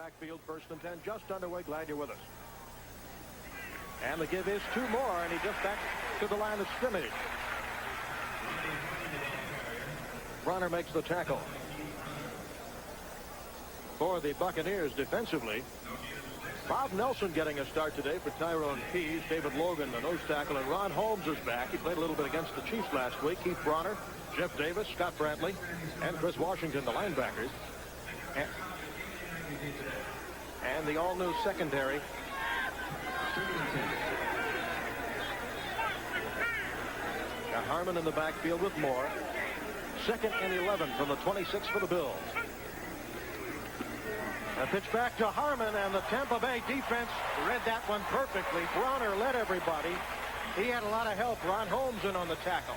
backfield. 1st and 10, just underway. Glad you're with us. And the give is 2 more, and he just back to the line of scrimmage. Bronner makes the tackle. For the Buccaneers defensively, Bob Nelson getting a start today for Tyrone Pease. David Logan, the nose tackle, and Ron Holmes is back. He played a little bit against the Chiefs last week. Keith Bronner, Jeff Davis, Scott Brantley, and Chris Washington, the linebackers. And the all-new secondary. Got Harmon in the backfield with Moore. 2nd and 11 from the 26 for the Bills. A pitch back to Harmon, and the Tampa Bay defense read that one perfectly. Bronner led everybody. He had a lot of help. Ron Holmes in on the tackle.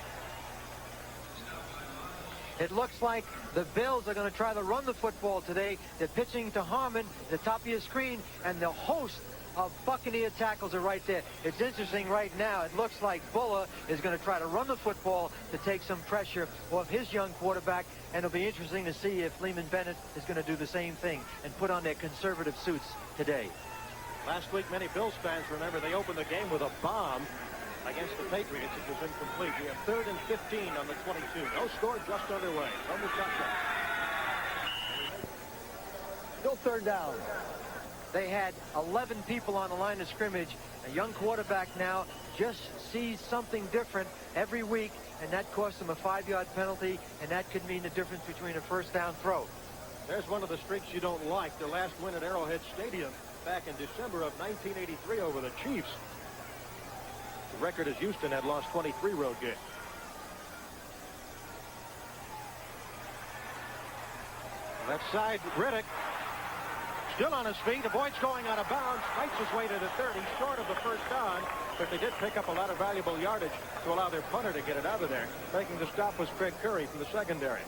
It looks like the Bills are going to try to run the football today. They're pitching to Harmon, the top of your screen, and the host of Buccaneer tackles are right there. It's interesting right now. It looks like Buller is going to try to run the football to take some pressure off his young quarterback, and it'll be interesting to see if Lehman Bennett is going to do the same thing and put on their conservative suits today. Last week, many Bills fans remember they opened the game with a bomb against the Patriots. It was incomplete. We have 3rd and 15 on the 22. No score, just underway. From the shotgun. Still 3rd down. They had 11 people on the line of scrimmage. A young quarterback now just sees something different every week, and that cost him a 5-yard penalty, and that could mean the difference between a 1st down throw. There's one of the streaks you don't like. Their last win at Arrowhead Stadium back in December of 1983 over the Chiefs. The record is Houston had lost 23 road games. Left side, Riddick. Still on his feet, avoids going out of bounds, fights his way to the 30, short of the 1st down, but they did pick up a lot of valuable yardage to allow their punter to get it out of there. Making the stop was Craig Curry from the secondary.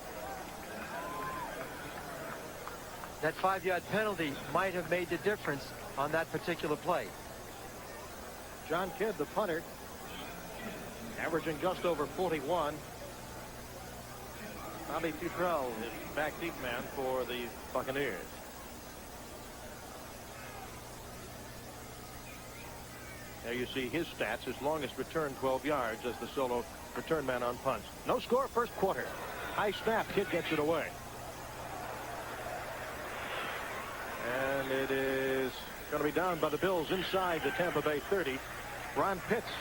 That 5-yard penalty might have made the difference on that particular play. John Kidd, the punter, averaging just over 41. Bobby Futrell is back deep man for the Buccaneers. There you see his stats. His longest return 12 yards as the solo return man on punts. No score 1st quarter. High snap. Kidd gets it away. And it is going to be down by the Bills inside the Tampa Bay 30. Ron Pitts,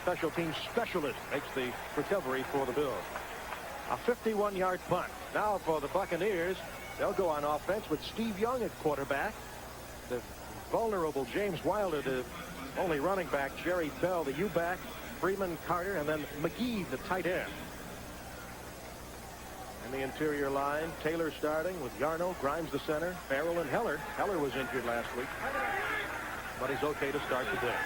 special teams specialist, makes the recovery for the Bills. A 51-yard punt. Now for the Buccaneers, they'll go on offense with Steve Young at quarterback. The vulnerable James Wilder, the only running back, Jerry Bell, the U-back, Freeman, Carter, and then McGee, the tight end. In the interior line, Taylor starting with Yarno, Grimes the center, Farrell and Heller. Heller was injured last week, but he's okay to start today.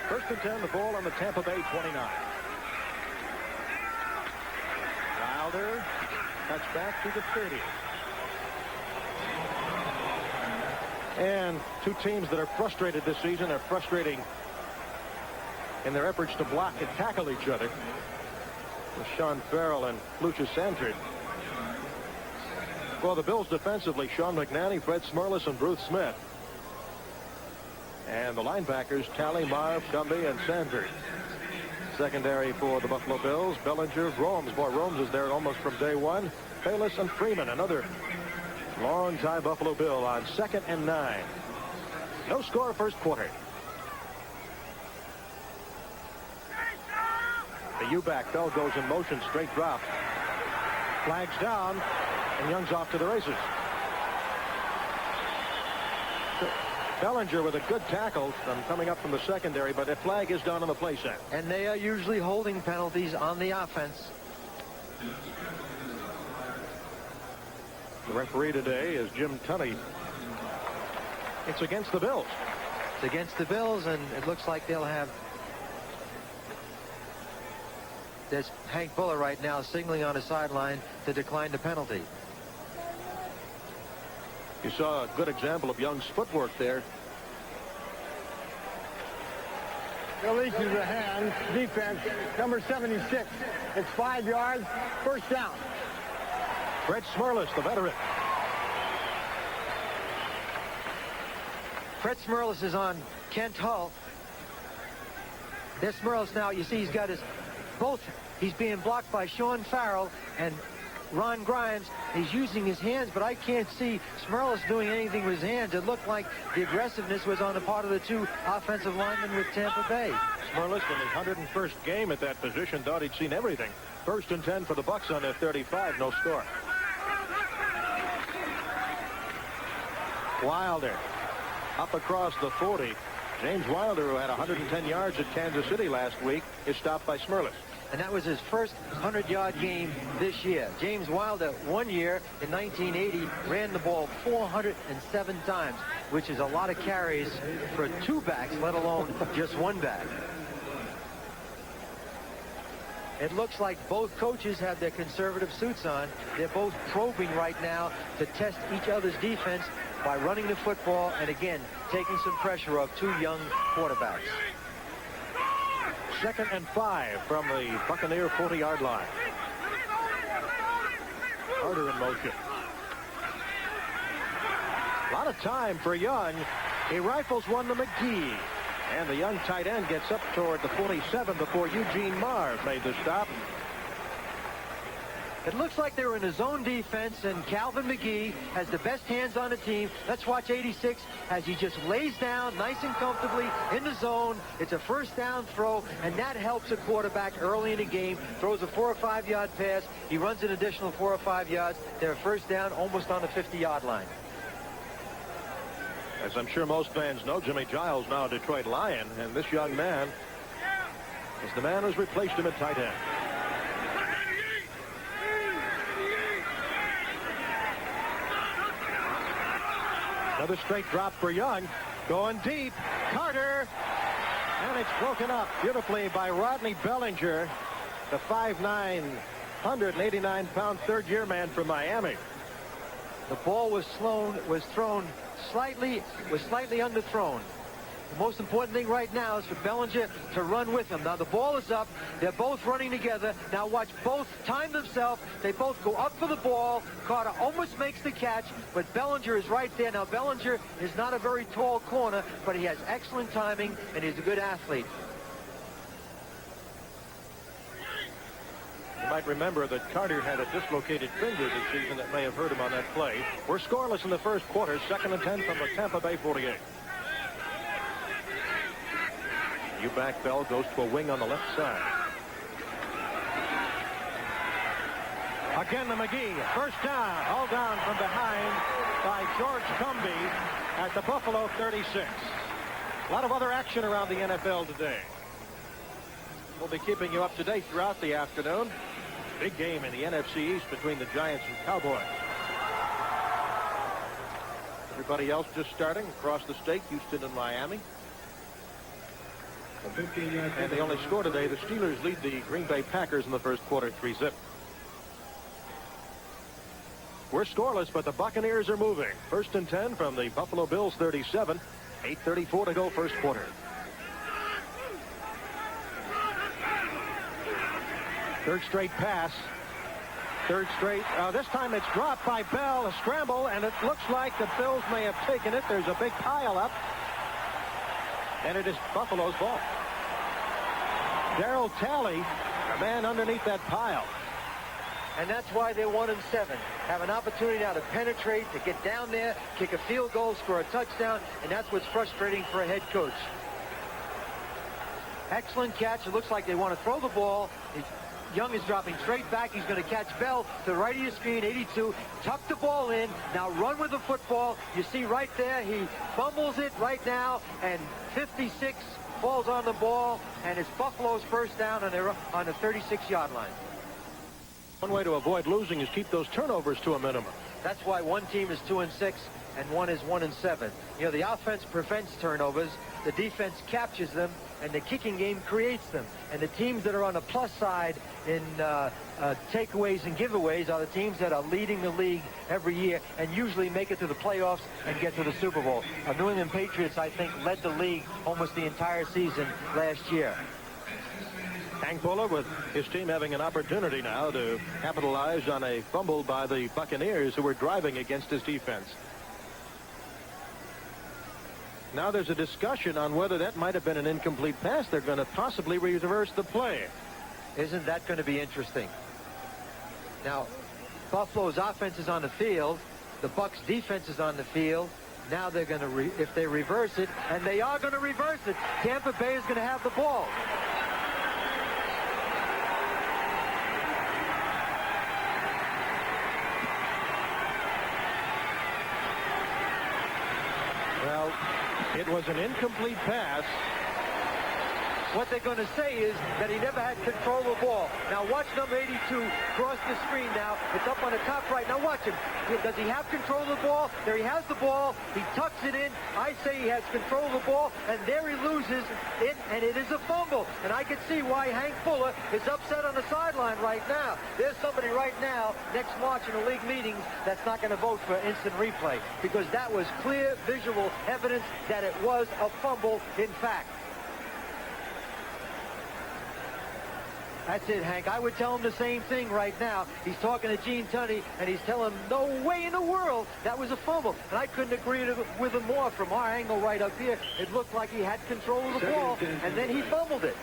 1st and 10, the ball on the Tampa Bay 29. Wilder cuts back to the 30. And two teams that are frustrated this season are frustrating in their efforts to block and tackle each other. With Sean Farrell and Lucius Sandford. For the Bills defensively, Sean McNanny, Fred Smerlas, and Bruce Smith. And the linebackers, Talley, Marv, Gumby, and Sandford. Secondary for the Buffalo Bills, Bellinger, Romes. Boy, Romes is there almost from day one. Bayless and Freeman, another long-time Buffalo Bill on 2nd and 9. No score 1st quarter. The U-back Bell goes in motion, straight drop. Flags down, and Young's off to the races. Bellinger with a good tackle from coming up from the secondary, but a flag is down on the play set. And they are usually holding penalties on the offense. The referee today is Jim Tunney. It's against the Bills. It's against the Bills, and it looks like they'll have... There's Hank Buller right now signaling on the sideline to decline the penalty. You saw a good example of Young's footwork there. Releases the hand, defense, number 76. It's 5 yards, 1st down. Fred Smerlas, the veteran. Fred Smerlas is on Kent Hull. There's Smerlas now. You see he's got his both. He's being blocked by Sean Farrell and Ron Grimes. He's using his hands, but I can't see Smerlas doing anything with his hands. It looked like the aggressiveness was on the part of the two offensive linemen with Tampa Bay. Smerlas in his 101st game at that position thought he'd seen everything. 1st and 10 for the Bucs on their 35. No score. Wilder up across the 40. James Wilder, who had 110 yards at Kansas City last week, is stopped by Smerlas. And that was his first 100-yard game this year. James Wilder, one year in 1980, ran the ball 407 times, which is a lot of carries for two backs, let alone just one back. It looks like both coaches have their conservative suits on. They're both probing right now to test each other's defense by running the football and, again, taking some pressure off two young quarterbacks. 2nd and 5 from the Buccaneer 40-yard line. Carter in motion. A lot of time for Young. He rifles one to McGee. And the young tight end gets up toward the 47 before Eugene Mars made the stop. It looks like they're in a zone defense, and Calvin McGee has the best hands on the team. Let's watch 86 as he just lays down nice and comfortably in the zone. It's a first down throw, and that helps a quarterback early in the game. Throws a 4 or 5 yard pass. He runs an additional 4 or 5 yards. They're first down almost on the 50-yard line. As I'm sure most fans know, Jimmy Giles now a Detroit Lion, and this young man is the man who's replaced him at tight end. Another straight drop for Young. Going deep. Carter. And it's broken up beautifully by Rodney Bellinger, the 5'9", 189-pound third-year man from Miami. The ball was thrown slightly underthrown. The most important thing right now is for Bellinger to run with him. Now the ball is up. They're both running together. Now watch both time themselves. They both go up for the ball. Carter almost makes the catch, but Bellinger is right there. Now Bellinger is not a very tall corner, but he has excellent timing, and he's a good athlete. You might remember that Carter had a dislocated finger this season that may have hurt him on that play. We're scoreless in the first quarter. 2nd and 10 from the Tampa Bay 48. U-back Bell goes to a wing on the left side. Again to McGee. First down. All down from behind by George Cumbie at the Buffalo 36. A lot of other action around the NFL today. We'll be keeping you up to date throughout the afternoon. Big game in the NFC East between the Giants and Cowboys. Everybody else just starting across the state, Houston and Miami. And they only score today. The Steelers lead the Green Bay Packers in the first quarter 3-zip. We're scoreless, but the Buccaneers are moving. 1st and 10 from the Buffalo Bills 37. 8:34 to go first quarter. Third straight pass. Third straight. This time it's dropped by Bell. A scramble, and it looks like the Bills may have taken it. There's a big pile up. And it is Buffalo's ball. Darryl Talley, a man underneath that pile. And that's why they're 1-7. Have an opportunity now to penetrate, to get down there, kick a field goal, score a touchdown, and that's what's frustrating for a head coach. Excellent catch. It looks like they want to throw the ball. Young is dropping straight back. He's going to catch Bell to the right of your screen, 82. Tuck the ball in. Now run with the football. You see right there, he fumbles it right now, and 56 falls on the ball, and it's Buffalo's first down, and they're on the 36-yard line. One way to avoid losing is keep those turnovers to a minimum. That's why one team is 2-6 and one is 1-7. You know, the offense prevents turnovers, the defense captures them, and the kicking game creates them. And the teams that are on the plus side in takeaways and giveaways are the teams that are leading the league every year and usually make it to the playoffs and get to the Super Bowl. New England Patriots, I think, led the league almost the entire season last year. Hank Fuller with his team having an opportunity now to capitalize on a fumble by the Buccaneers, who were driving against his defense. Now there's a discussion on whether that might have been an incomplete pass. They're going to possibly reverse the play. Isn't that going to be interesting? Now, Buffalo's offense is on the field. The Bucs defense is on the field. Now they're going to, if they reverse it, and they are going to reverse it, Tampa Bay is going to have the ball. Well, it was an incomplete pass. What they're going to say is that he never had control of the ball. Now watch number 82 cross the screen now. It's up on the top right. Now watch him. Does he have control of the ball? There he has the ball. He tucks it in. I say he has control of the ball, and there he loses it, and it is a fumble. And I can see why Hank Fuller is upset on the sideline right now. There's somebody right now next March in the league meetings that's not going to vote for instant replay, because that was clear visual evidence that it was a fumble in fact. That's it, Hank. I would tell him the same thing right now. He's talking to Gene Tunney, and he's telling him, no way in the world that was a fumble. And I couldn't agree with him more. From our angle right up here, it looked like he had control of the ball, and then he fumbled it.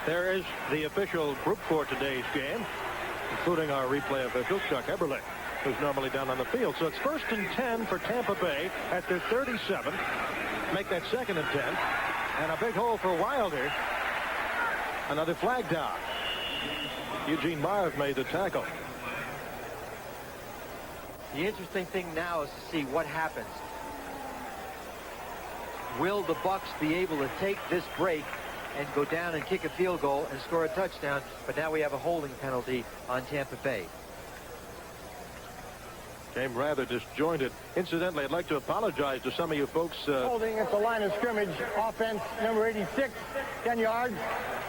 There is the official group for today's game, including our replay official, Chuck Eberle, who's normally down on the field. So it's 1st and 10 for Tampa Bay at their 37. Make that 2nd and 10. And a big hole for Wilder. Another flag down. Eugene Marv made the tackle. The interesting thing now is to see what happens. Will the Bucs be able to take this break and go down and kick a field goal and score a touchdown? But now we have a holding penalty on Tampa Bay. Game rather disjointed. Incidentally, I'd like to apologize to some of you folks. Holding at the line of scrimmage. Offense, number 86, 10 yards.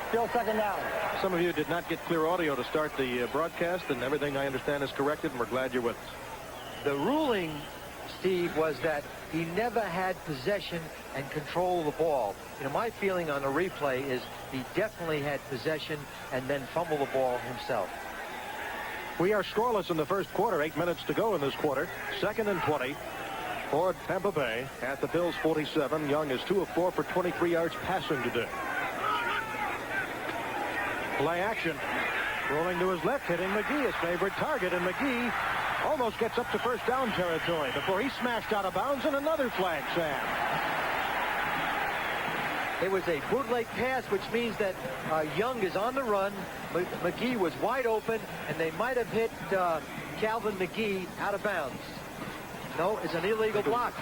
Still 2nd down. Some of you did not get clear audio to start the broadcast, and everything I understand is corrected, and we're glad you're with us. The ruling, Steve, was that he never had possession and control of the ball. You know, my feeling on the replay is he definitely had possession and then fumbled the ball himself. We are scoreless in the first quarter. 8 minutes to go in this quarter. 2nd and 20 for Tampa Bay at the Bills 47. Young is 2 of 4 for 23 yards passing today. Play action. Rolling to his left, hitting McGee, his favorite target, and McGee almost gets up to first down territory before he smashed out of bounds, and another flag, Sam. It was a bootleg pass, which means that Young is on the run. McGee was wide open, and they might have hit Calvin McGee out of bounds. No, it's an illegal block.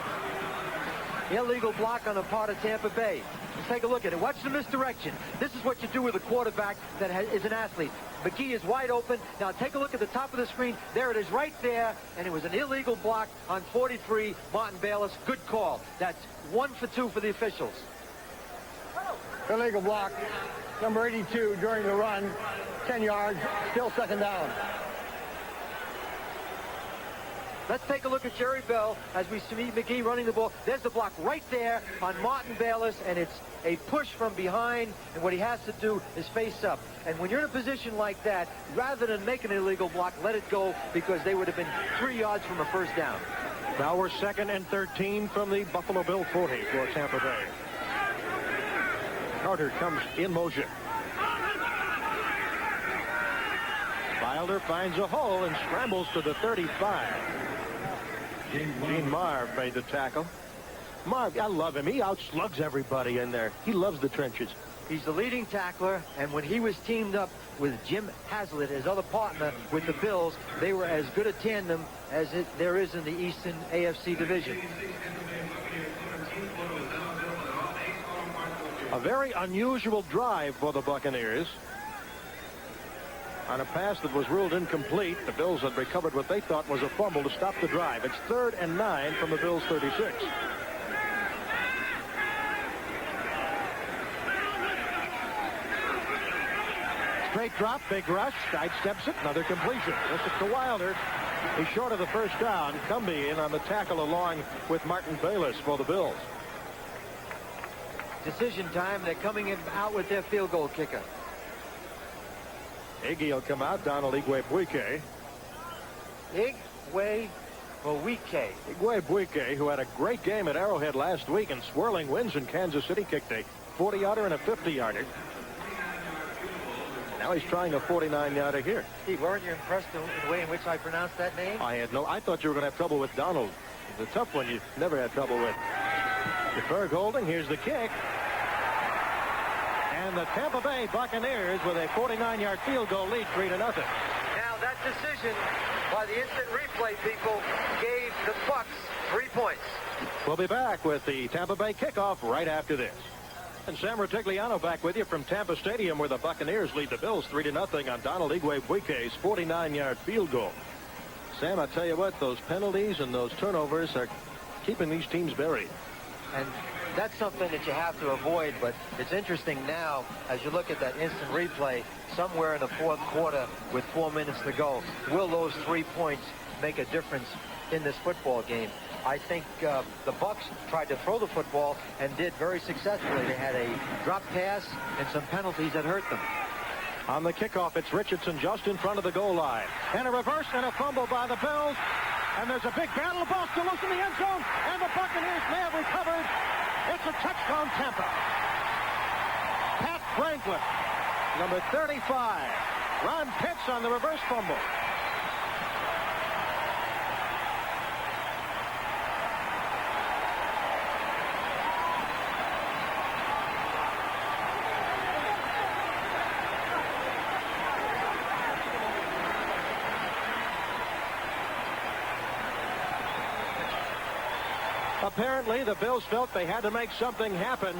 Illegal block on the part of Tampa Bay. Let's take a look at it. Watch the misdirection. This is what you do with a quarterback that is an athlete. McGee is wide open. Now take a look at the top of the screen. There it is right there, and it was an illegal block on 43, Martin Bayless. Good call. That's 1 for 2 for the officials. Illegal block. Number 82 during the run. 10 yards. Still 2nd down. Let's take a look at Jerry Bell as we see McGee running the ball. There's the block right there on Martin Bayless, and it's a push from behind, and what he has to do is face up. And when you're in a position like that, rather than make an illegal block, let it go, because they would have been 3 yards from a first down. Now we're 2nd and 13 from the Buffalo Bill 40 for Tampa Bay. Carter comes in motion. Wilder finds a hole and scrambles to the 35. Gene Marv made the tackle. Marv, I love him. He outslugs everybody in there. He loves the trenches. He's the leading tackler, and when he was teamed up with Jim Haslett, his other partner with the Bills, they were as good a tandem as there is in the Eastern AFC division. A very unusual drive for the Buccaneers. On a pass that was ruled incomplete, the Bills had recovered what they thought was a fumble to stop the drive. It's 3rd and 9 from the Bills' 36. Straight drop, big rush, sidesteps it, another completion. This is to Wilder. He's short of the first down. Cumbie in on the tackle along with Martin Bayless for the Bills. Decision time. They're coming out with their field goal kicker. Iggy will come out. Donald Igwe-Buike. Igwe-Buike. Buike, who had a great game at Arrowhead last week and swirling wins in Kansas City, kicked a 40-yarder and a 50-yarder. Now he's trying a 49-yarder here. Steve, weren't you impressed in the way in which I pronounced that name? I thought you were going to have trouble with Donald. It's a tough one you never had trouble with. DeFerg holding. Here's the kick. And the Tampa Bay Buccaneers with a 49-yard field goal lead, 3-0. Now that decision by the instant replay people gave the Bucs 3 points. We'll be back with the Tampa Bay kickoff right after this. And Sam Rutigliano back with you from Tampa Stadium, where the Buccaneers lead the Bills 3-0 on Donald Buike's 49-yard field goal. Sam, I tell you what, those penalties and those turnovers are keeping these teams buried. And that's something that you have to avoid, but it's interesting now as you look at that instant replay somewhere in the fourth quarter with 4 minutes to go. Will those 3 points make a difference in this football game? I think the Bucs tried to throw the football and did very successfully. They had a drop pass and some penalties that hurt them. On the kickoff, it's Richardson just in front of the goal line. And a reverse and a fumble by the Bills. And there's a big battle. The ball still loose in the end zone. And the Buccaneers may have recovered. It's a touchdown, Tampa. Pat Franklin, number 35. Ron Pitts on the reverse fumble. Apparently, the Bills felt they had to make something happen.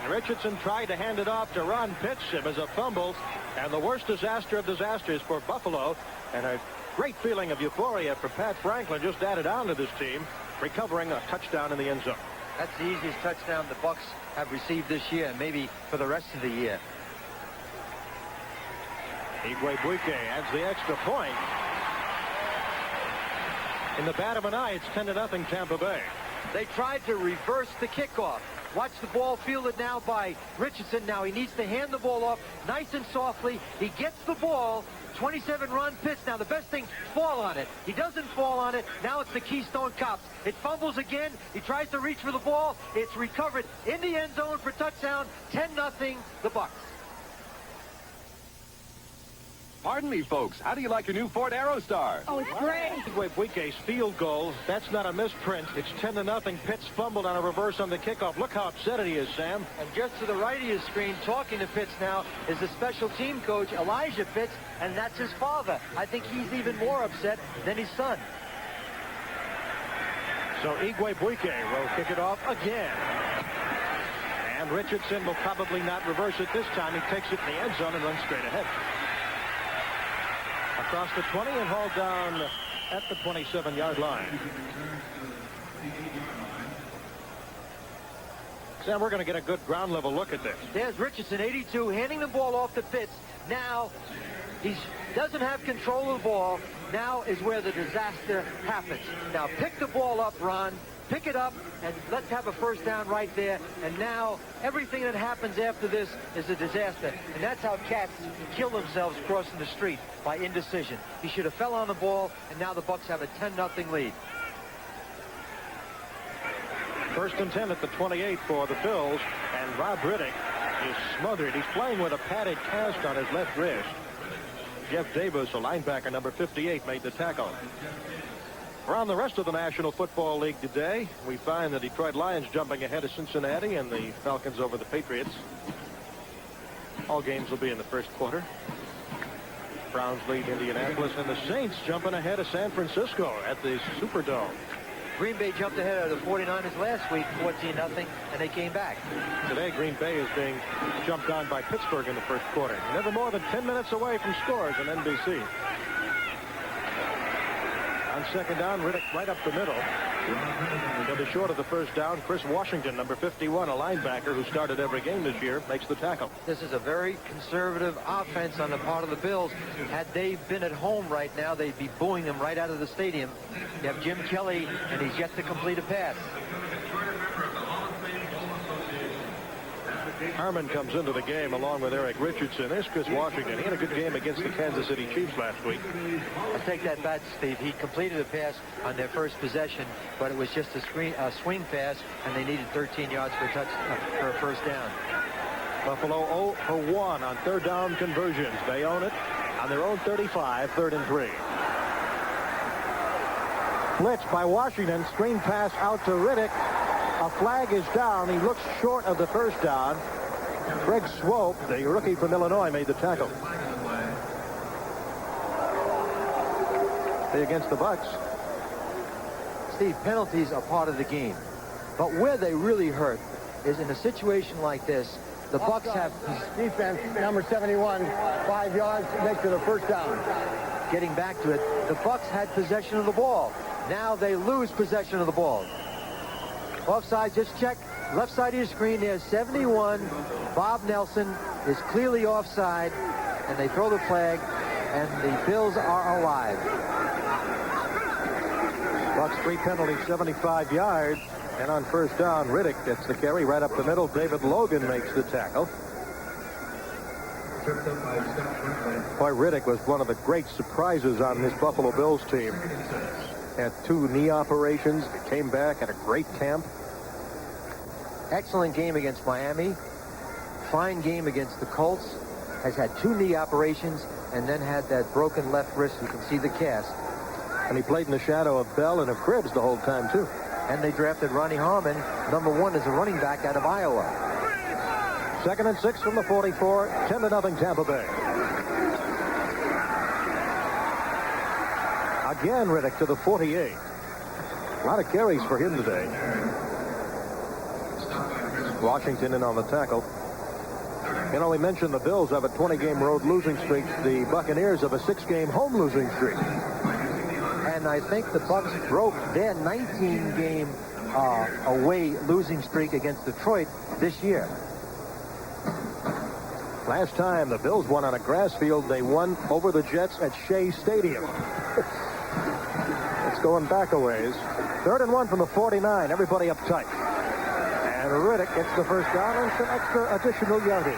And Richardson tried to hand it off to Ron Pitts. It was a fumble, and the worst disaster of disasters for Buffalo. And a great feeling of euphoria for Pat Franklin just added on to this team, recovering a touchdown in the end zone. That's the easiest touchdown the Bucs have received this year, and maybe for the rest of the year. Buike adds the extra point. In the bat of an eye, it's 10-0 Tampa Bay. They tried to reverse the kickoff. Watch the ball fielded now by Richardson. Now he needs to hand the ball off nice and softly. He gets the ball. 27 Ron Pitts. Now the best thing, fall on it. He doesn't fall on it. Now it's the Keystone Cops. It fumbles again. He tries to reach for the ball. It's recovered in the end zone for touchdown. 10-0 the Bucs. Pardon me, folks. How do you like your new Ford Aerostar? Oh, it's great. Buike's field goal. That's not a misprint. It's 10-0. Pitts fumbled on a reverse on the kickoff. Look how upset he is, Sam. And just to the right of your screen, talking to Pitts now, is the special team coach, Elijah Pitts, and that's his father. I think he's even more upset than his son. So Buike will kick it off again. And Richardson will probably not reverse it this time. He takes it in the end zone and runs straight ahead. Across the 20 and hauled down at the 27-yard line. Sam, we're going to get a good ground level look at this. There's Richardson, 82, handing the ball off to Pitts. Now he doesn't have control of the ball. Now is where the disaster happens. Now pick the ball up, Ron. Pick it up, and let's have a first down right there. And now everything that happens after this is a disaster. And that's how cats kill themselves crossing the street, by indecision. He should have fell on the ball, and now the Bucs have a 10-0 lead. First and 10 at the 28 for the Bills, and Rob Riddick is smothered. He's playing with a padded cast on his left wrist. Jeff Davis, a linebacker, number 58, made the tackle. Around the rest of the National Football League today, we find the Detroit Lions jumping ahead of Cincinnati and the Falcons over the Patriots. All games will be in the first quarter. Browns lead Indianapolis, and the Saints jumping ahead of San Francisco at the Superdome. Green Bay jumped ahead of the 49ers last week, 14-0, and they came back. Today, Green Bay is being jumped on by Pittsburgh in the first quarter. Never more than 10 minutes away from scores on NBC. On second down, Riddick right up the middle. He'll be short of the first down. Chris Washington, number 51, a linebacker who started every game this year, makes the tackle. This is a very conservative offense on the part of the Bills. Had they been at home right now, they'd be booing them right out of the stadium. You have Jim Kelly, and he's yet to complete a pass. Harmon comes into the game along with Eric Richardson. There's Chris Washington. He had a good game against the Kansas City Chiefs last week. I'll take that back, Steve. He completed a pass on their first possession, but it was just a swing pass, and they needed 13 yards for a first down. Buffalo 0 for 1 on third down conversions. They own it on their own 35, 3rd and 3. Blitz by Washington. Screen pass out to Riddick. A flag is down. He looks short of the first down. Greg Swope, the rookie from Illinois, made the tackle. Against the Bucs. Steve, penalties are part of the game. But where they really hurt is in a situation like this. The Bucs have defense, number 71, 5 yards, makes it a first down. Getting back to it, the Bucs had possession of the ball. Now they lose possession of the ball. Offside, just check. Left side of your screen, there's 71. Bob Nelson is clearly offside, and they throw the flag, and the Bills are alive. Bucs free penalty, 75 yards. And on first down, Riddick gets the carry right up the middle. David Logan makes the tackle. Boy, Riddick was one of the great surprises on this Buffalo Bills team. Had 2 knee operations, came back at a great camp. Excellent game against Miami. Fine game against the Colts. Has had 2 knee operations and then had that broken left wrist. You can see the cast. And he played in the shadow of Bell and of Cribbs the whole time, too. And they drafted Ronnie Harmon, number 1 as a running back out of Iowa. 2nd and 6 from the 44, 10-0 Tampa Bay. Again, Riddick to the 48. A lot of carries for him today. Washington in on the tackle. You know, we mentioned the Bills have a 20-game road losing streak. The Buccaneers have a 6-game home losing streak. And I think the Bucs broke their 19-game away losing streak against Detroit this year. Last time the Bills won on a grass field, they won over the Jets at Shea Stadium. It's going back a ways. 3rd and 1 from the 49. Everybody up tight. And Riddick gets the first down and some extra additional yardage.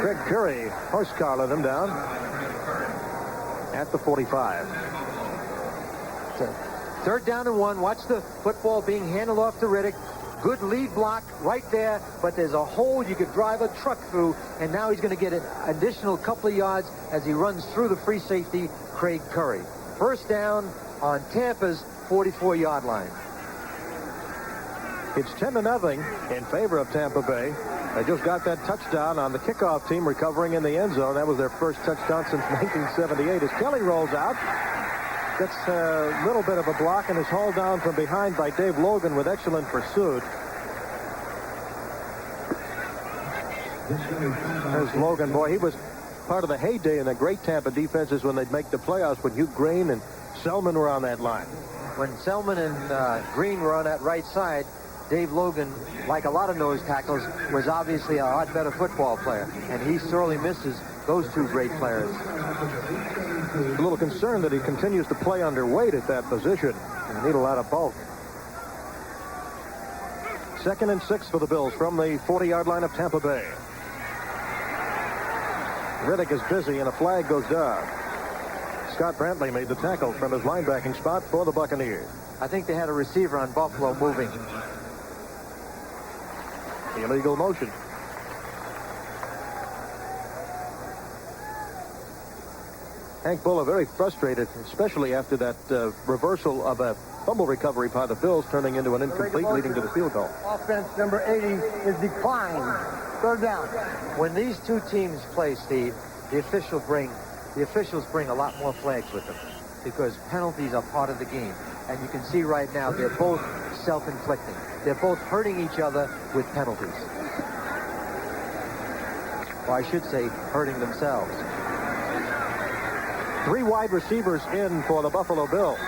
Greg Curry horse-collar them down at the 45. So, 3rd down and 1. Watch the football being handed off to Riddick. Good lead block right there, but there's a hole you could drive a truck through, and now he's going to get an additional couple of yards as he runs through the free safety, Craig Curry. First down on Tampa's 44-yard line. It's 10-0 in favor of Tampa Bay. They just got that touchdown on the kickoff team recovering in the end zone. That was their first touchdown since 1978. As Kelly rolls out, gets a little bit of a block and is hauled down from behind by Dave Logan with excellent pursuit. There's Logan. Boy, he was part of the heyday in the great Tampa defenses when they'd make the playoffs when Hugh Green and Selman were on that line. When Selman and Green were on that right side, Dave Logan, like a lot of nose tackles, was obviously a lot better football player, and he sorely misses those 2 great players. A little concerned that he continues to play underweight at that position and need a lot of bulk. 2nd and 6 for the Bills from the 40-yard line of Tampa Bay. Riddick is busy and a flag goes down. Scott Brantley made the tackle from his linebacking spot for the Buccaneers. I think they had a receiver on Buffalo moving. Illegal motion. Hank Bulla very frustrated, especially after that reversal of a fumble recovery by the Bills, turning into an incomplete, leading to the field goal. Offense number 80 is declined. 3rd down. When these 2 teams play, Steve, the officials bring a lot more flags with them because penalties are part of the game. And you can see right now they're both self-inflicting. They're both hurting each other with penalties. Or I should say, hurting themselves. 3 wide receivers in for the Buffalo Bills.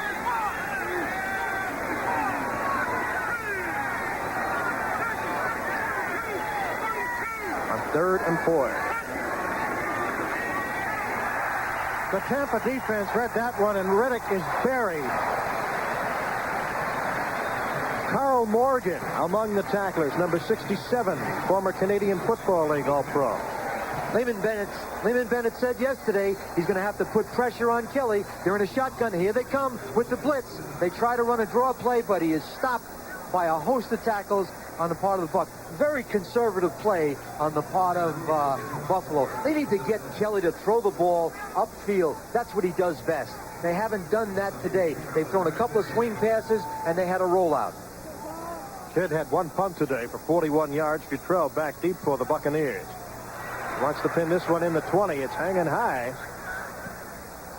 On 3rd and 4. The Tampa defense read that one, and Riddick is buried. Carl Morgan among the tacklers, number 67, former Canadian Football League All-Pro. Lehman Bennett said yesterday he's going to have to put pressure on Kelly. They're in a shotgun. Here they come with the blitz. They try to run a draw play, but he is stopped by a host of tackles on the part of the Bucs. Very conservative play on the part of Buffalo. They need to get Kelly to throw the ball upfield. That's what he does best. They haven't done that today. They've thrown a couple of swing passes, and they had a rollout. Kidd had one punt today for 41 yards. Futrell back deep for the Buccaneers. Wants to pin this one in the 20. It's hanging high.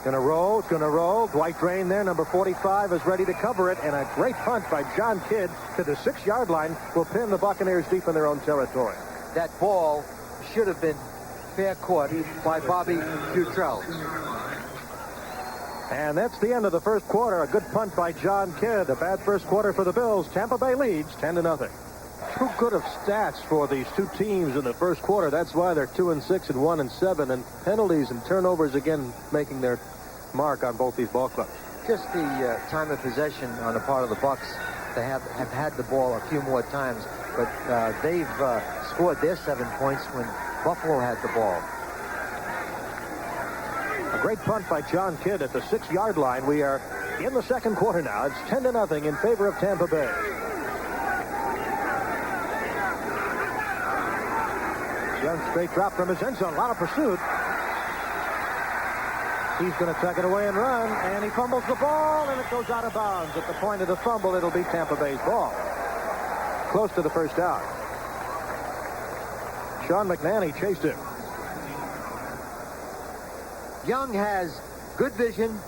Going to roll. It's going to roll. Dwight Drain there, number 45, is ready to cover it. And a great punt by John Kidd to the 6-yard line will pin the Buccaneers deep in their own territory. That ball should have been fair caught by Bobby Futrell. And that's the end of the first quarter. A good punt by John Kidd. A bad first quarter for the Bills. Tampa Bay leads 10-0. Too good of stats for these two teams in the first quarter. That's why they're 2-6 and 1-7. And penalties and turnovers again making their mark on both these ball clubs. Just the time of possession on the part of the Bucs. They have had the ball a few more times, but they've scored their 7 points when Buffalo had the ball. A great punt by John Kidd at the 6-yard line. We are in the second quarter now. It's 10-0 in favor of Tampa Bay. Young straight drop from his end zone. A lot of pursuit. He's going to tuck it away and run, and he fumbles the ball, and it goes out of bounds. At the point of the fumble, it'll be Tampa Bay's ball. Close to the first down. Sean McNanny chased him. Young has good vision.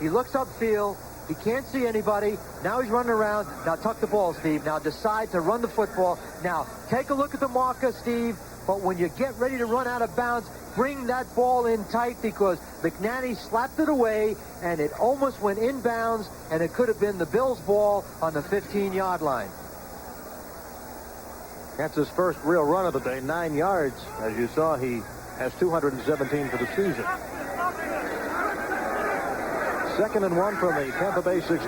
He looks upfield. He can't see anybody. Now he's running around. Now tuck the ball, Steve. Now decide to run the football. Now take a look at the marker, Steve. But when you get ready to run out of bounds, bring that ball in tight, because McNanny slapped it away, and it almost went inbounds, and it could have been the Bills' ball on the 15-yard line. That's his first real run of the day, 9 yards. As you saw, he has 217 for the season. 2nd and 1 from the Tampa Bay 16.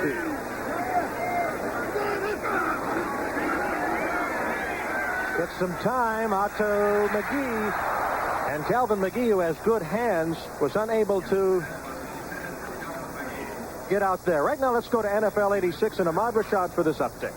Gets some time out to McGee. And Calvin McGee, who has good hands, was unable to get out there. Right now, let's go to NFL 86 and Ahmad Rashad for this update.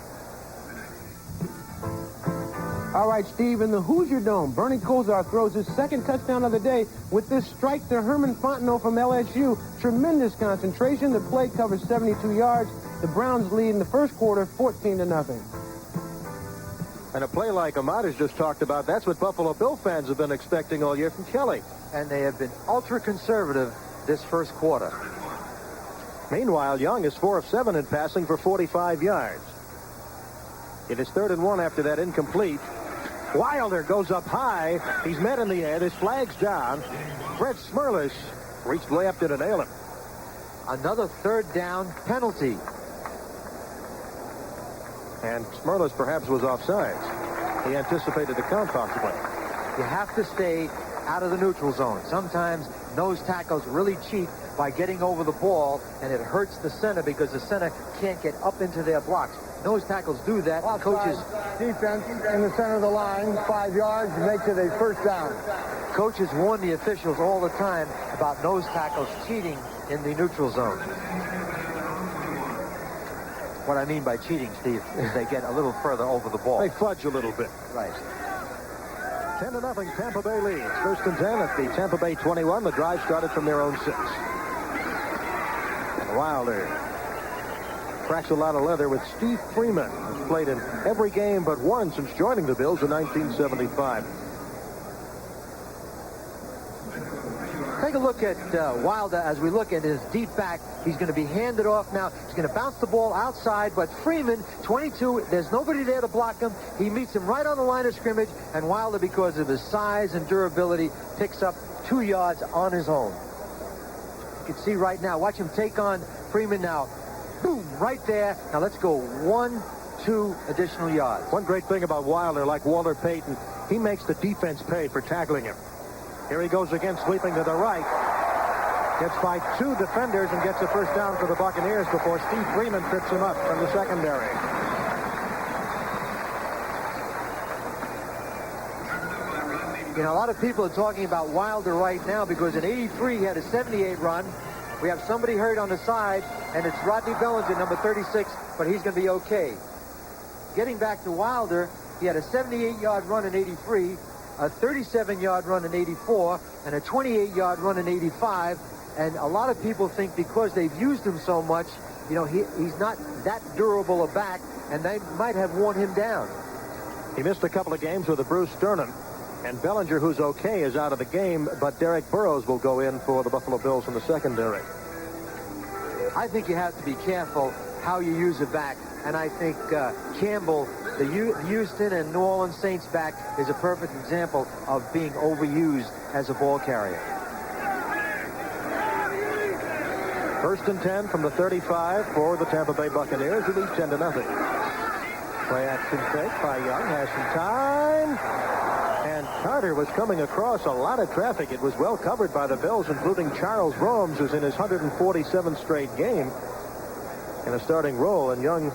All right, Steve, in the Hoosier Dome, Bernie Kosar throws his second touchdown of the day with this strike to Herman Fontenot from LSU. Tremendous concentration. The play covers 72 yards. The Browns lead in the first quarter 14-0. And a play like Ahmad has just talked about, that's what Buffalo Bill fans have been expecting all year from Kelly. And they have been ultra-conservative this first quarter. Meanwhile, Young is 4 of 7 in passing for 45 yards. It is 3rd and 1 after that incomplete. Wilder goes up high. He's met in the air. His flag's down. Fred Smerlas reached way up to nail him. Another 3rd down penalty. And Smerlas perhaps was offsides. He anticipated the count possibly. You have to stay out of the neutral zone. Sometimes nose tackles really cheat by getting over the ball, and it hurts the center because the center can't get up into their blocks. Nose tackles do that. Coaches, defense in the center of the line, 5 yards, makes it a first down. coaches warn the officials all the time about nose tackles cheating in the neutral zone. What I mean by cheating, Steve, is they get a little further over the ball. They fudge a little bit. Right. 10-0, Tampa Bay leads. 1st and 10 at the Tampa Bay 21. The drive started from their own 6. And Wilder cracks a lot of leather with Steve Freeman, who's played in every game but one since joining the Bills in 1975. Take a look at Wilder as we look at his deep back. He's going to be handed off now. He's going to bounce the ball outside, but Freeman, 22, there's nobody there to block him. He meets him right on the line of scrimmage, and Wilder, because of his size and durability, picks up 2 yards on his own. You can see right now, watch him take on Freeman now. Boom, right there. Now let's go 1, 2 additional yards. One great thing about Wilder, like Walter Payton, he makes the defense pay for tackling him. Here he goes again, sweeping to the right. Gets by 2 defenders and gets a first down for the Buccaneers before Steve Freeman trips him up from the secondary. You know, a lot of people are talking about Wilder right now because in '83 he had a 78 run. We have somebody hurt on the side, and it's Rodney Bellinger, number 36, but he's going to be okay. Getting back to Wilder, he had a 78-yard run in '83, a 37-yard run in '84, and a 28-yard run in '85. And a lot of people think because they've used him so much, you know, he's not that durable a back, and they might have worn him down. He missed a couple of games with a bruised sternum. And Bellinger, who's okay, is out of the game, but Derek Burroughs will go in for the Buffalo Bills in the secondary. I think you have to be careful how you use a back, and I think Campbell, the Houston and New Orleans Saints back, is a perfect example of being overused as a ball carrier. 1st and 10 from the 35 for the Tampa Bay Buccaneers. It leads 10-0. Play action fake by Young, has some time. And Carter was coming across a lot of traffic. It was well covered by the Bills, including Charles Romes, who's in his 147th straight game in a starting role. And Young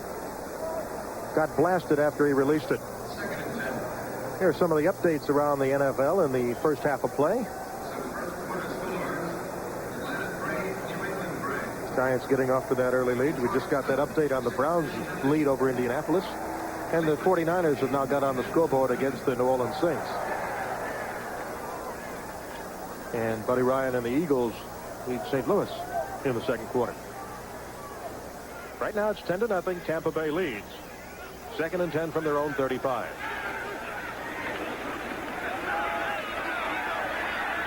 got blasted after he released it. Here are some of the updates around the NFL in the first half of play. Giants getting off to that early lead. We just got that update on the Browns' lead over Indianapolis. And the 49ers have now got on the scoreboard against the New Orleans Saints. And Buddy Ryan and the Eagles lead St. Louis in the second quarter. Right now it's 10-0. Tampa Bay leads. 2nd and 10 from their own 35.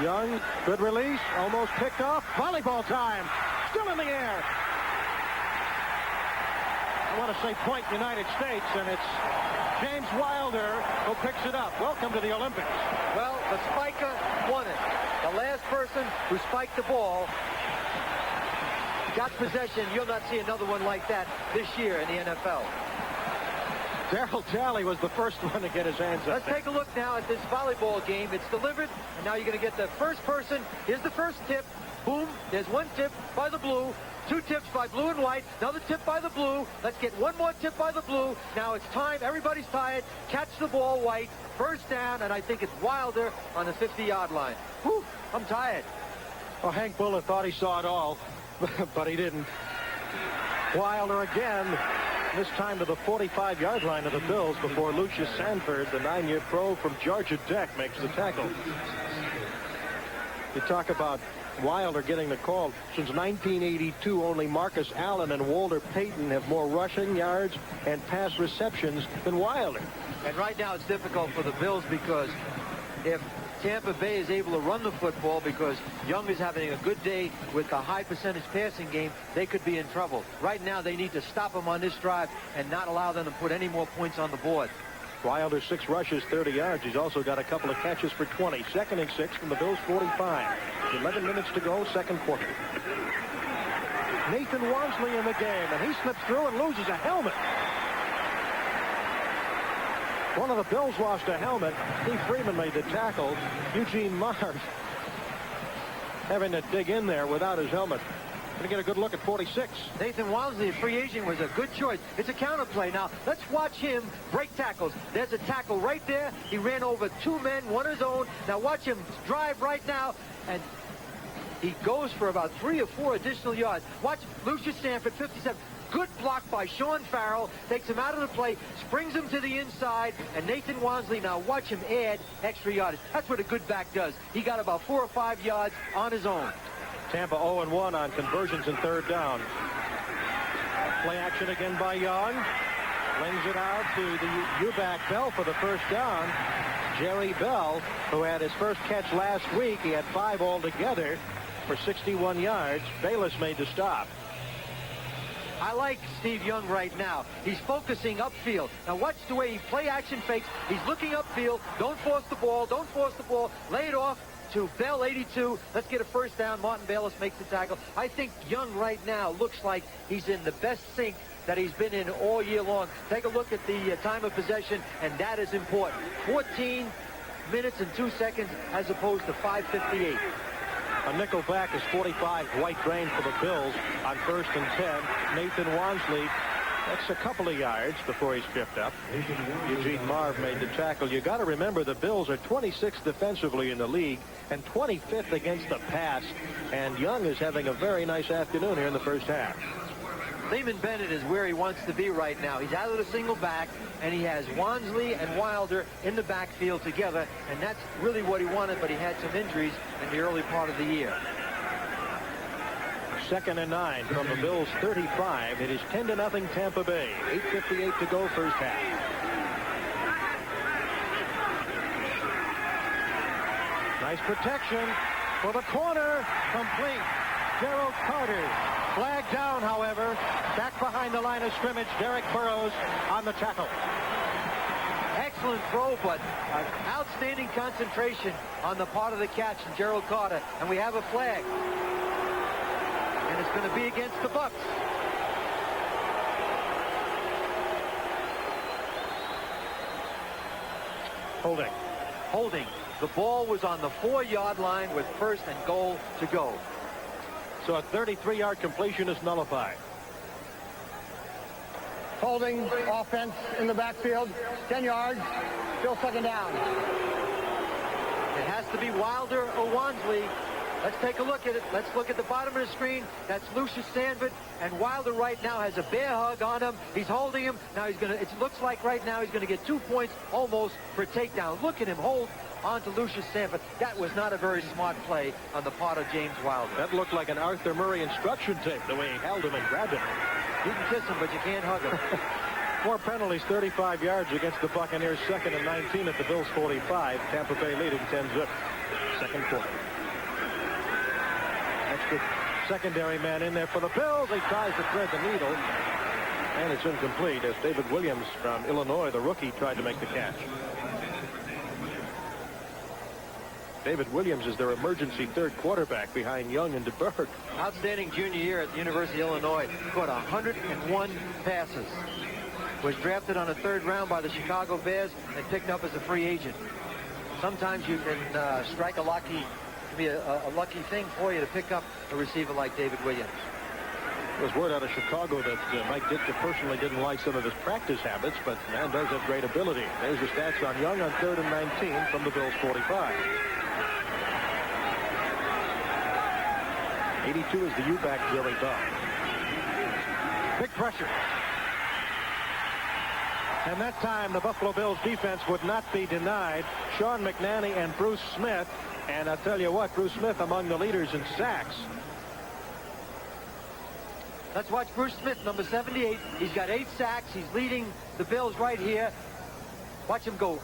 Young, good release, almost picked off. Volleyball time. Still in the air. I want to say point United States, and it's James Wilder who picks it up. Welcome to the Olympics. Well, the spiker won it. The last person who spiked the ball got possession. You'll not see another one like that this year in the NFL. Darryl Talley was the first one to get his hands up. Let's take a look now at this volleyball game. It's delivered, and now you're going to get the first person. Here's the first tip. Boom. There's one tip by the blue. 2 tips by blue and white. Another tip by the blue. Let's get one more tip by the blue. Now it's time. Everybody's tired. Catch the ball, White. First down, and I think it's Wilder on the 50-yard line. Whew, I'm tired. Well, Hank Bullitt thought he saw it all, but he didn't. Wilder again, this time to the 45-yard line of the Bills before Lucius Sanford, the 9-year pro from Georgia Tech, makes the tackle. You talk about Wilder getting the call. Since 1982, only Marcus Allen and Walter Payton have more rushing yards and pass receptions than Wilder. And right now it's difficult for the Bills because if Tampa Bay is able to run the football because Young is having a good day with a high percentage passing game, they could be in trouble. Right now they need to stop them on this drive and not allow them to put any more points on the board. Wilder 6 rushes, 30 yards. He's also got a couple of catches for 20. 2nd and 6 from the Bills' 45. 11 minutes to go, second quarter. Nathan Wansley in the game, and he slips through and loses a helmet. One of the Bills lost a helmet. Steve Freeman made the tackle. Eugene Mars having to dig in there without his helmet. Going to get a good look at 46. Nathan Wansley, a free agent, was a good choice. It's a counter play. Now, let's watch him break tackles. There's a tackle right there. He ran over 2 men, one his own. Now, watch him drive right now, and he goes for about 3 or 4 additional yards. Watch Lucius Sanford, 57. Good block by Sean Farrell. Takes him out of the play, springs him to the inside, and Nathan Wansley, now watch him add extra yardage. That's what a good back does. He got about 4 or 5 yards on his own. Tampa 0-1 on conversions and third down. Play action again by Young. Flings it out to the U-back Bell for the first down. Jerry Bell, who had his first catch last week. He had 5 altogether for 61 yards. Bayless made the stop. I like Steve Young right now. He's focusing upfield. Now watch the way he play action fakes. He's looking upfield. Don't force the ball. Don't force the ball. Lay it off to Bell, 82. Let's get a first down. Martin Bayless makes the tackle. I think Young right now looks like he's in the best sync that he's been in all year long. Take a look at the time of possession, and that is important. 14 minutes and 2 seconds as opposed to 5:58. A nickel back is 45 White Drain for the Bills on 1st and 10. Nathan Wansley That's a couple of yards before he's tripped up. Eugene Marv made the tackle. You got to remember the Bills are 26th defensively in the league and 25th against the pass. And Young is having a very nice afternoon here in the first half. Lehman Bennett is where he wants to be right now. He's out of the single back, and he has Wansley and Wilder in the backfield together, and that's really what he wanted, but he had some injuries in the early part of the year. 2nd and 9 from the Bills 35. It is 10-0 Tampa Bay. 8:58 to go first half. Nice protection for the corner. Complete. Gerald Carter. Flag down, however. Back behind the line of scrimmage. Derek Burrows on the tackle. Excellent throw, but outstanding concentration on the part of the catch in Gerald Carter. And we have a flag. And it's going to be against the Bucs. Holding. Holding. The ball was on the 4-yard line with 1st and goal to go. So a 33-yard completion is nullified. Holding offense in the backfield. 10 yards. Still 2nd down. It has to be Wilder or Wansley. Let's take a look at it. Let's look at the bottom of the screen. That's Lucius Sandford, and Wilder right now has a bear hug on him. He's holding him. Now he's gonna. It looks like right now he's gonna get 2 points almost for takedown. Look at him hold onto Lucius Sandford. That was not a very smart play on the part of James Wilder. That looked like an Arthur Murray instruction tape, the way he held him and grabbed him. You can kiss him, but you can't hug him. 4 penalties, 35 yards against the Buccaneers. 2nd and 19 at the Bills 45. Tampa Bay leading 10-0. Second quarter. Extra secondary man in there for the Bills. He tries to thread the needle, and it's incomplete as David Williams from Illinois, the rookie, tried to make the catch. David Williams is their emergency 3rd quarterback behind Young and DeBerg. Outstanding junior year at the University of Illinois. Caught 101 passes. Was drafted on the 3rd round by the Chicago Bears and picked up as a free agent. Sometimes you can strike a lucky, be a lucky thing for you to pick up a receiver like David Williams. There was word out of Chicago that Mike Ditka personally didn't like some of his practice habits, but man does have great ability. There's the stats on Young on 3rd and 19 from the Bills 45. 82 is the U-back, Jerry Bell. Big pressure. And that time the Buffalo Bills defense would not be denied. Sean McNanny and Bruce Smith. And I'll tell you what, Bruce Smith among the leaders in sacks. Let's watch Bruce Smith, number 78. He's got 8 sacks. He's leading the Bills right here. Watch him go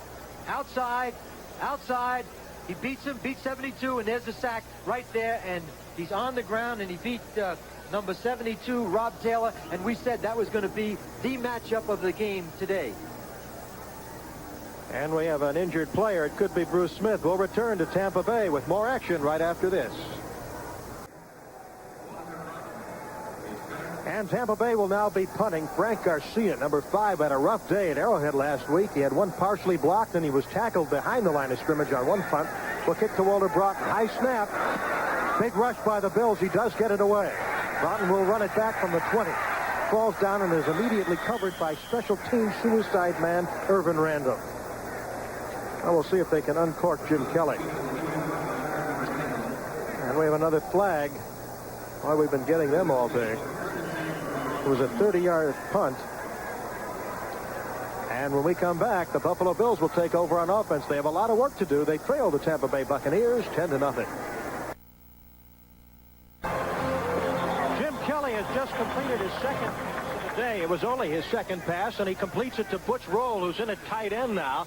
outside, outside. He beats him, beats 72, and there's the sack right there. And he's on the ground, and he beat number 72, Rob Taylor. And we said that was going to be the matchup of the game today. And we have an injured player. It could be Bruce Smith. We'll return to Tampa Bay with more action right after this. And Tampa Bay will now be punting. Frank Garcia, number 5, had a rough day at Arrowhead last week. He had one partially blocked, and he was tackled behind the line of scrimmage on one punt. Will kick to Walter Broughton. High snap. Big rush by the Bills. He does get it away. Broughton will run it back from the 20. Falls down and is immediately covered by special team suicide man Irvin Randall. Now we'll see if they can uncork Jim Kelly. And we have another flag. Well, we've been getting them all day. It was a 30-yard punt. And when we come back, the Buffalo Bills will take over on offense. They have a lot of work to do. They trail the Tampa Bay Buccaneers 10-0. Jim Kelly has just completed his second pass of the day. It was only his second pass, and he completes it to Butch Roll, who's in at tight end now.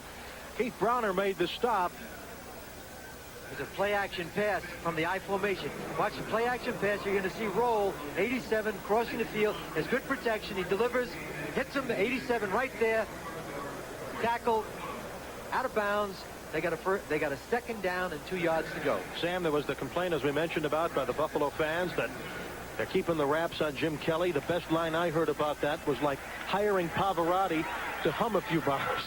Keith Browner made the stop. It's a play-action pass from the I formation. Watch the play-action pass. You're going to see Roll, 87, crossing the field. Has good protection. He delivers, hits him to 87 right there. Tackle, out of bounds. They got a 2nd down and 2 yards to go. Sam, there was the complaint, as we mentioned about, by the Buffalo fans that they're keeping the wraps on Jim Kelly. The best line I heard about that was like hiring Pavarotti to hum a few bars.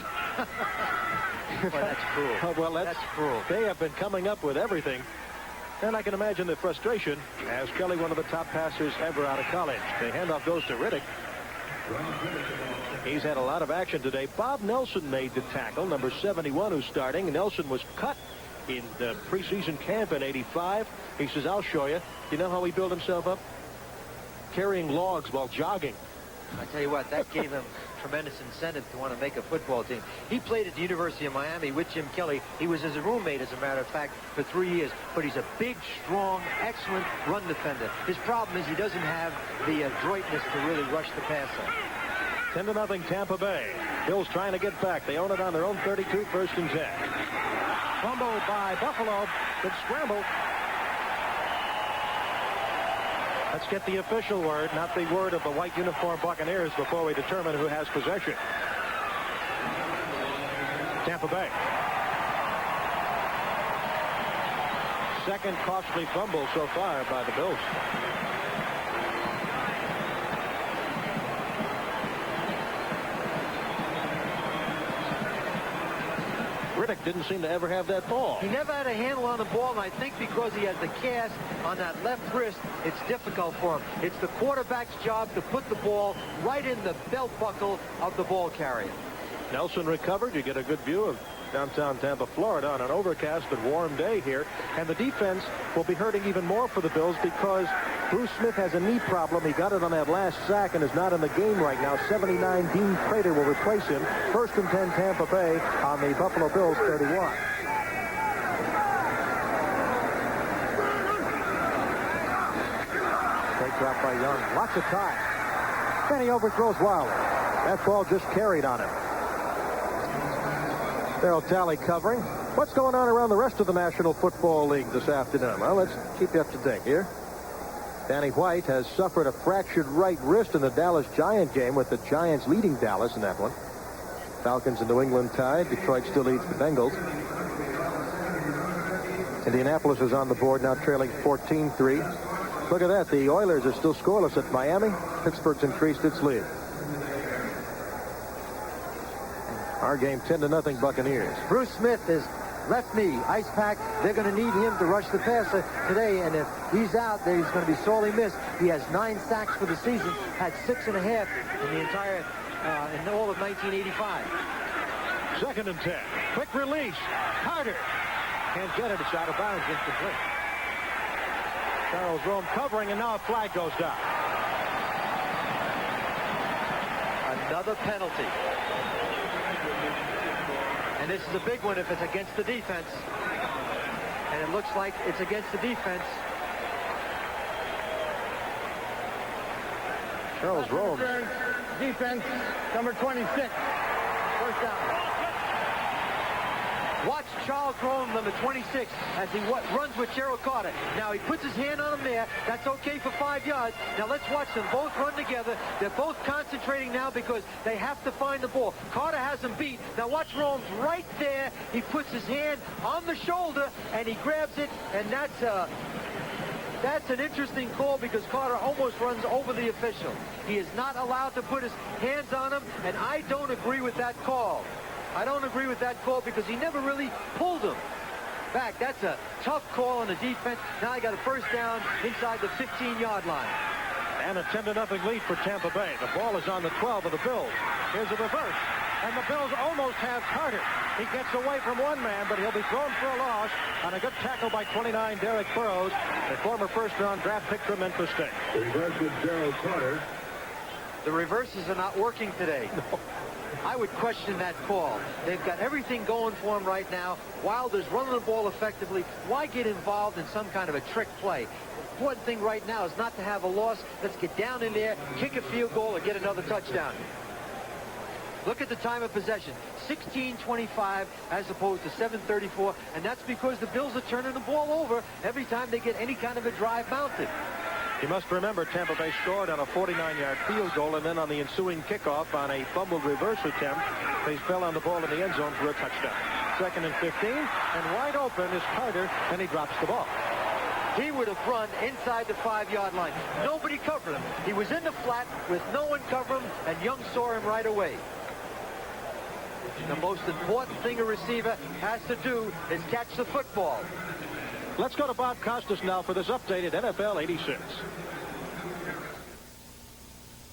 Well, that's cruel. Well, that's cruel. They have been coming up with everything. And I can imagine the frustration as Kelly, one of the top passers ever out of college. The handoff goes to Riddick. He's had a lot of action today. Bob Nelson made the tackle, number 71, who's starting. Nelson was cut in the preseason camp in '85. He says, I'll show you. You know how he built himself up? Carrying logs while jogging. I tell you what, that gave him tremendous incentive to want to make a football team. He played at the University of Miami with Jim Kelly. He was his roommate, as a matter of fact, for 3 years. But he's a big, strong, excellent run defender. His problem is he doesn't have the adroitness to really rush the passer. 10-0 Tampa Bay. Bills trying to get back. They own it on their own 32, 1st and 10. Fumbled by Buffalo. Good scramble. Let's get the official word, not the word of the white uniform Buccaneers, before we determine who has possession. Tampa Bay. Second costly fumble so far by the Bills. Riddick didn't seem to ever have that ball. He never had a handle on the ball, and I think because he has the cast on that left wrist, it's difficult for him. It's the quarterback's job to put the ball right in the belt buckle of the ball carrier. Nelson recovered. You get a good view of downtown Tampa, Florida, on an overcast but warm day here. And the defense will be hurting even more for the Bills because Bruce Smith has a knee problem. He got it on that last sack and is not in the game right now. 79, Dean Prater will replace him. 1st and 10 Tampa Bay on the Buffalo Bills 31. Great drop by Young. Lots of time. Then he overthrows Wilder. That ball just carried on him. Darryl Talley covering. What's going on around the rest of the National Football League this afternoon? Well, let's keep you up to date here. Danny White has suffered a fractured right wrist in the Dallas Giant game, with the Giants leading Dallas in that one. Falcons and New England tied. Detroit still leads the Bengals. Indianapolis is on the board now, trailing 14-3. Look at that. The Oilers are still scoreless at Miami. Pittsburgh's increased its lead. Our game 10-0 Buccaneers. Bruce Smith is left knee, ice pack. They're going to need him to rush the passer today, and if he's out, then he's going to be sorely missed. He has 9 sacks for the season, had 6.5 in the entire, in all of 1985. 2nd and 10. Quick release. Carter. Can't get it. It's out of bounds. Incomplete. Charles Rome covering, and now a flag goes down. Another penalty. And this is a big one if it's against the defense. And it looks like it's against the defense. Charles Rome. Defense, number 26. 1st down. Watch Charles Rome, number 26, as he runs with Gerald Carter. Now he puts his hand on him there. That's okay for 5 yards. Now let's watch them both run together. They're both concentrating now because they have to find the ball. Carter has him beat. Now watch Rome's right there. He puts his hand on the shoulder and he grabs it, and that's an interesting call because Carter almost runs over the official. He is not allowed to put his hands on him, and I don't agree with that call. I don't agree with that call because he never really pulled him back. That's a tough call on the defense. Now I got a 1st down inside the 15-yard line. And a 10-0 lead for Tampa Bay. The ball is on the 12 of the Bills. Here's a reverse. And the Bills almost have Carter. He gets away from one man, but he'll be thrown for a loss on a good tackle by 29, Derek Burrows, a former 1st-round draft pick from Memphis State. The reverse with Gerald Carter. The reverses are not working today. No. I would question that call. They've got everything going for them right now. Wilder's running the ball effectively. Why get involved in some kind of a trick play? Important thing right now is not to have a loss. Let's get down in there, kick a field goal, or get another touchdown. Look at the time of possession. 16:25 as opposed to 7:34, and that's because the Bills are turning the ball over every time they get any kind of a drive mounted. You must remember Tampa Bay scored on a 49-yard field goal, and then on the ensuing kickoff on a fumbled reverse attempt, they fell on the ball in the end zone for a touchdown. 2nd and 15, and wide open is Carter, and he drops the ball. He would have run inside the 5-yard line. Nobody covered him. He was in the flat with no one covering him, and Young saw him right away. The most important thing a receiver has to do is catch the football. Let's go to Bob Costas now for this updated NFL 86.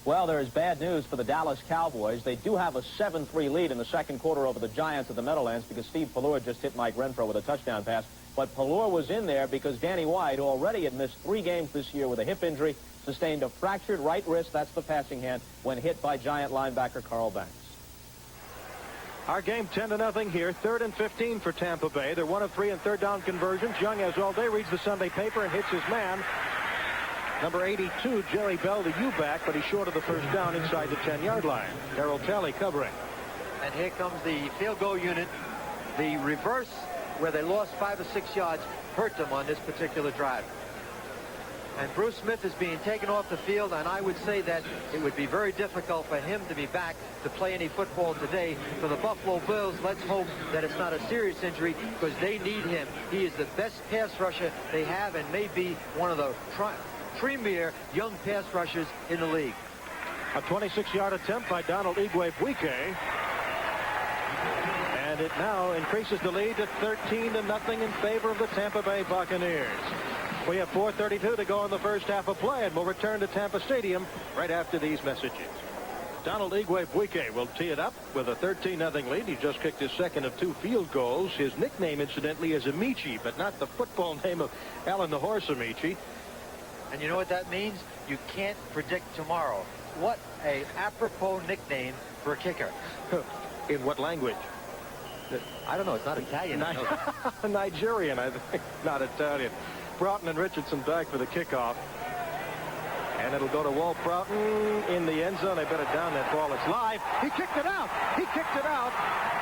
Well, there is bad news for the Dallas Cowboys. They do have a 7-3 lead in the second quarter over the Giants at the Meadowlands because Steve Pallure just hit Mike Renfro with a touchdown pass. But Pallure was in there because Danny White, who already had missed 3 games this year with a hip injury, sustained a fractured right wrist, that's the passing hand, when hit by Giant linebacker Carl Banks. Our game 10-0 here. 3rd and 15 for Tampa Bay. They're 1 of 3 in third down conversions. Young, as all day, reads the Sunday paper and hits his man. Number 82, Jerry Bell, the U-back, but he's short of the first down inside the 10-yard line. Darryl Talley covering. And here comes the field goal unit. The reverse, where they lost 5 or 6 yards, hurt them on this particular drive. And Bruce Smith is being taken off the field, and I would say that it would be very difficult for him to be back to play any football today. For the Buffalo Bills, let's hope that it's not a serious injury because they need him. He is the best pass rusher they have and may be one of the premier young pass rushers in the league. A 26-yard attempt by Donald Igwe-Buike. And it now increases the lead to 13-0 in favor of the Tampa Bay Buccaneers. We have 4:32 to go in the first half of play, and we'll return to Tampa Stadium right after these messages. Donald Igwe-Buike will tee it up with a 13-0 lead. He just kicked his second of 2 field goals. His nickname, incidentally, is Amici, but not the football name of Alan the Horse Amici. And you know what that means? You can't predict tomorrow. What a apropos nickname for a kicker. In what language? I don't know. It's not Italian. Nigerian, I think. Not Italian. Broughton and Richardson back for the kickoff. And it'll go to Walt Broughton in the end zone. They better down that ball. It's live. He kicked it out. He kicked it out.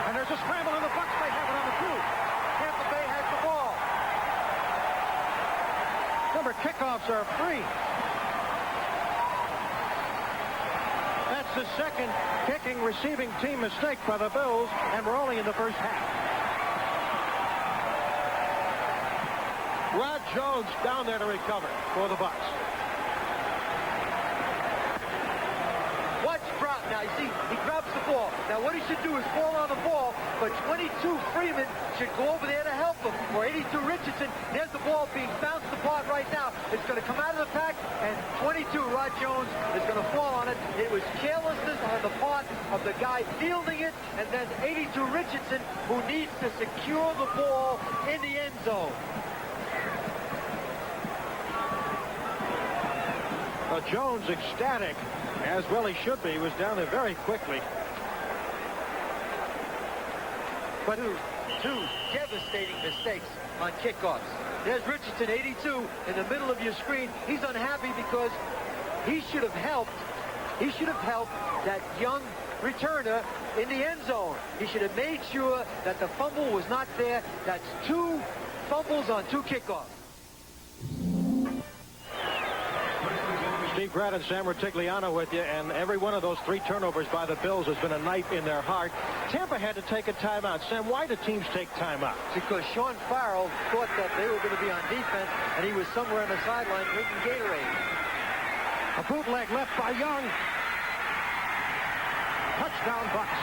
And there's a scramble, and the Bucs may have it on the 2. Tampa Bay has the ball. Remember, kickoffs are free. That's the second kicking receiving team mistake by the Bills, and we're only in the first half. Rod Jones down there to recover for the Bucs. Watch Broughton. Now, you see, he grabs the ball. Now, what he should do is fall on the ball, but 22 Freeman should go over there to help him. Or 82 Richardson. There's the ball being bounced apart right now. It's going to come out of the pack, and 22 Rod Jones is going to fall on it. It was carelessness on the part of the guy fielding it, and then 82 Richardson, who needs to secure the ball in the end zone. Jones ecstatic, as well he should be. He was down there very quickly. But two devastating mistakes on kickoffs. There's Richardson, 82, in the middle of your screen. He's unhappy because he should have helped. He should have helped that young returner in the end zone. He should have made sure that the fumble was not there. That's 2 fumbles on 2 kickoffs. Steve Grad and Sam Rutigliano with you, and every one of those 3 turnovers by the Bills has been a knife in their heart. Tampa had to take a timeout. Sam, why do teams take timeouts? Because Sean Farrell thought that they were going to be on defense, and he was somewhere on the sideline drinking Gatorade. A bootleg left by Young. Touchdown, Bucs.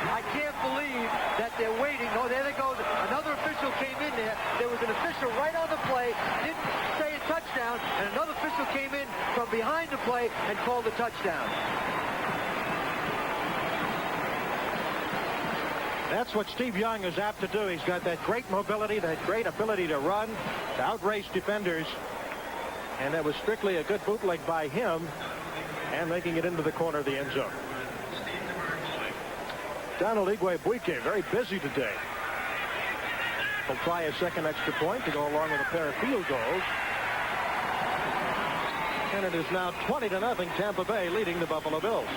I can't believe that they're waiting. Oh, there they go. Another official came in there. There was an official right on the play, didn't say a touchdown, and another official came in from behind the play and called a touchdown. That's what Steve Young is apt to do. He's got that great mobility, that great ability to run, to outrace defenders. And that was strictly a good bootleg by him, and making it into the corner of the end zone. Donald Igwe-Buike very busy today. He'll try a second extra point to go along with a pair of field goals. And it is now 20-0, Tampa Bay leading the Buffalo Bills.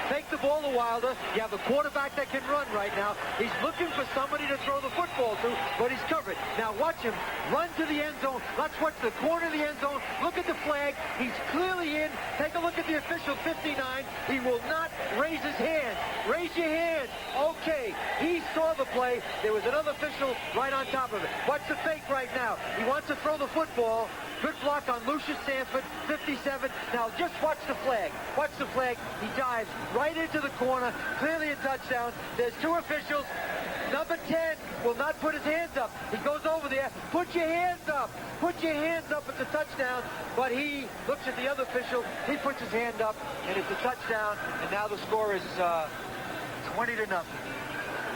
Take the ball to Wilder. You have a quarterback that can run right now. He's looking for somebody to throw the football to, but he's covered. Now watch him run to the end zone. Let's watch the corner of the end zone. Look at the flag. He's clearly in. Take a look at the official, 59. He will not raise his hand. Raise your hand. Okay. He saw the play. There was another official right on top of it. Watch the fake right now. He wants to throw the football. Good block on Lucius Sanford, 57. Now just watch the flag. Watch the flag. He dives right into the corner. Clearly a touchdown. There's 2 officials. Number 10 will not put his hands up. He goes over there. Put your hands up. Put your hands up. It's a touchdown. But he looks at the other official. He puts his hand up, and it's a touchdown. And now the score is 20-0.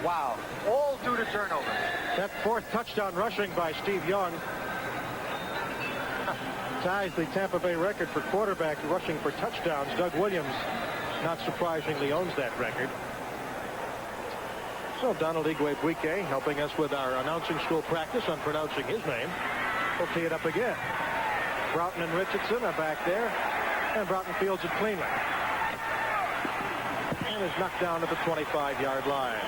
Wow. All due to turnovers. That fourth touchdown rushing by Steve Young ties the Tampa Bay record for quarterback rushing for touchdowns. Doug Williams, not surprisingly, owns that record. So Donald Igwe-Buike helping us with our announcing school practice on pronouncing his name. We'll tee it up again. Broughton and Richardson are back there, and Broughton fields it cleanly. And is knocked down to the 25-yard line.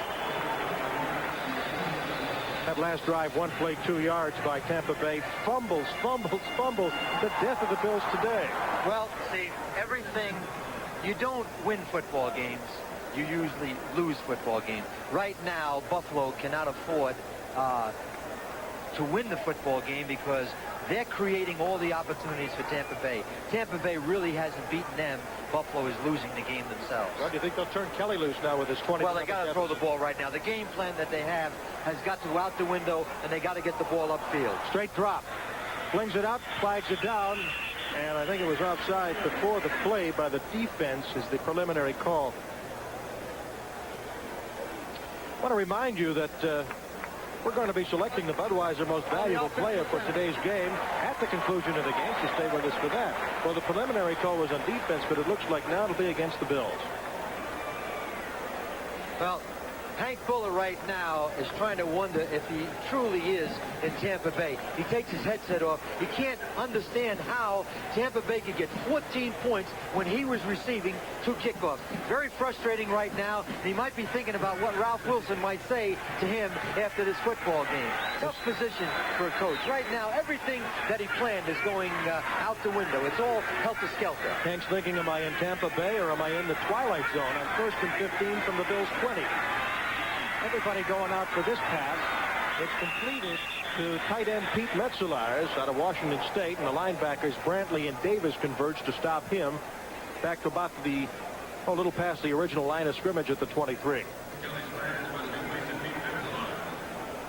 That last drive, one play, 2 yards by Tampa Bay. Fumbles. The death of the Bills today. Well, see, everything, you don't win football games. You usually lose football games. Right now, Buffalo cannot afford to win the football game because they're creating all the opportunities for Tampa Bay. Tampa Bay really hasn't beaten them. Buffalo is losing the game themselves. Well, do you think they'll turn Kelly loose now with his 20? Well, they got to throw the ball right now. The game plan that they have has got to go out the window, and they got to get the ball upfield. Straight drop. Flings it up, flags it down, and I think it was offside before the play by the defense is the preliminary call. I want to remind you that we're going to be selecting the Budweiser Most Valuable Player for today's game at the conclusion of the game, so stay with us for that. Well, the preliminary call was on defense, but it looks like now it'll be against the Bills. Well, Hank Fuller right now is trying to wonder if he truly is in Tampa Bay. He takes his headset off. He can't understand how Tampa Bay could get 14 points when he was receiving 2 kickoffs. Very frustrating right now. He might be thinking about what Ralph Wilson might say to him after this football game. Tough position for a coach. Right now, everything that he planned is going out the window. It's all helter-skelter. Hank's thinking, am I in Tampa Bay or am I in the twilight zone? On 1st and 15 from the Bills' 20. Everybody going out for this pass. It's completed to tight end Pete Metzelaars out of Washington State, and the linebackers Brantley and Davis converge to stop him back to about the little past the original line of scrimmage at the 23.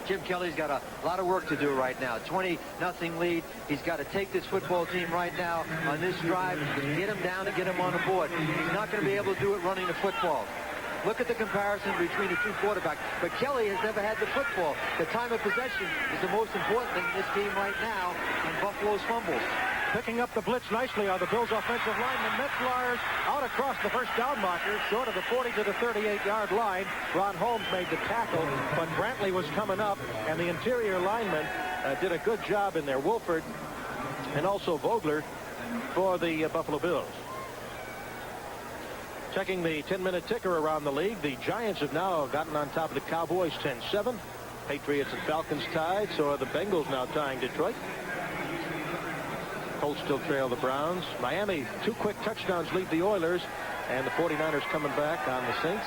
Jim Kelly's got a lot of work to do right now. 20-0 lead. He's got to take this football team right now on this drive, get him down and get him on the board. He's not going to be able to do it running the football. Look at the comparison between the two quarterbacks. But Kelly has never had the football. The time of possession is the most important thing in this game right now, and Buffalo's fumbles. Picking up the blitz nicely are the Bills' offensive lineman. Metzelaars out across the first down marker, short of the 40 to the 38-yard line. Ron Holmes made the tackle, but Brantley was coming up, and the interior lineman did a good job in there. Wolford and also Vogler for the Buffalo Bills. Checking the 10-minute ticker around the league, the Giants have now gotten on top of the Cowboys 10-7. Patriots and Falcons tied, so are the Bengals now tying Detroit. Colts still trail the Browns. Miami, 2 quick touchdowns lead the Oilers, and the 49ers coming back on the Saints.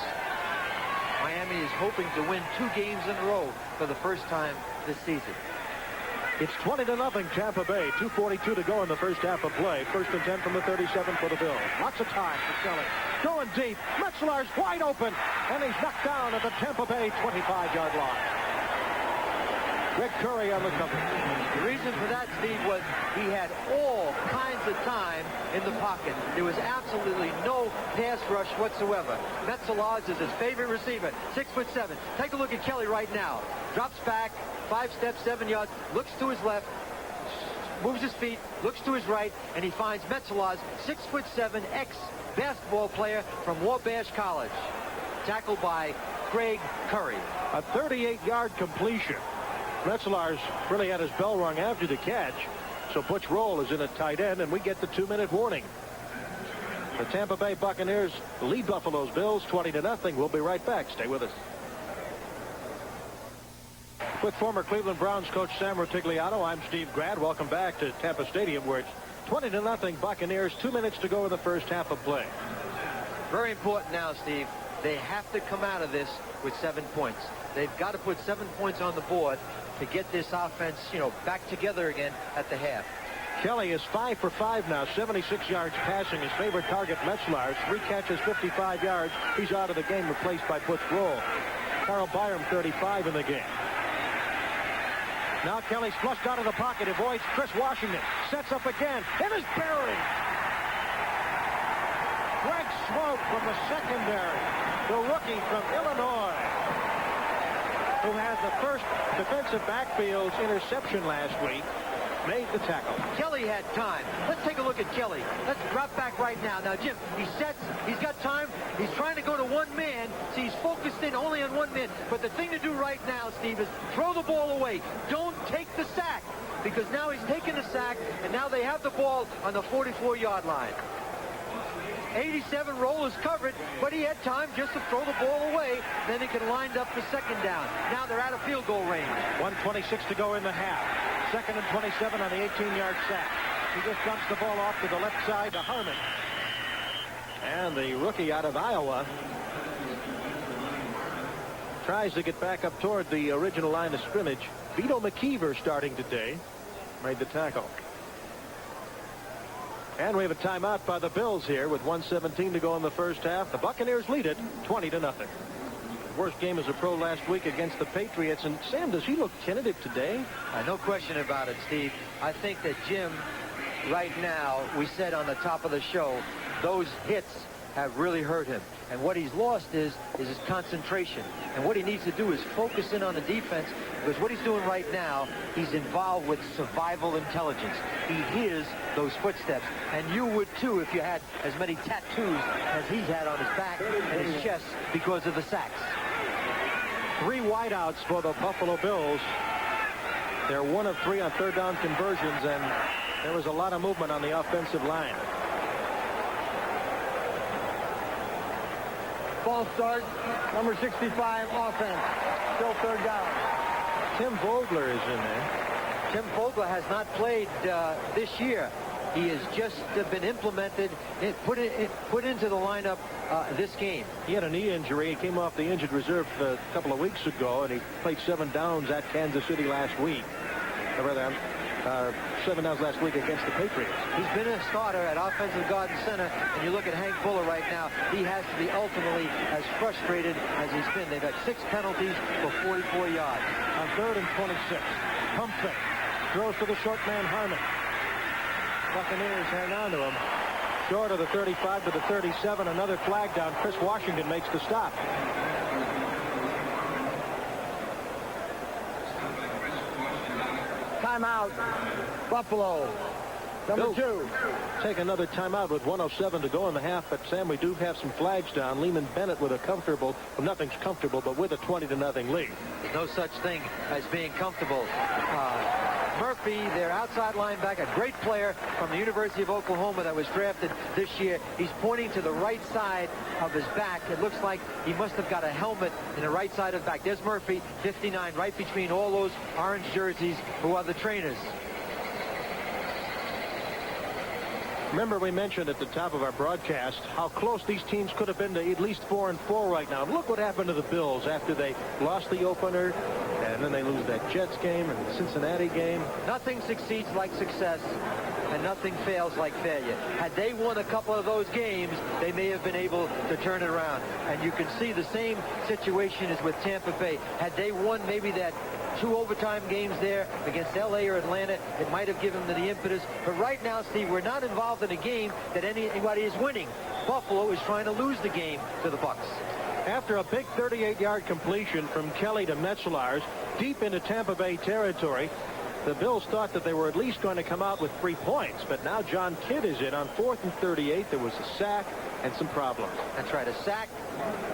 Miami is hoping to win 2 games in a row for the first time this season. It's 20-0 Tampa Bay. 2:42 to go in the first half of play. 1st and 10 from the 37 for the Bills. Lots of time for Kelly. Going deep. Metzelaars wide open, and he's knocked down at the Tampa Bay 25-yard line. Greg Curry on the cover. The reason for that, Steve, was he had all kinds of time in the pocket. There was absolutely no pass rush whatsoever. Metzelaars is his favorite receiver, 6'7". Take a look at Kelly right now. Drops back, 5 steps, 7 yards, looks to his left, moves his feet, looks to his right, and he finds Metzelaars, 6'7", ex-basketball player from Wabash College. Tackled by Greg Curry. A 38-yard completion. Metzelaars really had his bell rung after the catch. So Butch Roll is in at tight end, and we get the 2-minute warning. The Tampa Bay Buccaneers lead Buffalo's Bills 20-0. We'll be right back. Stay with us. With former Cleveland Browns coach Sam Rutigliano, I'm Steve Grad. Welcome back to Tampa Stadium, where it's 20-0 Buccaneers. 2 minutes to go in the first half of play. Very important now, Steve. They have to come out of this with 7 points. They've got to put 7 points on the board to get this offense, back together again at the half. Kelly is 5 for 5 now, 76 yards passing. His favorite target, Metzelaars, 3 catches, 55 yards. He's out of the game, replaced by Butch Roll. Carl Byram, 35 in the game. Now Kelly's flushed out of the pocket, avoids Chris Washington. Sets up again, and is buried. Greg Swope from the secondary, the rookie from Illinois, who had the first defensive backfield's interception last week, made the tackle. Kelly had time. Let's take a look at Kelly. Let's drop back right now. Now, Jim, he sets. He's got time. He's trying to go to one man. So he's focused in only on one man. But the thing to do right now, Steve, is throw the ball away. Don't take the sack. Because now he's taken the sack, and now they have the ball on the 44-yard line. 87 roll is covered, but he had time just to throw the ball away. Then he can line up the second down. Now they're out of field goal range. 1:26 to go in the half. Second and 27 on the 18-yard sack. He just dumps the ball off to the left side to Harmon. And the rookie out of Iowa tries to get back up toward the original line of scrimmage. Vito McKeever starting today. Made the tackle. And we have a timeout by the Bills here with 1:17 to go in the first half. The Buccaneers lead it 20-0. Worst game as a pro last week against the Patriots. And Sam, does he look tentative today? No question about it, Steve. I think that Jim, right now, we said on the top of the show, those hits have really hurt him. And what he's lost is his concentration. And what he needs to do is focus in on the defense, because what he's doing right now, he's involved with survival intelligence. He hears those footsteps. And you would too if you had as many tattoos as he's had on his back and his chest because of the sacks. 3 wideouts for the Buffalo Bills. They're 1 of 3 on third down conversions, and there was a lot of movement on the offensive line. Ball start, number 65, offense. Still third down. Tim Vogler is in there. Tim Vogler has not played this year. He has just been implemented, put into the lineup this game. He had a knee injury. He came off the injured reserve a couple of weeks ago, and he played 7 downs at Kansas City last week. Or rather, 7 downs last week against the Patriots. He's been a starter at offensive guard and center, and you look at Hank Fuller right now, he has to be ultimately as frustrated as he's been. They've had 6 penalties for 44 yards. On 3rd and 26, pump fake. Throws to the short man, Harmon. Buccaneers hang on to him. Short of the 35 to the 37. Another flag down. Chris Washington makes the stop. Timeout. Buffalo. Number 2. Take another timeout with 1:07 to go in the half. But, Sam, we do have some flags down. Lehman Bennett with a comfortable, well, nothing's comfortable, but with a 20-0 lead. There's no such thing as being comfortable. Murphy, their outside linebacker, a great player from the University of Oklahoma that was drafted this year. He's pointing to the right side of his back. It looks like he must have got a helmet in the right side of his back. There's Murphy, 59, right between all those orange jerseys who are the trainers. Remember, we mentioned at the top of our broadcast how close these teams could have been to at least 4-4 right now. Look what happened to the Bills after they lost the opener, and then they lose that Jets game and the Cincinnati game. Nothing succeeds like success, and nothing fails like failure. Had they won a couple of those games, they may have been able to turn it around. And you can see the same situation is with Tampa Bay. Had they won maybe that 2 overtime games there against L.A. or Atlanta, it might have given them the impetus. But right now, Steve, we're not involved in a game that anybody is winning. Buffalo is trying to lose the game to the Bucs. After a big 38-yard completion from Kelly to Metzelaars deep into Tampa Bay territory, the Bills thought that they were at least going to come out with 3 points. But now John Kidd is in on 4th and 38. There was a sack and some problems. That's right, a sack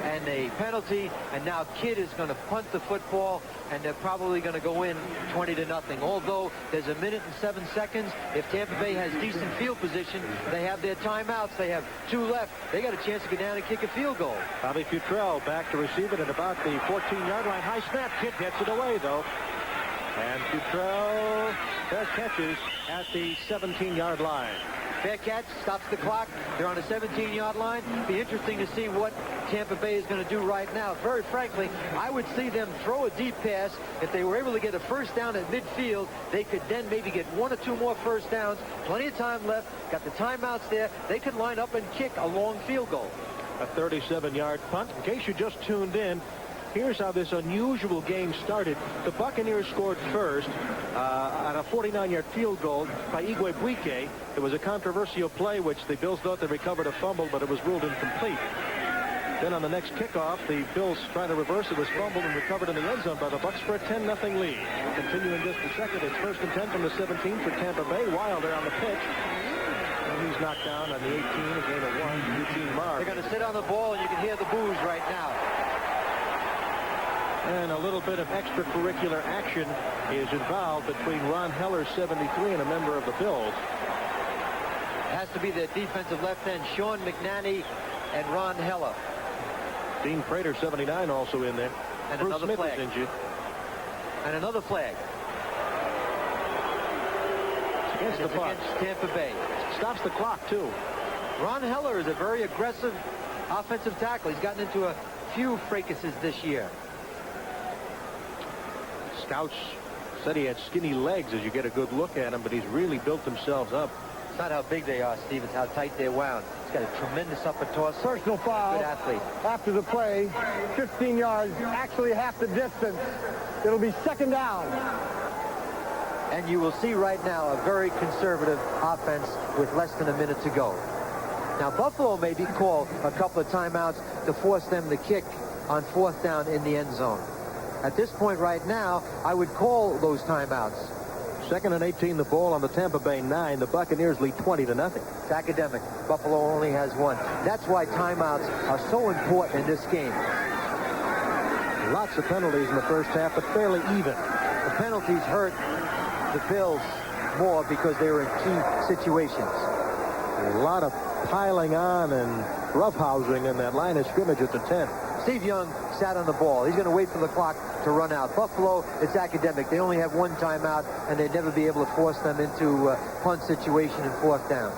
and a penalty, and now Kidd is going to punt the football, and they're probably going to go in 20-0. Although there's 1 minute and 7 seconds, if Tampa Bay has decent field position, they have their timeouts. They have 2 left. They got a chance to go down and kick a field goal. Bobby Futrell back to receive it at about the 14-yard line. High snap. Kidd gets it away, though. And Futrell catches at the 17-yard line. Fair catch, stops the clock. They're on the 17-yard line. Be interesting to see what Tampa Bay is going to do right now. Very frankly, I would see them throw a deep pass. If they were able to get a first down at midfield, they could then maybe get 1 or 2 more first downs. Plenty of time left. Got the timeouts there. They could line up and kick a long field goal. A 37-yard punt. In case you just tuned in, Here's how this unusual game started. The Buccaneers scored first on a 49-yard field goal by Igwebuike. It was a controversial play, which the Bills thought they recovered a fumble, but it was ruled incomplete. Then on the next kickoff, the Bills trying to reverse it was fumbled and recovered in the end zone by the Bucs for a 10-0 lead. Continuing just a second, it's 1st and 10 from the 17 for Tampa Bay. Wilder on the pitch. And he's knocked down on the 18, a gain of 1. Eugene Marr. They're going to sit on the ball, and you can hear the boos right now. And a little bit of extracurricular action is involved between Ron Heller, 73, and a member of the Bills. It has to be the defensive left end, Sean McNanny and Ron Heller. Dean Prater, 79, also in there. And Bruce another Smith flag. is injured. And another flag. Against the Bucs. Against Tampa Bay. Stops the clock, too. Ron Heller is a very aggressive offensive tackle. He's gotten into a few fracases this year. Scouts said he had skinny legs as you get a good look at him, but he's really built himself up. It's not how big they are, Steve. It's how tight they're wound. He's got a tremendous upper torso. Personal foul. Good athlete. After the play, 15 yards, actually half the distance. It'll be 2nd down. And you will see right now a very conservative offense with less than a minute to go. Now, Buffalo maybe call a couple of timeouts to force them to kick on 4th down in the end zone. At this point right now, I would call those timeouts. 2nd and 18, the ball on the Tampa Bay 9. The Buccaneers lead 20-0. It's academic. Buffalo only has 1. That's why timeouts are so important in this game. Lots of penalties in the first half, but fairly even. The penalties hurt the Bills more because they were in key situations. A lot of piling on and roughhousing in that line of scrimmage at the 10. Steve Young sat on the ball. He's going to wait for the clock to run out. Buffalo, it's academic. They only have 1 timeout, and they'd never be able to force them into a punt situation in 4th down.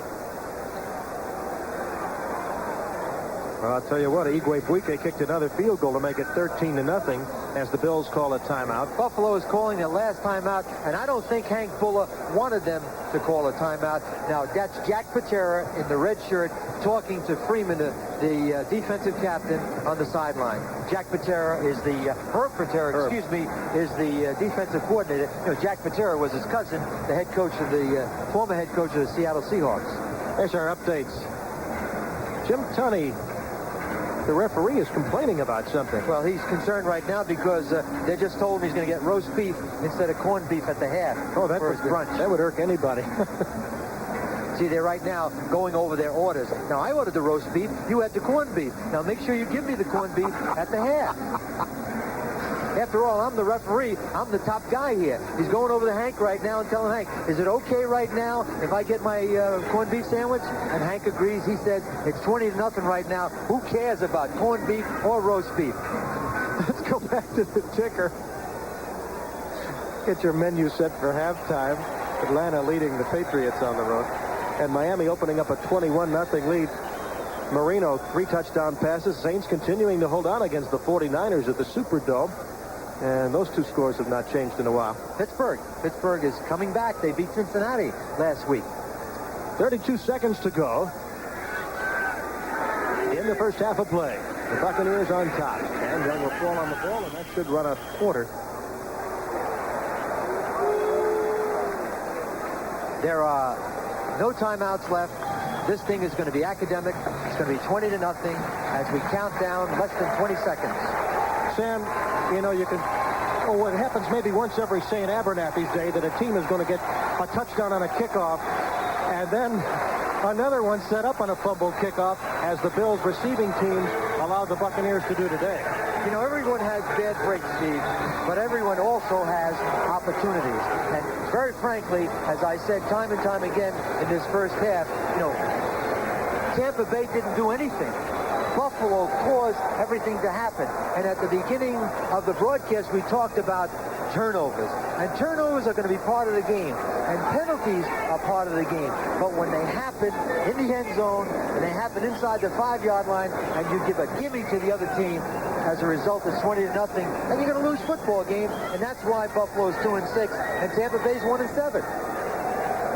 Well, I'll tell you what, Igwebuike kicked another field goal to make it 13-0 as the Bills call a timeout. Buffalo is calling their last timeout, and I don't think Hank Buller wanted them to call a timeout. Now, that's Jack Patera in the red shirt talking to Freeman, the defensive captain, on the sideline. Jack Patera is the, Herb Patera, excuse me, is the defensive coordinator. You know, Jack Patera was his cousin, the head coach of the, former head coach of the Seattle Seahawks. There's our updates. Jim Tunney, the referee, is complaining about something. Well, he's concerned right now because they just told him he's going to get roast beef instead of corned beef at the half. Oh, that for his brunch. That would irk anybody. See, they're right now going over their orders. Now, I ordered the roast beef. You had the corned beef. Now, make sure you give me the corned beef at the half. After all, I'm the referee. I'm the top guy here. He's going over to Hank right now and telling Hank, is it okay right now if I get my corned beef sandwich? And Hank agrees. He said, it's 20-0 right now. Who cares about corned beef or roast beef? Let's go back to the ticker. Get your menu set for halftime. Atlanta leading the Patriots on the road. And Miami opening up a 21-0 lead. Marino, 3 touchdown passes. Saints continuing to hold on against the 49ers at the Superdome. And those 2 scores have not changed in a while. Pittsburgh is coming back. They beat Cincinnati last week. 32 seconds to go in the first half of play. The Buccaneers on top. And Young will fall on the ball, and that should run a quarter. There are no timeouts left. This thing is going to be academic. It's going to be 20-0 as we count down less than 20 seconds. Sam, you know, you can... Oh, what happens maybe once every, say, in Abernathy's day, that a team is going to get a touchdown on a kickoff, and then another one set up on a fumble kickoff, as the Bills receiving teams allowed the Buccaneers to do today. You know, everyone has bad breaks, Steve, but everyone also has opportunities. And very frankly, as I said time and time again in this first half, you know, Tampa Bay didn't do anything. Buffalo caused everything to happen. And at the beginning of the broadcast, we talked about turnovers. And turnovers are going to be part of the game. And penalties are part of the game. But when they happen in the end zone, and they happen inside the 5-yard line, and you give a gimme to the other team, as a result, it's 20-0, and you're going to lose football game. And that's why Buffalo is 2-6, and Tampa Bay's 1-7.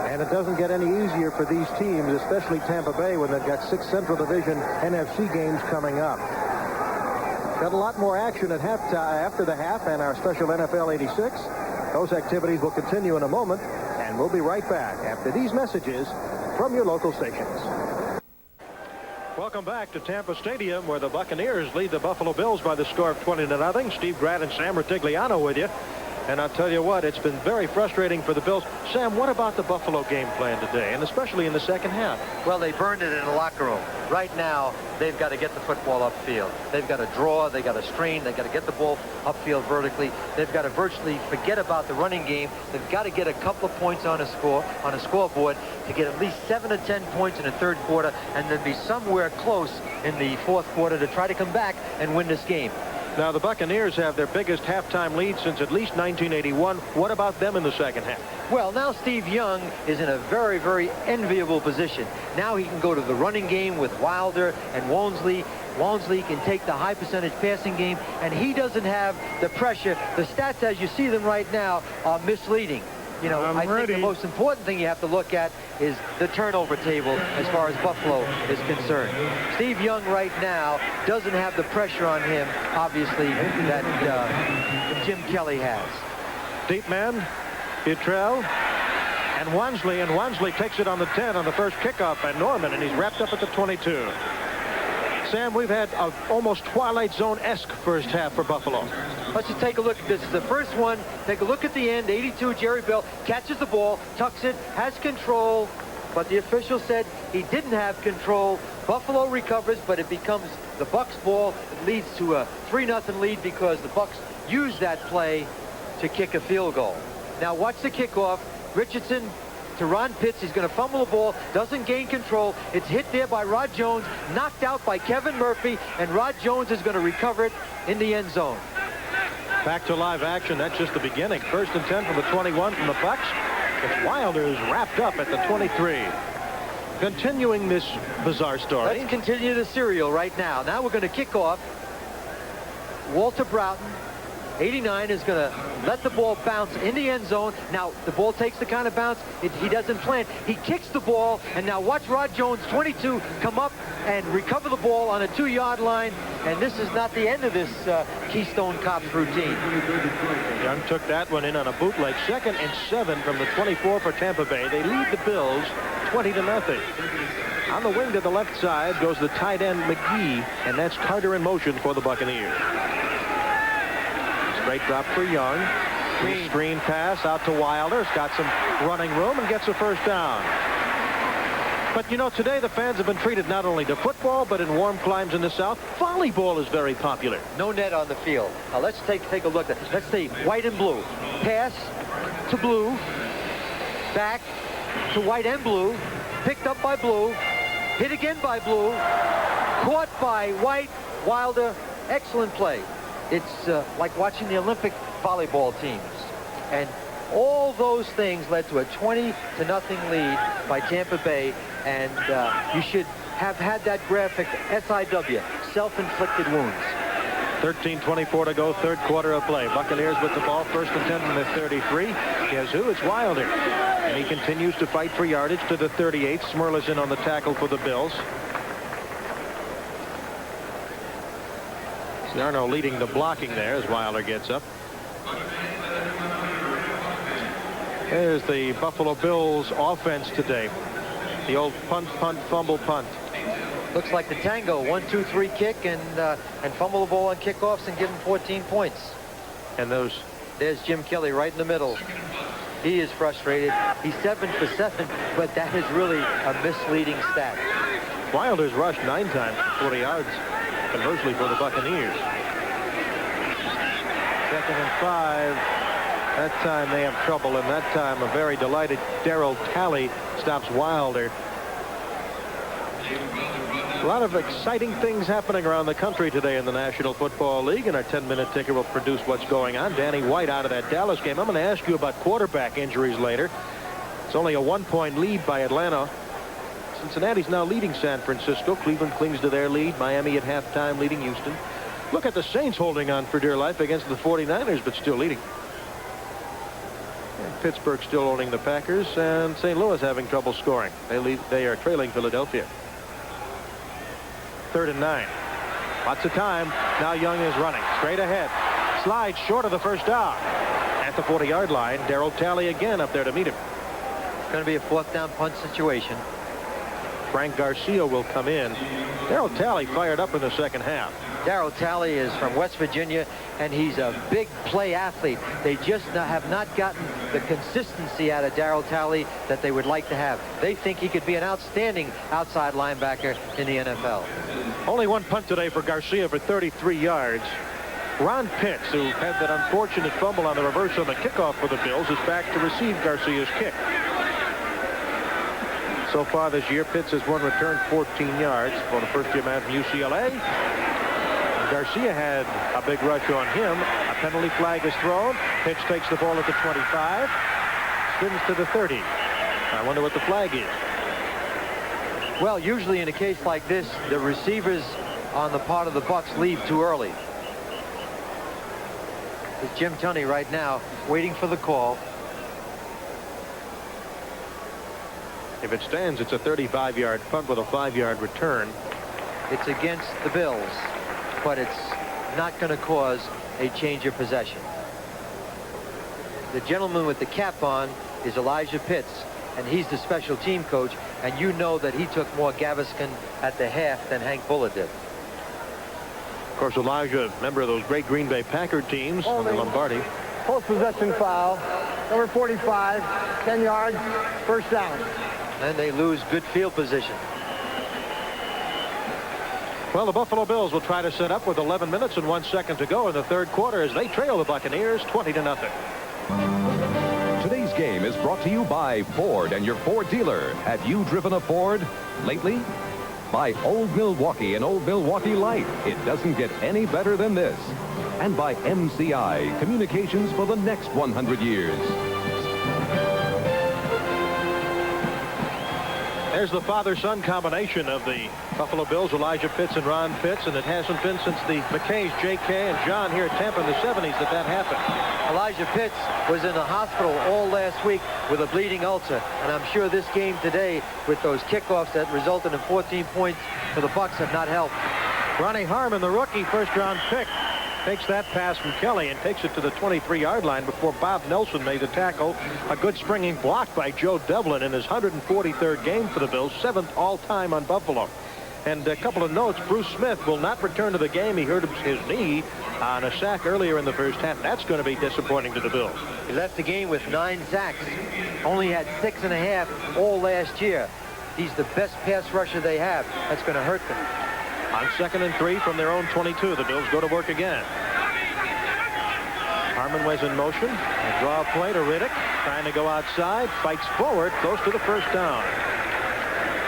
And it doesn't get any easier for these teams, especially Tampa Bay, when they've got 6 Central Division NFC games coming up. Got a lot more action at halftime after the half and our special NFL 86. Those activities will continue in a moment, and we'll be right back after these messages from your local stations. Welcome back to Tampa Stadium, where the Buccaneers lead the Buffalo Bills by the score of 20-0. Steve Grad and Sam Rutigliano with you. And I'll tell you what, it's been very frustrating for the Bills. Sam, what about the Buffalo game plan today, and especially in the second half? Well, they burned it in the locker room. Right now, they've got to get the football upfield. They've got to draw, they've got to strain, they've got to get the ball upfield vertically. They've got to virtually forget about the running game. They've got to get a couple of points on a scoreboard to get at least 7 or 10 points in the third quarter, and then be somewhere close in the fourth quarter to try to come back and win this game. Now, the Buccaneers have their biggest halftime lead since at least 1981. What about them in the second half? Well, now Steve Young is in a very, very enviable position. Now he can go to the running game with Wilder and Walmsley. Walmsley can take the high percentage passing game, and he doesn't have the pressure. The stats, as you see them right now, are misleading. You know, I think the most important thing you have to look at is the turnover table as far as Buffalo is concerned. Steve Young right now doesn't have the pressure on him, obviously, that Jim Kelly has. Deep man, Futrell, and Walmsley takes it on the 10 on the first kickoff by Norman, and he's wrapped up at the 22. Sam, we've had an almost Twilight Zone-esque first half for Buffalo. Let's just take a look at this. The first one, take a look at the end. 82, Jerry Bell catches the ball, tucks it, has control, but the official said he didn't have control. Buffalo recovers, but it becomes the Bucs ball. It leads to a 3-0 lead because the Bucs used that play to kick a field goal. Now watch the kickoff. Richardson to Ron Pitts. He's going to fumble the ball, doesn't gain control. It's hit there by Rod Jones, knocked out by Kevin Murphy, and Rod Jones is going to recover it in the end zone. Back to live action. That's just the beginning. 1st and 10 from the 21 from the Bucs. It's Wilder's wrapped up at the 23. Continuing this bizarre story. Let's continue the serial right now. Now we're going to kick off. Walter Broughton, 89, is going to let the ball bounce in the end zone. Now, the ball takes the kind of bounce he doesn't plan. He kicks the ball, and now watch Rod Jones, 22, come up and recover the ball on a 2-yard line. And this is not the end of this Keystone Cops routine. Young took that one in on a bootleg. 2nd and 7 from the 24 for Tampa Bay. They lead the Bills 20-0. On the wing to the left side goes the tight end McGee, and that's Carter in motion for the Buccaneers. Straight drop for Young. Screen pass out to Wilder. He's got some running room and gets a first down. But, you know, today the fans have been treated not only to football, but in warm climes in the South, volleyball is very popular. No net on the field. Now, let's take a look at, let's see, white and blue. Pass to blue. Back to white and blue. Picked up by blue. Hit again by blue. Caught by white. Wilder. Excellent play. It's like watching the Olympic volleyball teams. And all those things led to a 20-0 lead by Tampa Bay. And you should have had that graphic, SIW, self-inflicted wounds. 13:24 to go, third quarter of play. Buccaneers with the ball, 1st and 10 from the 33. Guess who? It's Wilder. And he continues to fight for yardage to the 38. Smurlus in on the tackle for the Bills. Zarno leading the blocking there as Wilder gets up. There's the Buffalo Bills offense today. The old punt, punt, fumble, punt. Looks like the tango. 1-2-3 kick and fumble the ball on kickoffs and give them 14 points. And there's Jim Kelly right in the middle. He is frustrated. He's 7 for 7, but that is really a misleading stat. Wilder's rushed 9 times, 40 yards. Conversely for the Buccaneers. 2nd and 5. That time they have trouble, and that time a very delighted Darryl Talley stops Wilder. A lot of exciting things happening around the country today in the National Football League, and our 10-minute ticker will produce what's going on. Danny White out of that Dallas game. I'm going to ask you about quarterback injuries later. It's only a 1-point lead by Atlanta. Cincinnati's now leading San Francisco. Cleveland clings to their lead. Miami at halftime leading Houston. Look at the Saints holding on for dear life against the 49ers, but still leading. And Pittsburgh still owning the Packers, and St. Louis having trouble scoring. They are trailing Philadelphia. 3rd and 9. Lots of time. Now Young is running straight ahead. Slides short of the first down. At the 40-yard line, Darryl Talley again up there to meet him. It's going to be a fourth down punt situation. Frank Garcia will come in. Darryl Talley fired up in the second half. Darryl Talley is from West Virginia, and he's a big play athlete. They just have not gotten the consistency out of Darryl Talley that they would like to have. They think he could be an outstanding outside linebacker in the NFL. Only one punt today for Garcia for 33 yards. Ron Pitts, who had that unfortunate fumble on the reverse on the kickoff for the Bills, is back to receive Garcia's kick. So far this year, Pitts has one return, 14 yards for the first-year man from UCLA. Garcia had a big rush on him. A penalty flag is thrown. Pitts takes the ball at the 25. Spins to the 30. I wonder what the flag is. Well, usually in a case like this, the receivers on the part of the Bucs leave too early. It's Jim Tunney right now waiting for the call. If it stands, it's a 35-yard punt with a 5-yard return. It's against the Bills, but it's not going to cause a change of possession. The gentleman with the cap on is Elijah Pitts, and he's the special team coach, and you know that he took more Gaviscon at the half than Hank Bullitt did. Of course, Elijah, member of those great Green Bay Packer teams under Lombardi. Post-possession foul. Number 45, 10 yards, first down. And they lose good field position. Well, the Buffalo Bills will try to set up with 11 minutes and 1 second to go in the third quarter as they trail the Buccaneers 20-0. Today's game is brought to you by Ford and your Ford dealer. Have you driven a Ford lately? By Old Milwaukee and Old Milwaukee Light. It doesn't get any better than this. And by MCI, communications for the next 100 years. There's the father-son combination of the Buffalo Bills, Elijah Pitts and Ron Pitts, and it hasn't been since the McKays, J.K. and John here at Tampa in the 70s that happened. Elijah Pitts was in the hospital all last week with a bleeding ulcer, and I'm sure this game today with those kickoffs that resulted in 14 points for the Bucs have not helped. Ronnie Harmon, the rookie first-round pick, takes that pass from Kelly and takes it to the 23-yard line before Bob Nelson made the tackle. A good springing block by Joe Devlin in his 143rd game for the Bills, 7th all-time on Buffalo. And a couple of notes, Bruce Smith will not return to the game. He hurt his knee on a sack earlier in the first half. That's going to be disappointing to the Bills. He left the game with 9 sacks. Only had 6.5 all last year. He's the best pass rusher they have. That's going to hurt them. On 2nd and 3 from their own 22, the Bills go to work again. Harmon was in motion. A draw play to Riddick, trying to go outside, fights forward, close to the first down.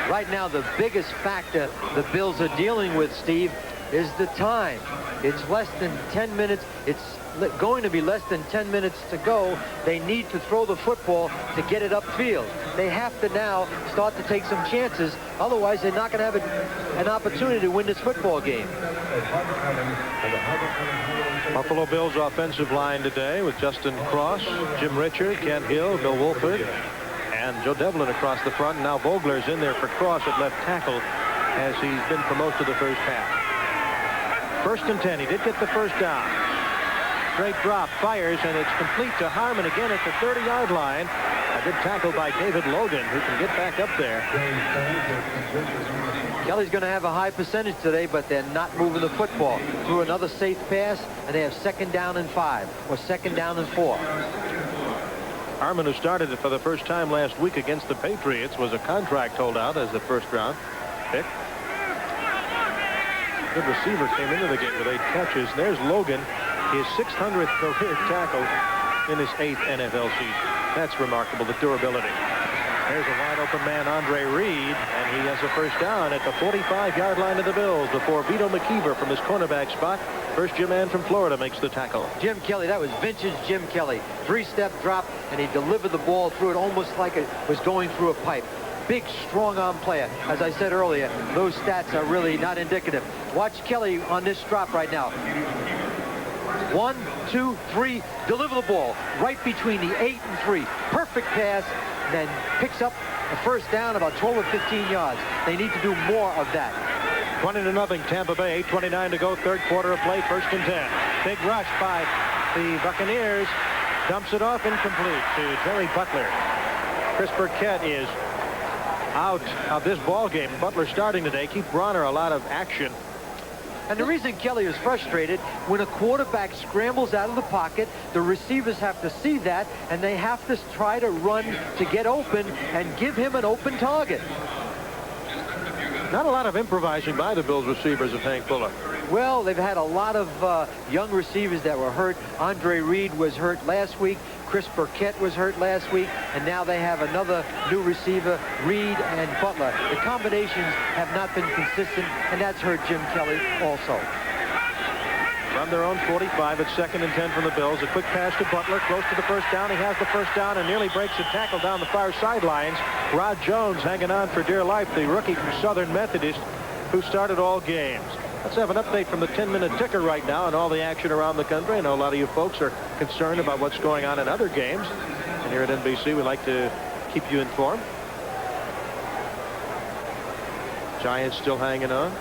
Right now, the biggest factor the Bills are dealing with, Steve, is the time. It's less than 10 minutes. It's going to be less than 10 minutes to go. They need to throw the football to get it upfield. They have to now start to take some chances. Otherwise, they're not going to have an opportunity to win this football game. Buffalo Bills offensive line today with Justin Cross, Jim Richard, Kent Hill, Bill Wolford, and Joe Devlin across the front. Now Vogler's in there for Cross at left tackle as he's been for most of the first half. 1st and 10. He did get the first down. Straight drop, fires, and it's complete to Harmon again at the 30-yard line. A good tackle by David Logan, who can get back up there. Kelly's going to have a high percentage today, but they're not moving the football. Threw another safe pass, and they have 2nd down and 5, or 2nd down and 4. Harmon, who started it for the first time last week against the Patriots, was a contract holdout as the first-round pick. Good receiver came into the game with 8 catches. There's Logan, his 600th career tackle in his 8th NFL season. That's remarkable, the durability. There's a wide-open man, Andre Reed, and he has a first down at the 45-yard line of the Bills before Vito McKeever from his cornerback spot. First-year man from Florida makes the tackle. Jim Kelly, that was vintage Jim Kelly. 3-step drop, and he delivered the ball through it almost like it was going through a pipe. Big, strong-arm player. As I said earlier, those stats are really not indicative. Watch Kelly on this drop right now. 1, 2, 3, deliver the ball right between the 8 and 3. Perfect pass, then picks up a first down about 12 or 15 yards. They need to do more of that. 20-0 Tampa Bay. 8:29 to go. Third quarter of play. 1st and 10. Big rush by the Buccaneers. Dumps it off incomplete to Jerry Butler. Chris Burkett is out of this ball game. Butler starting today. Keith Bronner a lot of action. And the reason Kelly is frustrated, when a quarterback scrambles out of the pocket, the receivers have to see that, and they have to try to run to get open and give him an open target. Not a lot of improvising by the Bills receivers of Hank Fuller. Well, they've had a lot of young receivers that were hurt. Andre Reed was hurt last week. Chris Burkett was hurt last week. And now they have another new receiver, Reed and Butler. The combinations have not been consistent, and that's hurt Jim Kelly also. From their own 45, it's 2nd and 10 from the Bills. A quick pass to Butler, close to the first down. He has the first down and nearly breaks a tackle down the far sidelines. Rod Jones hanging on for dear life, the rookie from Southern Methodist who started all games. Let's have an update from the 10-minute ticker right now and all the action around the country. I know a lot of you folks are concerned about what's going on in other games. And here at NBC, we like to keep you informed. Giants still hanging on.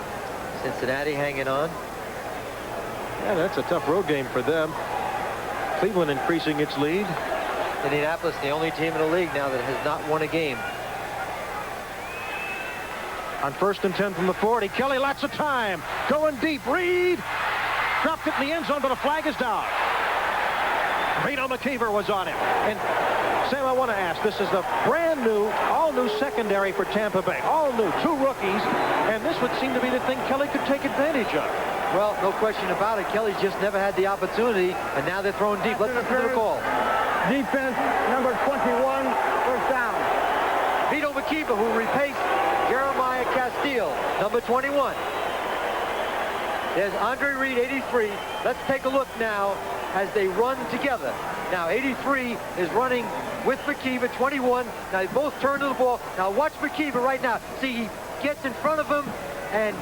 Cincinnati hanging on. Yeah, that's a tough road game for them. Cleveland increasing its lead. Indianapolis, the only team in the league now that has not won a game. On 1st and 10 from the 40, Kelly lots of time. Going deep, Reed. Dropped it in the end zone, but a flag is down. Reno McKeever was on him. And Sam, I want to ask, this is the brand new, all new secondary for Tampa Bay. All new, 2 rookies. And this would seem to be the thing Kelly could take advantage of. Well, no question about it. Kelly's just never had the opportunity, and now they're throwing deep. Let's listen to the call. Defense, number 21, 1st down. Vito McKeever, who replaced Jeremiah Castile, number 21. There's Andre Reed, 83. Let's take a look now as they run together. Now, 83 is running with McKeever, 21. Now, they both turn to the ball. Now, watch McKeever right now. See, he gets in front of him and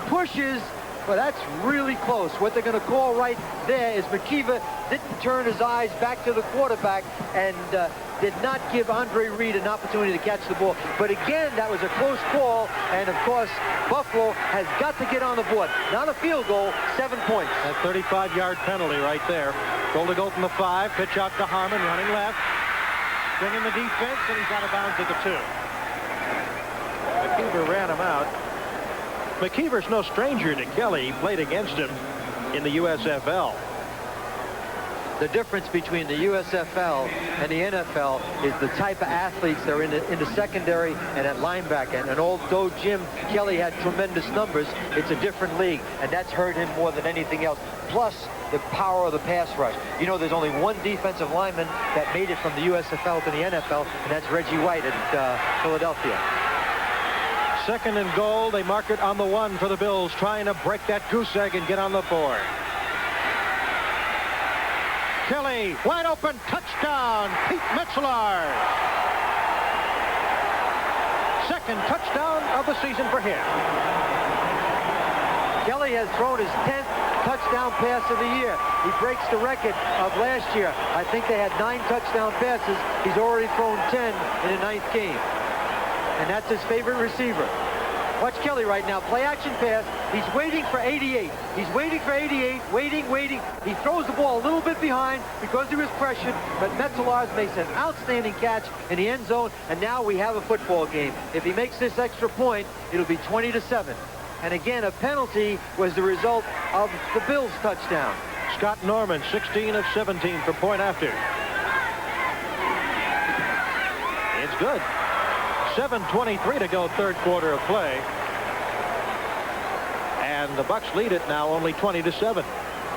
pushes. Well, that's really close. What they're going to call right there is McKeever didn't turn his eyes back to the quarterback and did not give Andre Reed an opportunity to catch the ball. But again, that was a close call. And, of course, Buffalo has got to get on the board. Not a field goal, 7 points. That 35-yard penalty right there. Goal to go from the 5. Pitch out to Harmon, running left. Bringing the defense, and he's out of bounds at the 2. McKeever ran him out. McKeever's no stranger to Kelly. He played against him in the USFL. The difference between the USFL and the NFL is the type of athletes that are in the secondary and at linebacker. And although Jim Kelly had tremendous numbers, it's a different league, and that's hurt him more than anything else. Plus, the power of the pass rush. You know, there's only one defensive lineman that made it from the USFL to the NFL, and that's Reggie White at Philadelphia. 2nd and goal. They mark it on the 1 for the Bills, trying to break that goose egg and get on the board. Kelly, wide open, touchdown, Pete Metzelaar. 2nd touchdown of the season for him. Kelly has thrown his 10th touchdown pass of the year. He breaks the record of last year. I think they had 9 touchdown passes. He's already thrown 10 in the 9th game. And that's his favorite receiver. Watch Kelly right now. Play action pass. He's waiting for 88. He's waiting for 88. Waiting. He throws the ball a little bit behind because he was pressured. But Metzelaar makes an outstanding catch in the end zone. And now we have a football game. If he makes this extra point, it'll be 20-7. And again, a penalty was the result of the Bills' touchdown. Scott Norman, 16 of 17 for point after. It's good. 7:23 to go, third quarter of play. And the Bucs lead it now only 20-7.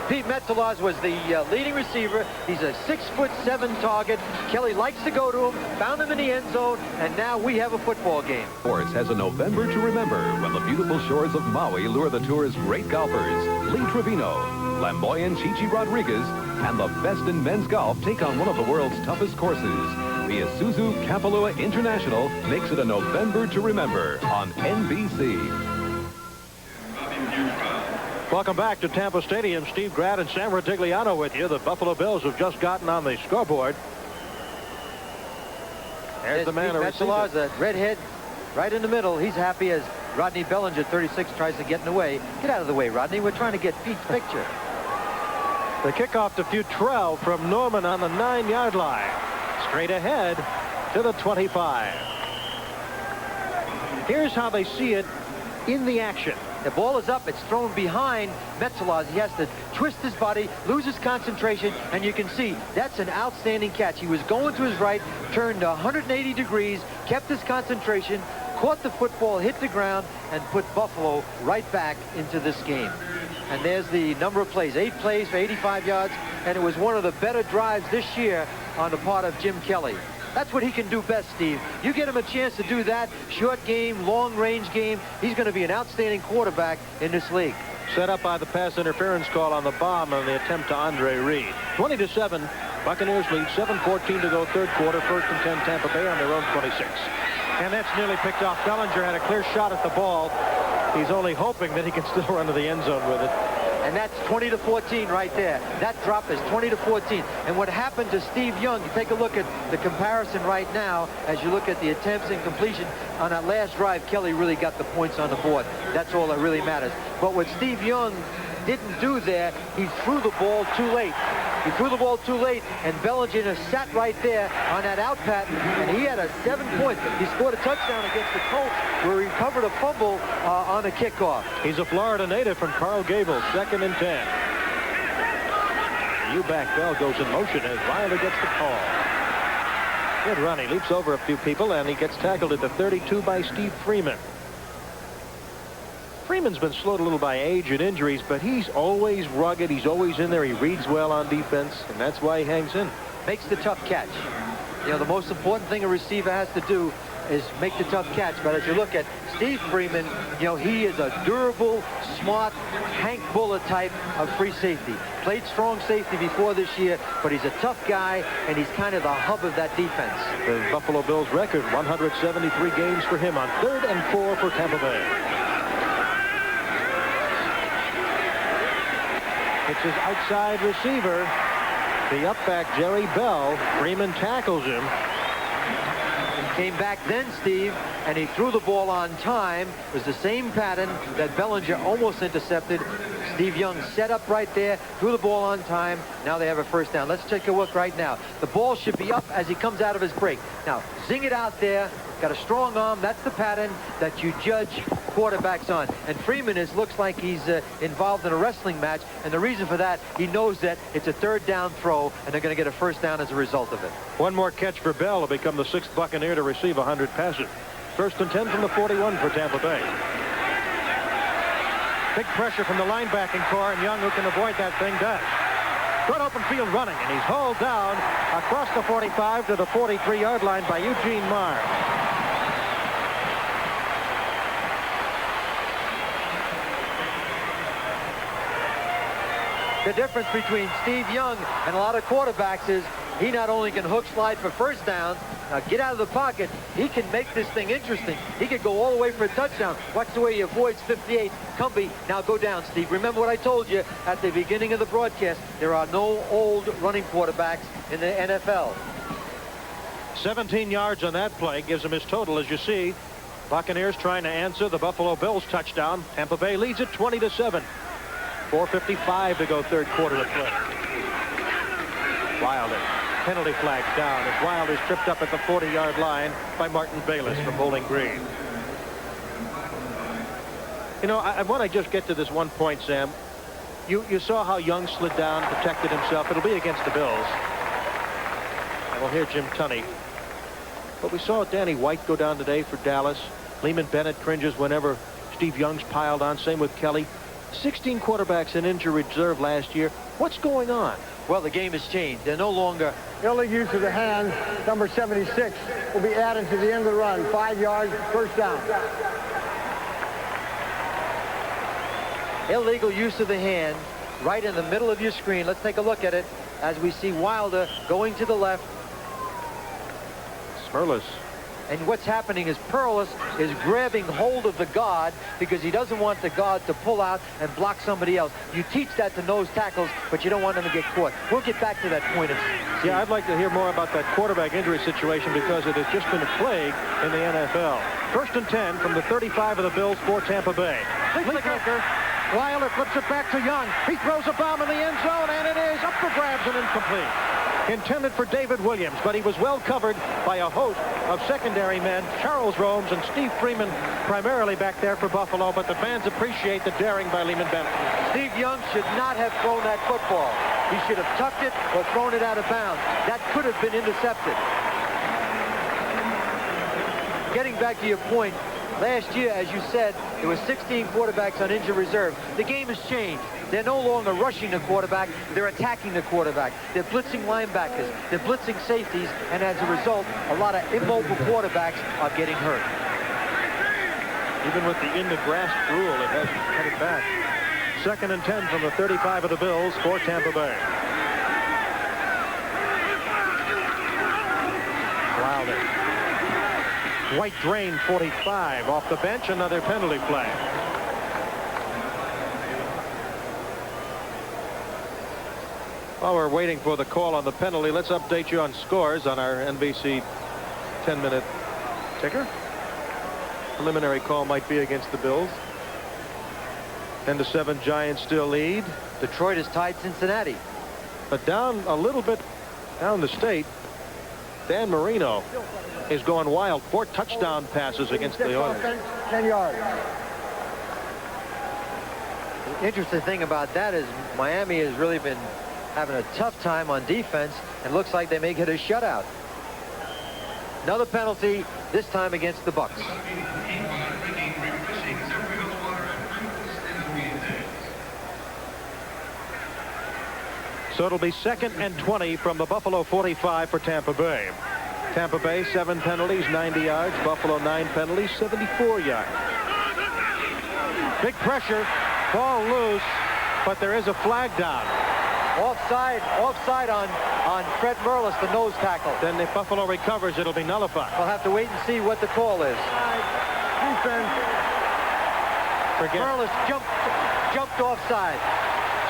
Pete Metzelaar was the leading receiver. He's a 6'7" target. Kelly likes to go to him, found him in the end zone, and now we have a football game. Sports has a November to remember when the beautiful shores of Maui lure the tour's great golfers. Lee Trevino, flamboyant Chichi Rodriguez, and the best in men's golf take on one of the world's toughest courses. The Isuzu Kapalua International makes it a November to remember on NBC. Welcome back to Tampa Stadium. Steve Grad and Sam Rutigliano with you. The Buffalo Bills have just gotten on the scoreboard. There's the man who Metzelaar, the redhead right in the middle. He's happy as Rodney Bellinger, 36, tries to get in the way. Get out of the way, Rodney. We're trying to get Pete's picture. The kickoff to Futrell from Norman on the 9-yard line. Straight ahead to the 25. Here's how they see it in the action. The ball is up. It's thrown behind Metzelas. He has to twist his body, loses concentration, and you can see that's an outstanding catch. He was going to his right, turned 180 degrees, kept his concentration, caught the football, hit the ground, and put Buffalo right back into this game. And there's the number of plays. 8 plays for 85 yards, and it was one of the better drives this year on the part of Jim Kelly. That's what he can do best, Steve. You get him a chance to do that, short game, long-range game, he's going to be an outstanding quarterback in this league. Set up by the pass interference call on the bomb on the attempt to Andre Reed. 20-7, Buccaneers lead, 7:14 to go third quarter, 1st and 10 Tampa Bay on their own 26. And that's nearly picked off. Bellinger had a clear shot at the ball. He's only hoping that he can still run to the end zone with it. And that's 20-14 right there. That drop is 20-14. And what happened to Steve Young, you take a look at the comparison right now as you look at the attempts and completion. On that last drive, Kelly really got the points on the board. That's all that really matters. But what Steve Young didn't do there, he threw the ball too late. He threw the ball too late, and Bellinger sat right there on that out pattern, and he had a 7 point. He scored a touchdown against the Colts where he recovered a fumble on a kickoff. He's a Florida native from Coral Gables, 2nd and 10. The U-back Bell goes in motion as Wilder gets the call. Good run. He leaps over a few people, and he gets tackled at the 32 by Steve Freeman. Freeman's been slowed a little by age and injuries, but he's always rugged. He's always in there. He reads well on defense, and that's why he hangs in. Makes the tough catch. You know, the most important thing a receiver has to do is make the tough catch. But as you look at Steve Freeman, you know, he is a durable, smart, Hank Bullitt type of free safety. Played strong safety before this year, but he's a tough guy, and he's kind of the hub of that defense. The Buffalo Bills record, 173 games for him on 3rd and 4 for Tampa Bay. It's his outside receiver, the up-back Jerry Bell. Freeman tackles him. Came back then, Steve, and he threw the ball on time. It was the same pattern that Bellinger almost intercepted. Steve Young set up right there, threw the ball on time. Now they have a first down. Let's take a look right now. The ball should be up as he comes out of his break. Now, zing it out there. Got a strong arm. That's the pattern that you judge quarterbacks on. And Freeman looks like he's involved in a wrestling match. And the reason for that, he knows that it's a 3rd down throw, and they're going to get a first down as a result of it. One more catch for Bell to become the 6th Buccaneer to receive 100 passes. 1st and 10 from the 41 for Tampa Bay. Big pressure from the linebacking core, and Young, who can avoid that thing, does. Good open field running, and he's hauled down across the 45 to the 43-yard line by Eugene Marr. The difference between Steve Young and a lot of quarterbacks is he not only can hook slide for first down, get out of the pocket, he can make this thing interesting. He could go all the way for a touchdown. Watch the way he avoids 58. Cumbie, now go down, Steve. Remember what I told you at the beginning of the broadcast. There are no old running quarterbacks in the NFL. 17 yards on that play gives him his total, as you see. Buccaneers trying to answer the Buffalo Bills touchdown. Tampa Bay leads it 20-7. 4:55 to go third quarter of play. Wilder. Penalty flag down as Wilder's tripped up at the 40-yard line by Martin Bayless from Bowling Green. You know, I want to just get to this one point, Sam. You saw how Young slid down, protected himself. It'll be against the Bills. And we'll hear Jim Tunney. But we saw Danny White go down today for Dallas. Lehman Bennett cringes whenever Steve Young's piled on. Same with Kelly. 16 quarterbacks in injury reserve last year. What's going on? Well, the game has changed. They're no longer... Illegal use of the hand, number 76, will be added to the end of the run. 5 yards, first down. Illegal use of the hand right in the middle of your screen. Let's take a look at it as we see Wilder going to the left. Smirlis And what's happening is Perlis is grabbing hold of the guard because he doesn't want the guard to pull out and block somebody else. You teach that to nose tackles, but you don't want them to get caught. We'll get back to that point. Yeah, I'd like to hear more about that quarterback injury situation because it has just been a plague in the NFL. 1st and 10 from the 35 of the Bills for Tampa Bay. Leaker. Wilder flips it back to Young. He throws a bomb in the end zone, and it is up for grabs and incomplete. Intended for David Williams, but he was well covered by a host of secondary men, Charles Romes and Steve Freeman primarily back there for Buffalo, but the fans appreciate the daring by Lehman Bennett. Steve Young should not have thrown that football. He should have tucked it or thrown it out of bounds. That could have been intercepted. Getting back to your point, last year, as you said, there were 16 quarterbacks on injured reserve. The game has changed. They're no longer rushing the quarterback. They're attacking the quarterback. They're blitzing linebackers. They're blitzing safeties. And as a result, a lot of immobile quarterbacks are getting hurt. Even with the in-the-grass rule, it hasn't cut it back. 2nd and 10 from the 35 of the Bills for Tampa Bay. Wilder. White drain 45 off the bench. Another penalty flag. While we're waiting for the call on the penalty, let's update you on scores on our NBC 10-minute ticker. Preliminary call might be against the Bills. 10-7 Giants still lead. Detroit has tied Cincinnati. But down a little bit down the state, Dan Marino is going wild. 4 touchdown passes against the Oilers. 10 yards. The interesting thing about that is Miami has really been having a tough time on defense, and looks like they may get a shutout. Another penalty, this time against the Bucs. So it'll be 2nd and 20 from the Buffalo 45 for Tampa Bay. Tampa Bay 7 penalties, 90 yards. Buffalo 9 penalties, 74 yards. Big pressure, ball loose, but there is a flag down. Offside on Fred Merlis, the nose tackle. Then if Buffalo recovers, it'll be nullified. We'll have to wait and see what the call is. Defense. Merlis jumped offside.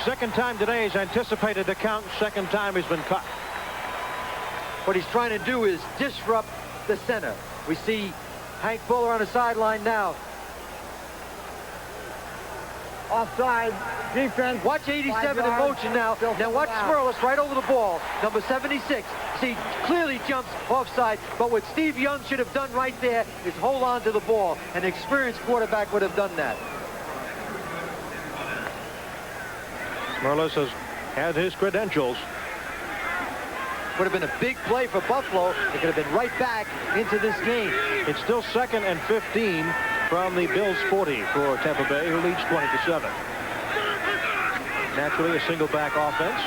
Second time today he's anticipated the count. Second time he's been cut. What he's trying to do is disrupt the center. We see Hank Fuller on the sideline now. Offside. Defense. Watch 87 in motion now. Now watch Merlis right over the ball. Number 76. See, clearly jumps offside. But what Steve Young should have done right there is hold on to the ball. An experienced quarterback would have done that. Merlis has had his credentials. Would have been a big play for Buffalo. They could have been right back into this game. It's still 2nd and 15 from the Bills 40 for Tampa Bay, who leads 20-7. Naturally, a single back offense.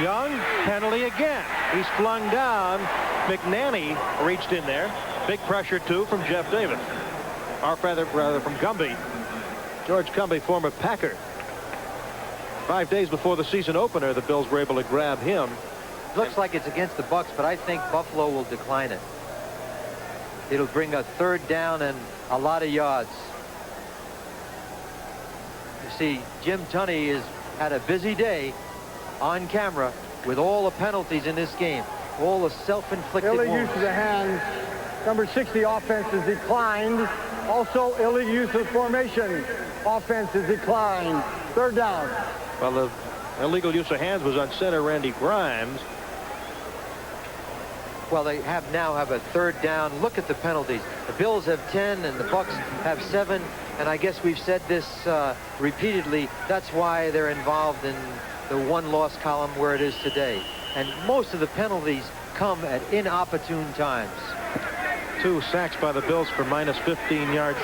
Young, penalty again. He's flung down. McNanny reached in there. Big pressure, too, from Jeff Davis. Or rather from Gumby. George Gumby, former Packer. 5 days before the season opener, the Bills were able to grab him. Looks like it's against the Bucs, but I think Buffalo will decline it. It'll bring a 3rd down and a lot of yards. You see, Jim Tunney has had a busy day on camera with all the penalties in this game. All the self-inflicted wounds. Illegal use of the hands. Number 60 offense is declined. Also illegal use of formation. Offense is declined. 3rd down. Well, the illegal use of hands was on center Randy Grimes. Well, they now have a 3rd down. Look at the penalties. The Bills have 10 and the Bucs have 7. And I guess we've said this repeatedly. That's why they're involved in the 1-loss column where it is today. And most of the penalties come at inopportune times. 2 sacks by the Bills for minus 15 yards.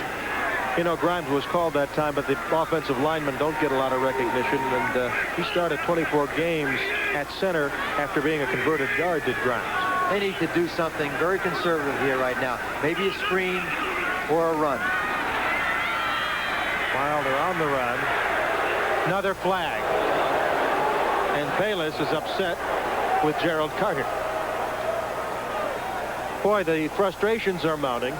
You know, Grimes was called that time, but the offensive linemen don't get a lot of recognition. And he started 24 games at center after being a converted guard, did Grimes. They need to do something very conservative here right now. Maybe a screen or a run. While they're on the run, another flag. And Bayless is upset with Gerald Carter. Boy, the frustrations are mounting.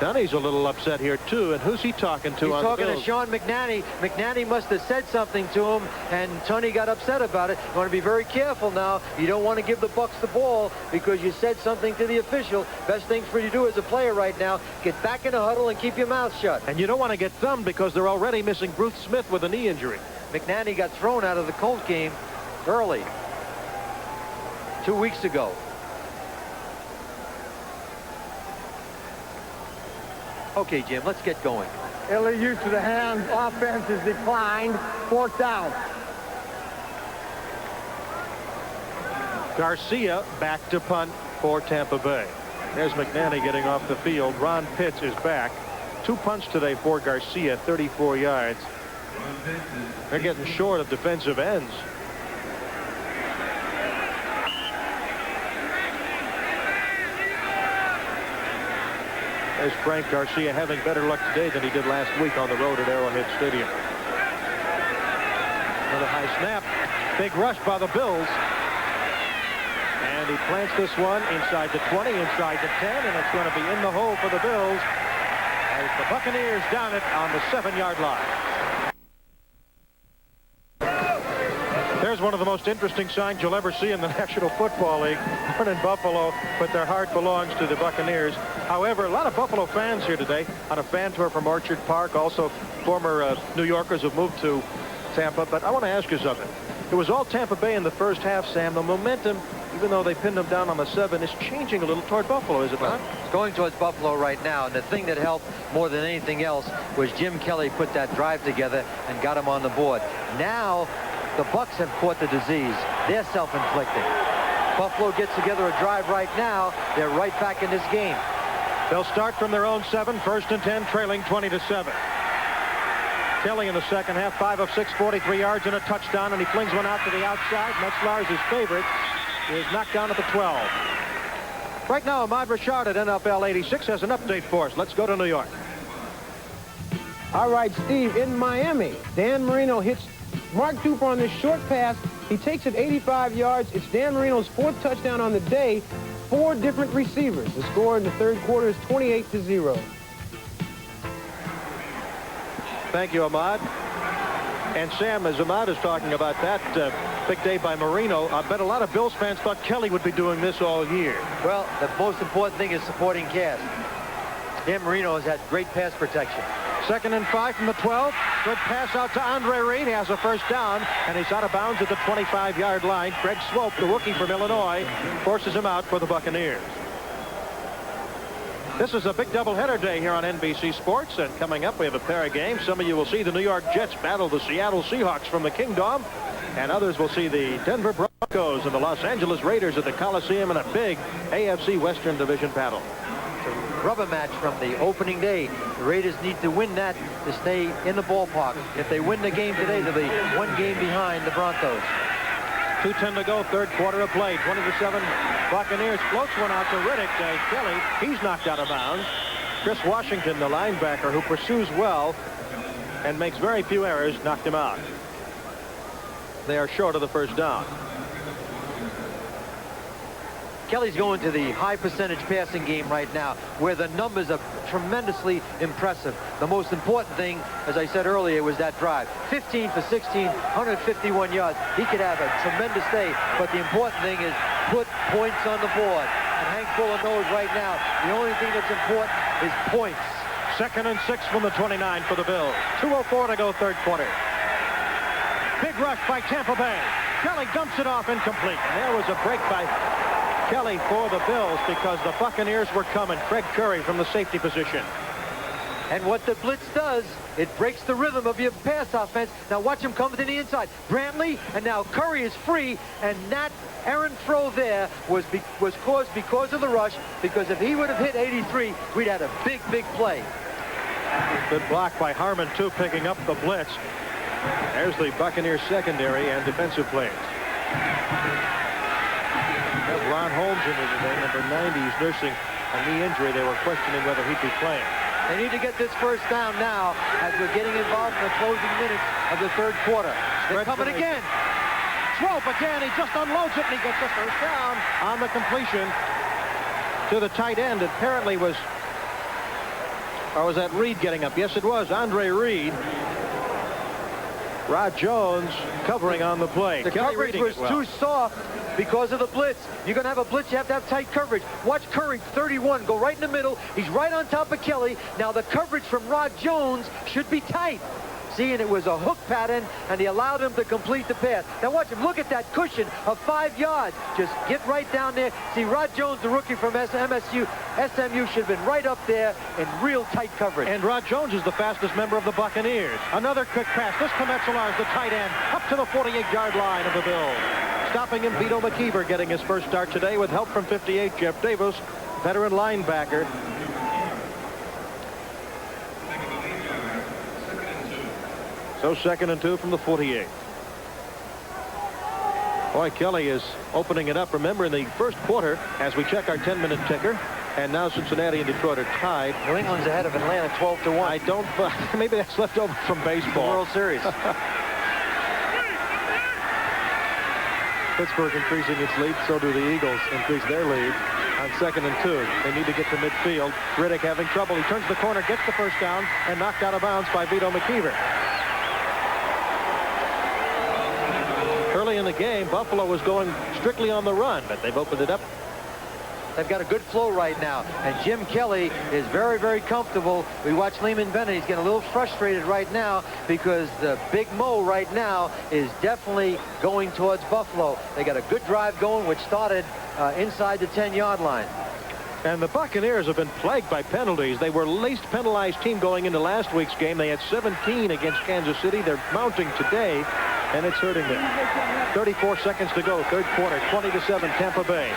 Dunny's a little upset here, too. And who's he talking to? He's on talking the to Bills? Sean McNanny. McNanny must have said something to him, and Tony got upset about it. You want to be very careful now. You don't want to give the Bucs the ball because you said something to the official. Best thing for you to do as a player right now, get back in the huddle and keep your mouth shut. And you don't want to get thumbed because they're already missing Bruce Smith with a knee injury. McNanny got thrown out of the Colts game early 2 weeks ago. Okay, Jim, let's get going. Illegal use of the hands. Offense is declined. 4th down. Garcia back to punt for Tampa Bay. There's McNanny getting off the field. Ron Pitts is back. 2 punts today for Garcia, 34 yards. They're getting short of defensive ends. There's Frank Garcia having better luck today than he did last week on the road at Arrowhead Stadium. Another high snap. Big rush by the Bills. And he plants this one inside the 20, inside the 10, and it's going to be in the hole for the Bills as the Buccaneers down it on the 7-yard line. There's one of the most interesting signs you'll ever see in the National Football League. Born in Buffalo, but their heart belongs to the Buccaneers. However, a lot of Buffalo fans here today on a fan tour from Orchard Park. Also, former New Yorkers have moved to Tampa. But I want to ask you something. It was all Tampa Bay in the first half, Sam. The momentum, even though they pinned them down on the 7, is changing a little toward Buffalo, is it not? It's going towards Buffalo right now, and the thing that helped more than anything else was Jim Kelly put that drive together and got him on the board. Now, the Bucs have caught the disease. They're self-inflicted. Buffalo gets together a drive right now. They're right back in this game. They'll start from their own 7, 1st and 10, trailing 20-7. Kelly in the second half, 5 of 6, 43 yards and a touchdown, and he flings one out to the outside. Metzlar's his favorite. Is knocked down at the 12. Right now, Ahmad Rashad at NFL 86 has an update for us. Let's go to New York. All right, Steve, in Miami, Dan Marino hits Mark Duper on this short pass. He takes it 85 yards. It's Dan Marino's 4th touchdown on the day. 4 different receivers. The score in the 3rd quarter is 28-0. Thank you, Ahmad. And Sam, as Ahmad is talking about that big day by Marino, I bet a lot of Bills fans thought Kelly would be doing this all year. Well, the most important thing is supporting cast. Dan Marino has had great pass protection. 2nd and 5 from the 12. Good pass out to Andre Reed. He has a 1st down, and he's out of bounds at the 25-yard line. Greg Swope, the rookie from Illinois, forces him out for the Buccaneers. This is a big doubleheader day here on NBC Sports, and coming up we have a pair of games. Some of you will see the New York Jets battle the Seattle Seahawks from the Kingdom, and others will see the Denver Broncos and the Los Angeles Raiders at the Coliseum in a big AFC Western Division battle. Rubber match from the opening day. The Raiders need to win that to stay in the ballpark. If they win the game today, they'll be 1 game behind the Broncos. 2:10 to go, 3rd quarter of play. 20-7. Buccaneers floats one out to Riddick. Kelly, he's knocked out of bounds. Chris Washington, the linebacker, who pursues well and makes very few errors, knocked him out. They are short of the 1st down. Kelly's going to the high percentage passing game right now, where the numbers are tremendously impressive. The most important thing, as I said earlier, was that drive. 15 for 16, 151 yards. He could have a tremendous day, but the important thing is put points on the board. And Hank Fuller knows right now the only thing that's important is points. 2nd and 6 from the 29 for the Bills. 2:04 to go, 3rd quarter. Big rush by Tampa Bay. Kelly dumps it off incomplete. And there was a break by Kelly for the Bills because the Buccaneers were coming. Craig Curry from the safety position. And what the blitz does, it breaks the rhythm of your pass offense. Now watch him come to the inside. Brantley, and now Curry is free, and that errant throw there was caused because of the rush, because if he would have hit 83, we'd had a big, big play. Good block by Harmon, too, picking up the blitz. There's the Buccaneers secondary and defensive players. Ron Holmes in there today, number 90. He's nursing a knee injury. They were questioning whether he'd be playing. They need to get this 1st down now as we're getting involved in the closing minutes of the 3rd quarter. They're coming again. Swope again. He just unloads it, and he gets the first down on the completion to the tight end. It apparently was, or was that Reed getting up? Yes, it was Andre Reed. Rod Jones covering on the play. The coverage was too soft because of the blitz. You're going to have a blitz, you have to have tight coverage. Watch Curry, 31, go right in the middle. He's right on top of Kelly. Now the coverage from Rod Jones should be tight. See, and it was a hook pattern, and he allowed him to complete the pass. Now watch him. Look at that cushion of 5 yards. Just get right down there. See, Rod Jones, the rookie from SMU should have been right up there in real tight coverage. And Rod Jones is the fastest member of the Buccaneers. Another quick pass. This to Metzelaar, the tight end, up to the 48-yard line of the Bills. Stopping him, Vito McKeever getting his first start today with help from 58, Jeff Davis, veteran linebacker. So 2nd and 2 from the 48. Boy, Kelly is opening it up. Remember, in the first quarter, as we check our 10-minute ticker, and now Cincinnati and Detroit are tied. New England's ahead of Atlanta 12-1. I don't, maybe that's left over from baseball. The World Series. Pittsburgh increasing its lead, so do the Eagles increase their lead on 2nd and 2. They need to get to midfield. Riddick having trouble. He turns the corner, gets the first down, and knocked out of bounds by Vito McKeever. Early in the game, Buffalo was going strictly on the run, but they've opened it up. They've got a good flow right now, and Jim Kelly is very, very comfortable. We watch Lehman Bennett. He's getting a little frustrated right now because the Big Mo right now is definitely going towards Buffalo. They got a good drive going, which started inside the 10-yard line. And the Buccaneers have been plagued by penalties. They were least penalized team going into last week's game. They had 17 against Kansas City. They're mounting today, and it's hurting them. 34 seconds to go, third quarter, 20-7, Tampa Bay.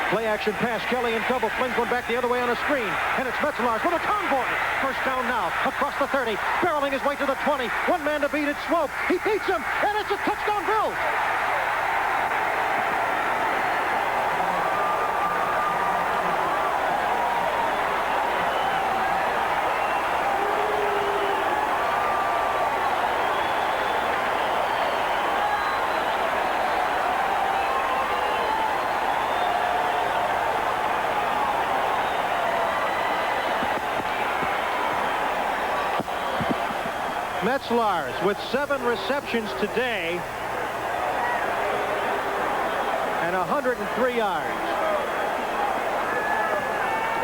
Play action pass, Kelly in trouble, flings one back the other way on a screen, and it's Metzelaar with a convoy. First down now, across the 30, barreling his way to the 20. One man to beat it, Swope. He beats him, and it's a touchdown, Bills. Metzelaar with 7 receptions today and 103 yards.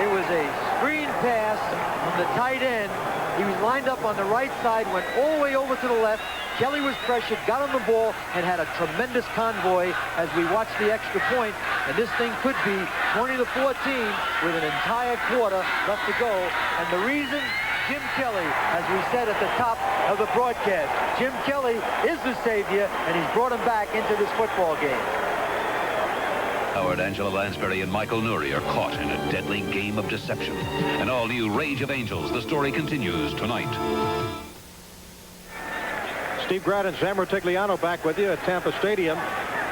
It was a screen pass from the tight end. He was lined up on the right side, went all the way over to the left. Kelly was pressured, got on the ball, and had a tremendous convoy as we watched the extra point. And this thing could be 20-14 with an entire quarter left to go. And the reason Jim Kelly, as we said at the top of the broadcast, Jim Kelly is the savior, and he's brought him back into this football game. Howard, Angela Lansbury, and Michael Nouri are caught in a deadly game of deception. An all-new Rage of Angels. The story continues tonight. Steve Grad and Sam Rutigliano back with you at Tampa Stadium,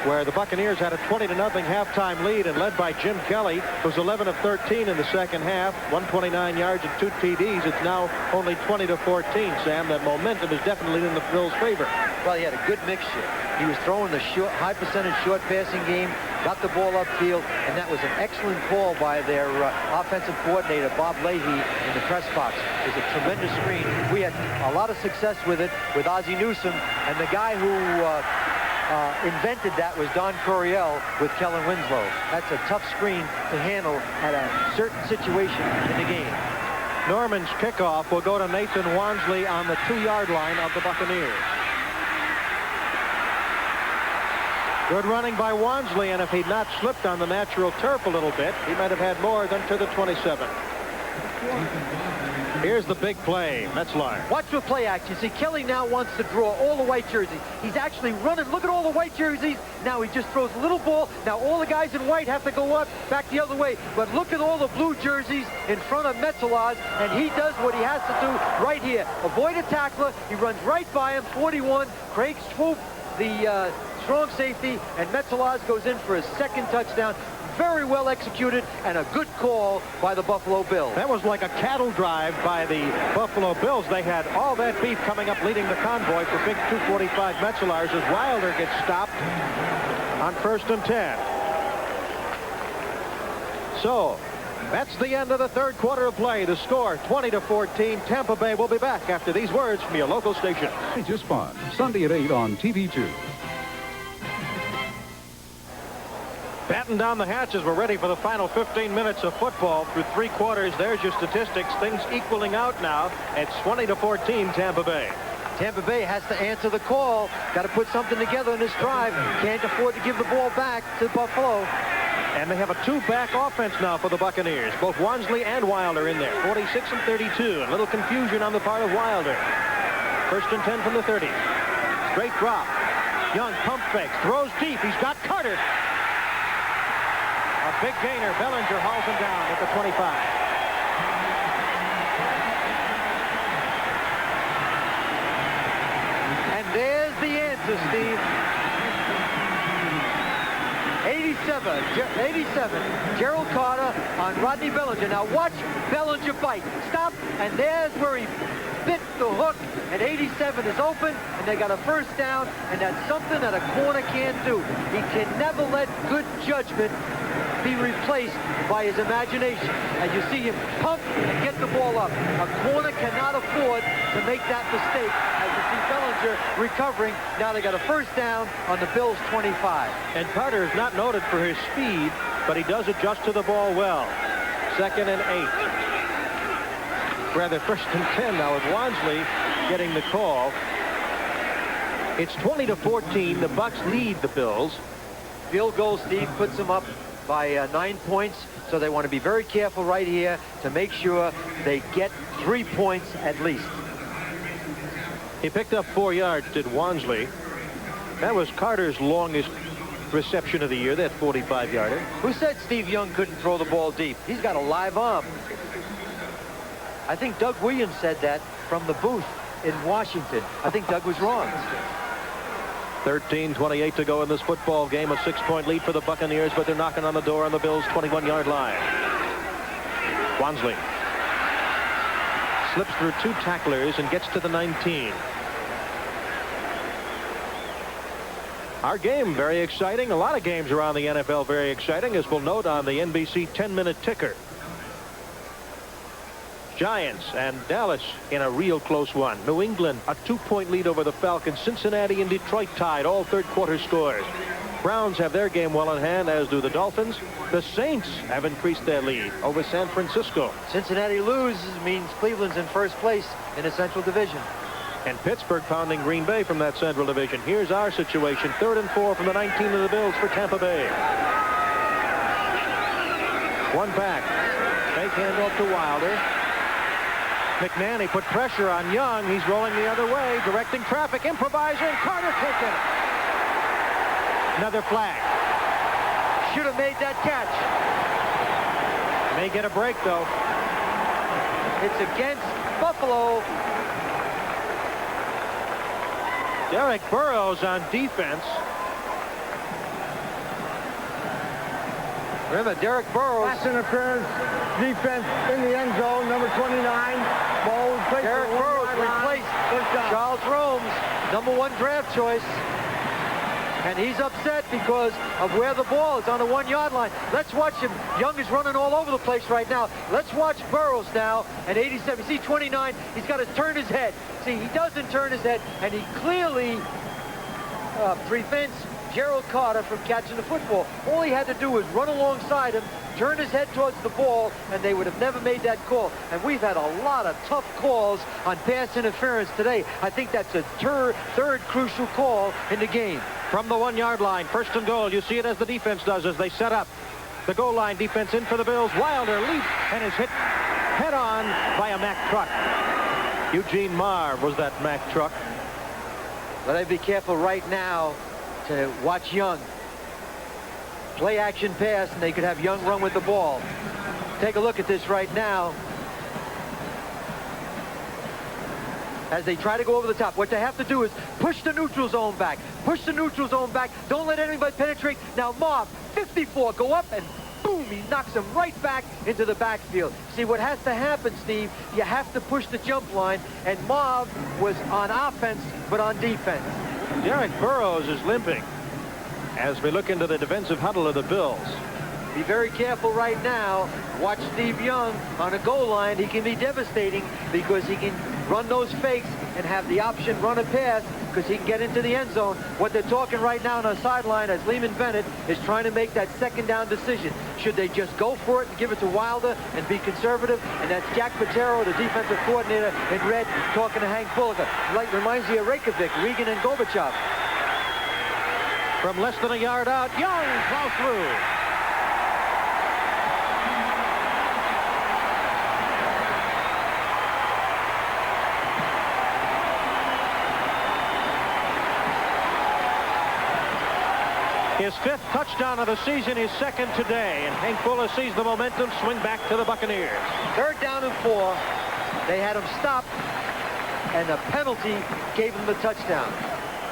where the Buccaneers had a 20-0 halftime lead and led by Jim Kelly, who's 11 of 13 in the second half, 129 yards and 2 TDs. It's now only 20-14, Sam. That momentum is definitely in the Bills' favor. Well, he had a good mixture. He was throwing the high percentage short passing game, got the ball upfield, and that was an excellent call by their offensive coordinator, Bob Leahy, in the press box. It was a tremendous screen. We had a lot of success with it with Ozzie Newsome, and the guy who invented that was Don Coryell with Kellen Winslow. That's a tough screen to handle at a certain situation in the game. Norman's kickoff will go to Nathan Wansley on the 2-yard line of the Buccaneers. Good running by Wansley, and if he'd not slipped on the natural turf a little bit, he might have had more than to the 27. Here's the big play, Metzelaar. Watch the play action. See, Kelly now wants to draw all the white jerseys. He's actually running. Look at all the white jerseys. Now he just throws a little ball. Now all the guys in white have to go up, back the other way. But look at all the blue jerseys in front of Metzelaar, and he does what he has to do right here. Avoid a tackler. He runs right by him, 41. Craig Swoop, the strong safety, and Metzelaar goes in for his second touchdown. very well executed and a good call by the Buffalo Bills. That was like a cattle drive by the Buffalo Bills. They had all that beef coming up leading the convoy for big 245 Metzelars as Wilder gets stopped on 1st and 10. So that's the end of the third quarter of play. The score 20-14. Tampa Bay will be back after these words from your local station. Just fun. Sunday at 8 on TV2. Batten down the hatches. We're ready for the final 15 minutes of football through 3 quarters. There's your statistics. Things equaling out now. It's 20-14 Tampa Bay. Tampa Bay has to answer the call. Got to put something together in this drive. Can't afford to give the ball back to Buffalo. And they have a 2-back offense now for the Buccaneers. Both Wansley and Wilder in there. 46 and 32. A little confusion on the part of Wilder. 1st and 10 from the 30. Straight drop. Young pump fakes. Throws deep. He's got Carter. A big gainer. Bellinger hauls him down at the 25. And there's the answer, Steve. 87, Gerald Carter on Rodney Bellinger. Now watch Bellinger bite. Stop, and there's where he bit the hook, and 87 is open, and they got a first down, and that's something that a corner can't do. He can never let good judgment be replaced by his imagination. And you see him pump and get the ball up. A corner cannot afford to make that mistake. As you see Bellinger recovering. Now they got a first down on the Bills' 25. And Carter is not noted for his speed, but he does adjust to the ball well. 2nd and 8. Rather, 1st and 10 now with Wansley getting the call. It's 20-14. The Bucs lead the Bills. Field goal, Steve, puts them up by 9 points, so they want to be very careful right here to make sure they get 3 points at least. He picked up 4 yards, did Wansley. That was Carter's longest reception of the year, that 45-yarder. Who said Steve Young couldn't throw the ball deep? He's got a live arm. I think Doug Williams said that from the booth in Washington. I think Doug was wrong. 13:28 to go in this football game. A 6-point lead for the Buccaneers, but they're knocking on the door on the Bills' 21-yard line. Wansley slips through 2 tacklers and gets to the 19. Our game very exciting. A lot of games around the NFL very exciting, as we'll note on the NBC 10-minute ticker. Giants and Dallas in a real close one. New England a 2-point lead over the Falcons. Cincinnati and Detroit tied, all third quarter scores. Browns have their game well in hand, as do the Dolphins. The Saints have increased their lead over San Francisco. Cincinnati loses means Cleveland's in first place in the Central Division. And Pittsburgh pounding Green Bay from that Central Division. Here's our situation. 3rd and 4 from the 19 of the Bills for Tampa Bay. 1 back. Fake handoff to Wilder. McNanny put pressure on Young. He's rolling the other way, directing traffic, improvising. Carter taking it. Another flag. Should have made that catch. May get a break, though. It's against Buffalo. Derek Burrows on defense. Remember, Derek Burrows. Pass interference, defense in the end zone, number 29. Ball replaced. Derek Burrows replaced Charles Rome's #1 draft choice. And he's upset because of where the ball is on the 1-yard line. Let's watch him. Young is running all over the place right now. Let's watch Burrows now at 87. See 29, he's got to turn his head. See, he doesn't turn his head, and he clearly prevents Gerald Carter from catching the football. All he had to do was run alongside him, turn his head towards the ball, and they would have never made that call. And we've had a lot of tough calls on pass interference today. I think that's a third crucial call in the game. From the 1-yard line, 1st and goal. You see it as the defense does as they set up. The goal line defense in for the Bills. Wilder leaps and is hit head on by a Mack truck. Eugene Marv was that Mack truck. But I'd be careful right now to watch Young. Play action pass, and they could have Young run with the ball. Take a look at this right now. As they try to go over the top, what they have to do is push the neutral zone back. Push the neutral zone back. Don't let anybody penetrate. Now Marv, 54, go up and boom, he knocks him right back into the backfield. See, what has to happen, Steve, you have to push the jump line, and Marv was on offense, but on defense. Derek Burrows is limping as we look into the defensive huddle of the Bills. Be very careful right now. Watch Steve Young on a goal line. He can be devastating because he can run those fakes and have the option run a pass because he can get into the end zone. What they're talking right now on the sideline as Lehman Bennett is trying to make that second down decision. Should they just go for it and give it to Wilder and be conservative? And that's Jack Patero, the defensive coordinator in red, talking to Hank Bullock. Like reminds me of Reykjavik, Regan and Gorbachev. From less than a yard out, Young plows through. His 5th touchdown of the season, his 2nd today, and Hank Fuller sees the momentum swing back to the Buccaneers. 3rd down and 4. They had him stopped, and a penalty gave him the touchdown.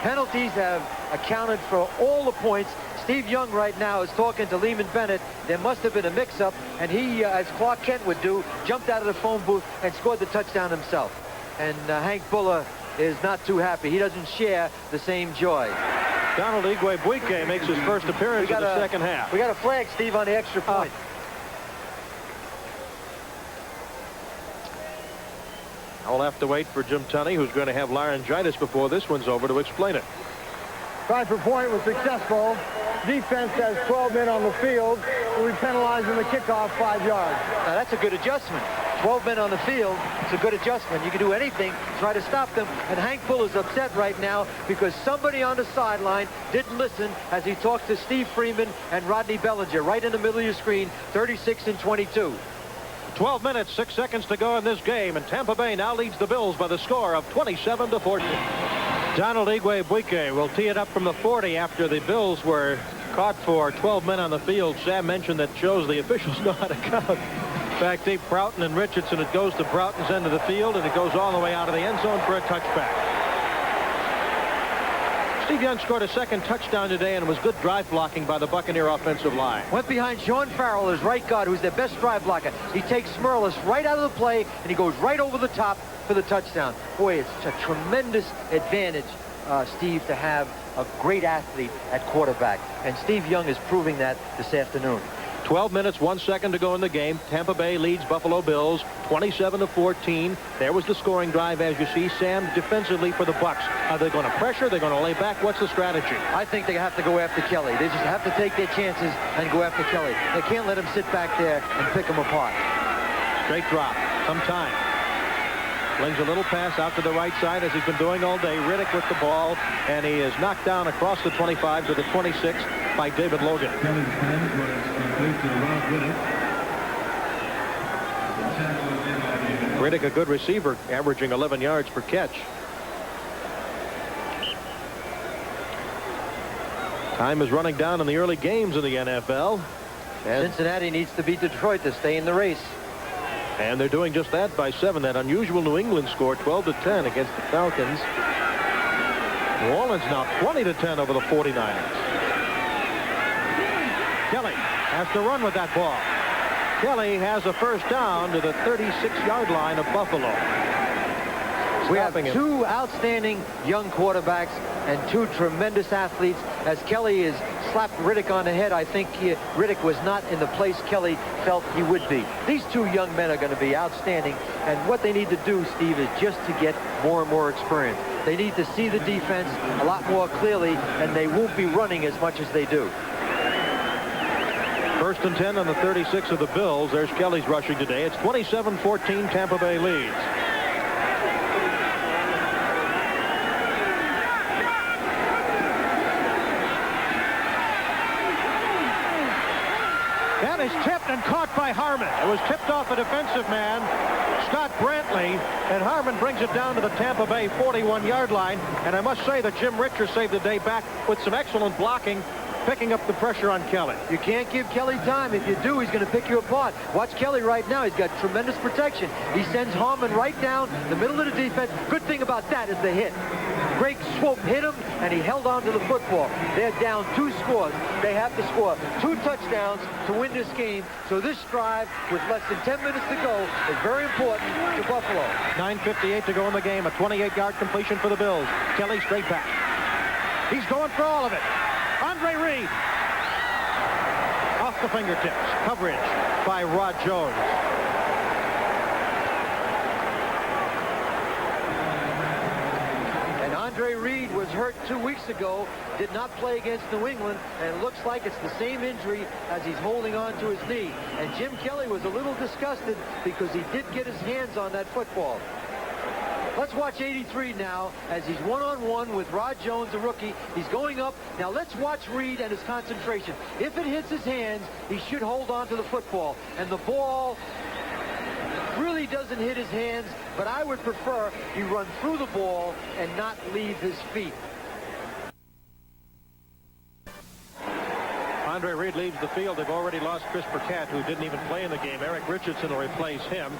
Penalties have accounted for all the points. Steve Young right now is talking to Lehman Bennett. There must have been a mix-up, and he, as Clark Kent would do, jumped out of the phone booth and scored the touchdown himself. And Hank Fuller is not too happy. He doesn't share the same joy. Donald Igwe-Buike makes his first appearance in the second half. We got a flag, Steve, on the extra point. I'll have to wait for Jim Tunney, who's going to have laryngitis before this one's over, to explain it. Try for point was successful. Defense has 12 men on the field. Will be penalizing the kickoff 5 yards. Now that's a good adjustment. 12 men on the field. It's a good adjustment. You can do anything, try to stop them. And Hank Fuller's upset right now because somebody on the sideline didn't listen as he talked to Steve Freeman and Rodney Bellinger right in the middle of your screen, 36 and 22. 12 minutes, 6 seconds to go in this game, and Tampa Bay now leads the Bills by the score of 27-14. Donald Igwe-Buike will tee it up from the 40 after the Bills were caught for 12 men on the field. Sam mentioned that shows the officials know how to count. In fact, Dave Broughton and Richardson, it goes to Broughton's end of the field, and it goes all the way out of the end zone for a touchback. Steve Young scored a 2nd touchdown today, and it was good drive blocking by the Buccaneer offensive line. Went behind Sean Farrell, his right guard, who's their best drive blocker. He takes Smerlis right out of the play, and he goes right over the top for the touchdown. Boy, it's a tremendous advantage, Steve, to have a great athlete at quarterback. And Steve Young is proving that this afternoon. 12 minutes, 1 second to go in the game. Tampa Bay leads Buffalo Bills 27-14. There was the scoring drive, as you see. Sam, defensively for the Bucs. Are they going to pressure? They're going to lay back? What's the strategy? I think they have to go after Kelly. They just have to take their chances and go after Kelly. They can't let him sit back there and pick him apart. Straight drop. Some time. Flings a little pass out to the right side, as he's been doing all day. Riddick with the ball, and he is knocked down across the 25 to the 26 by David Logan. Riddick, a good receiver, averaging 11 yards per catch. Time is running down in the early games in the NFL. And Cincinnati needs to beat Detroit to stay in the race. And they're doing just that by 7. That unusual New England score, 12-10 against the Falcons. New Orleans now 20-10 over the 49ers. Kelly has to run with that ball. Kelly has a first down to the 36-yard line of Buffalo. We have 2 outstanding young quarterbacks and 2 tremendous athletes. As Kelly is slapped Riddick on the head, I think Riddick was not in the place Kelly felt he would be. These 2 young men are going to be outstanding, and what they need to do, Steve, is just to get more and more experience. They need to see the defense a lot more clearly, and they won't be running as much as they do. 1st and 10 on the 36 of the Bills. There's Kelly's rushing today. It's 27-14. Tampa Bay leads. That is tipped and caught by Harmon. It was tipped off a defensive man, Scott Brantley, and Harmon brings it down to the Tampa Bay 41-yard line. And I must say that Jim Richer saved the day back with some excellent blocking, picking up the pressure on Kelly. You can't give Kelly time. If you do, he's going to pick you apart. Watch Kelly right now. He's got tremendous protection. He sends Harmon right down the middle of the defense. Good thing about that is the hit. Greg Swope hit him, and he held on to the football. They're down 2 scores. They have to score 2 touchdowns to win this game. So this drive, with less than 10 minutes to go, is very important to Buffalo. 9:58 to go in the game. A 28-yard completion for the Bills. Kelly straight back. He's going for all of it. Andre Reed. Off the fingertips. Coverage by Rod Jones. Andre Reed was hurt 2 weeks ago, did not play against New England, and it looks like it's the same injury as he's holding on to his knee. And Jim Kelly was a little disgusted because he did get his hands on that football. Let's watch 83 now as he's one-on-one with Rod Jones, the rookie. He's going up. Now let's watch Reed and his concentration. If it hits his hands, he should hold on to the football. And the ball really doesn't hit his hands, but I would prefer he run through the ball and not leave his feet. Andre Reed leaves the field. They've already lost Chris Burkett, who didn't even play in the game. Eric Richardson will replace him.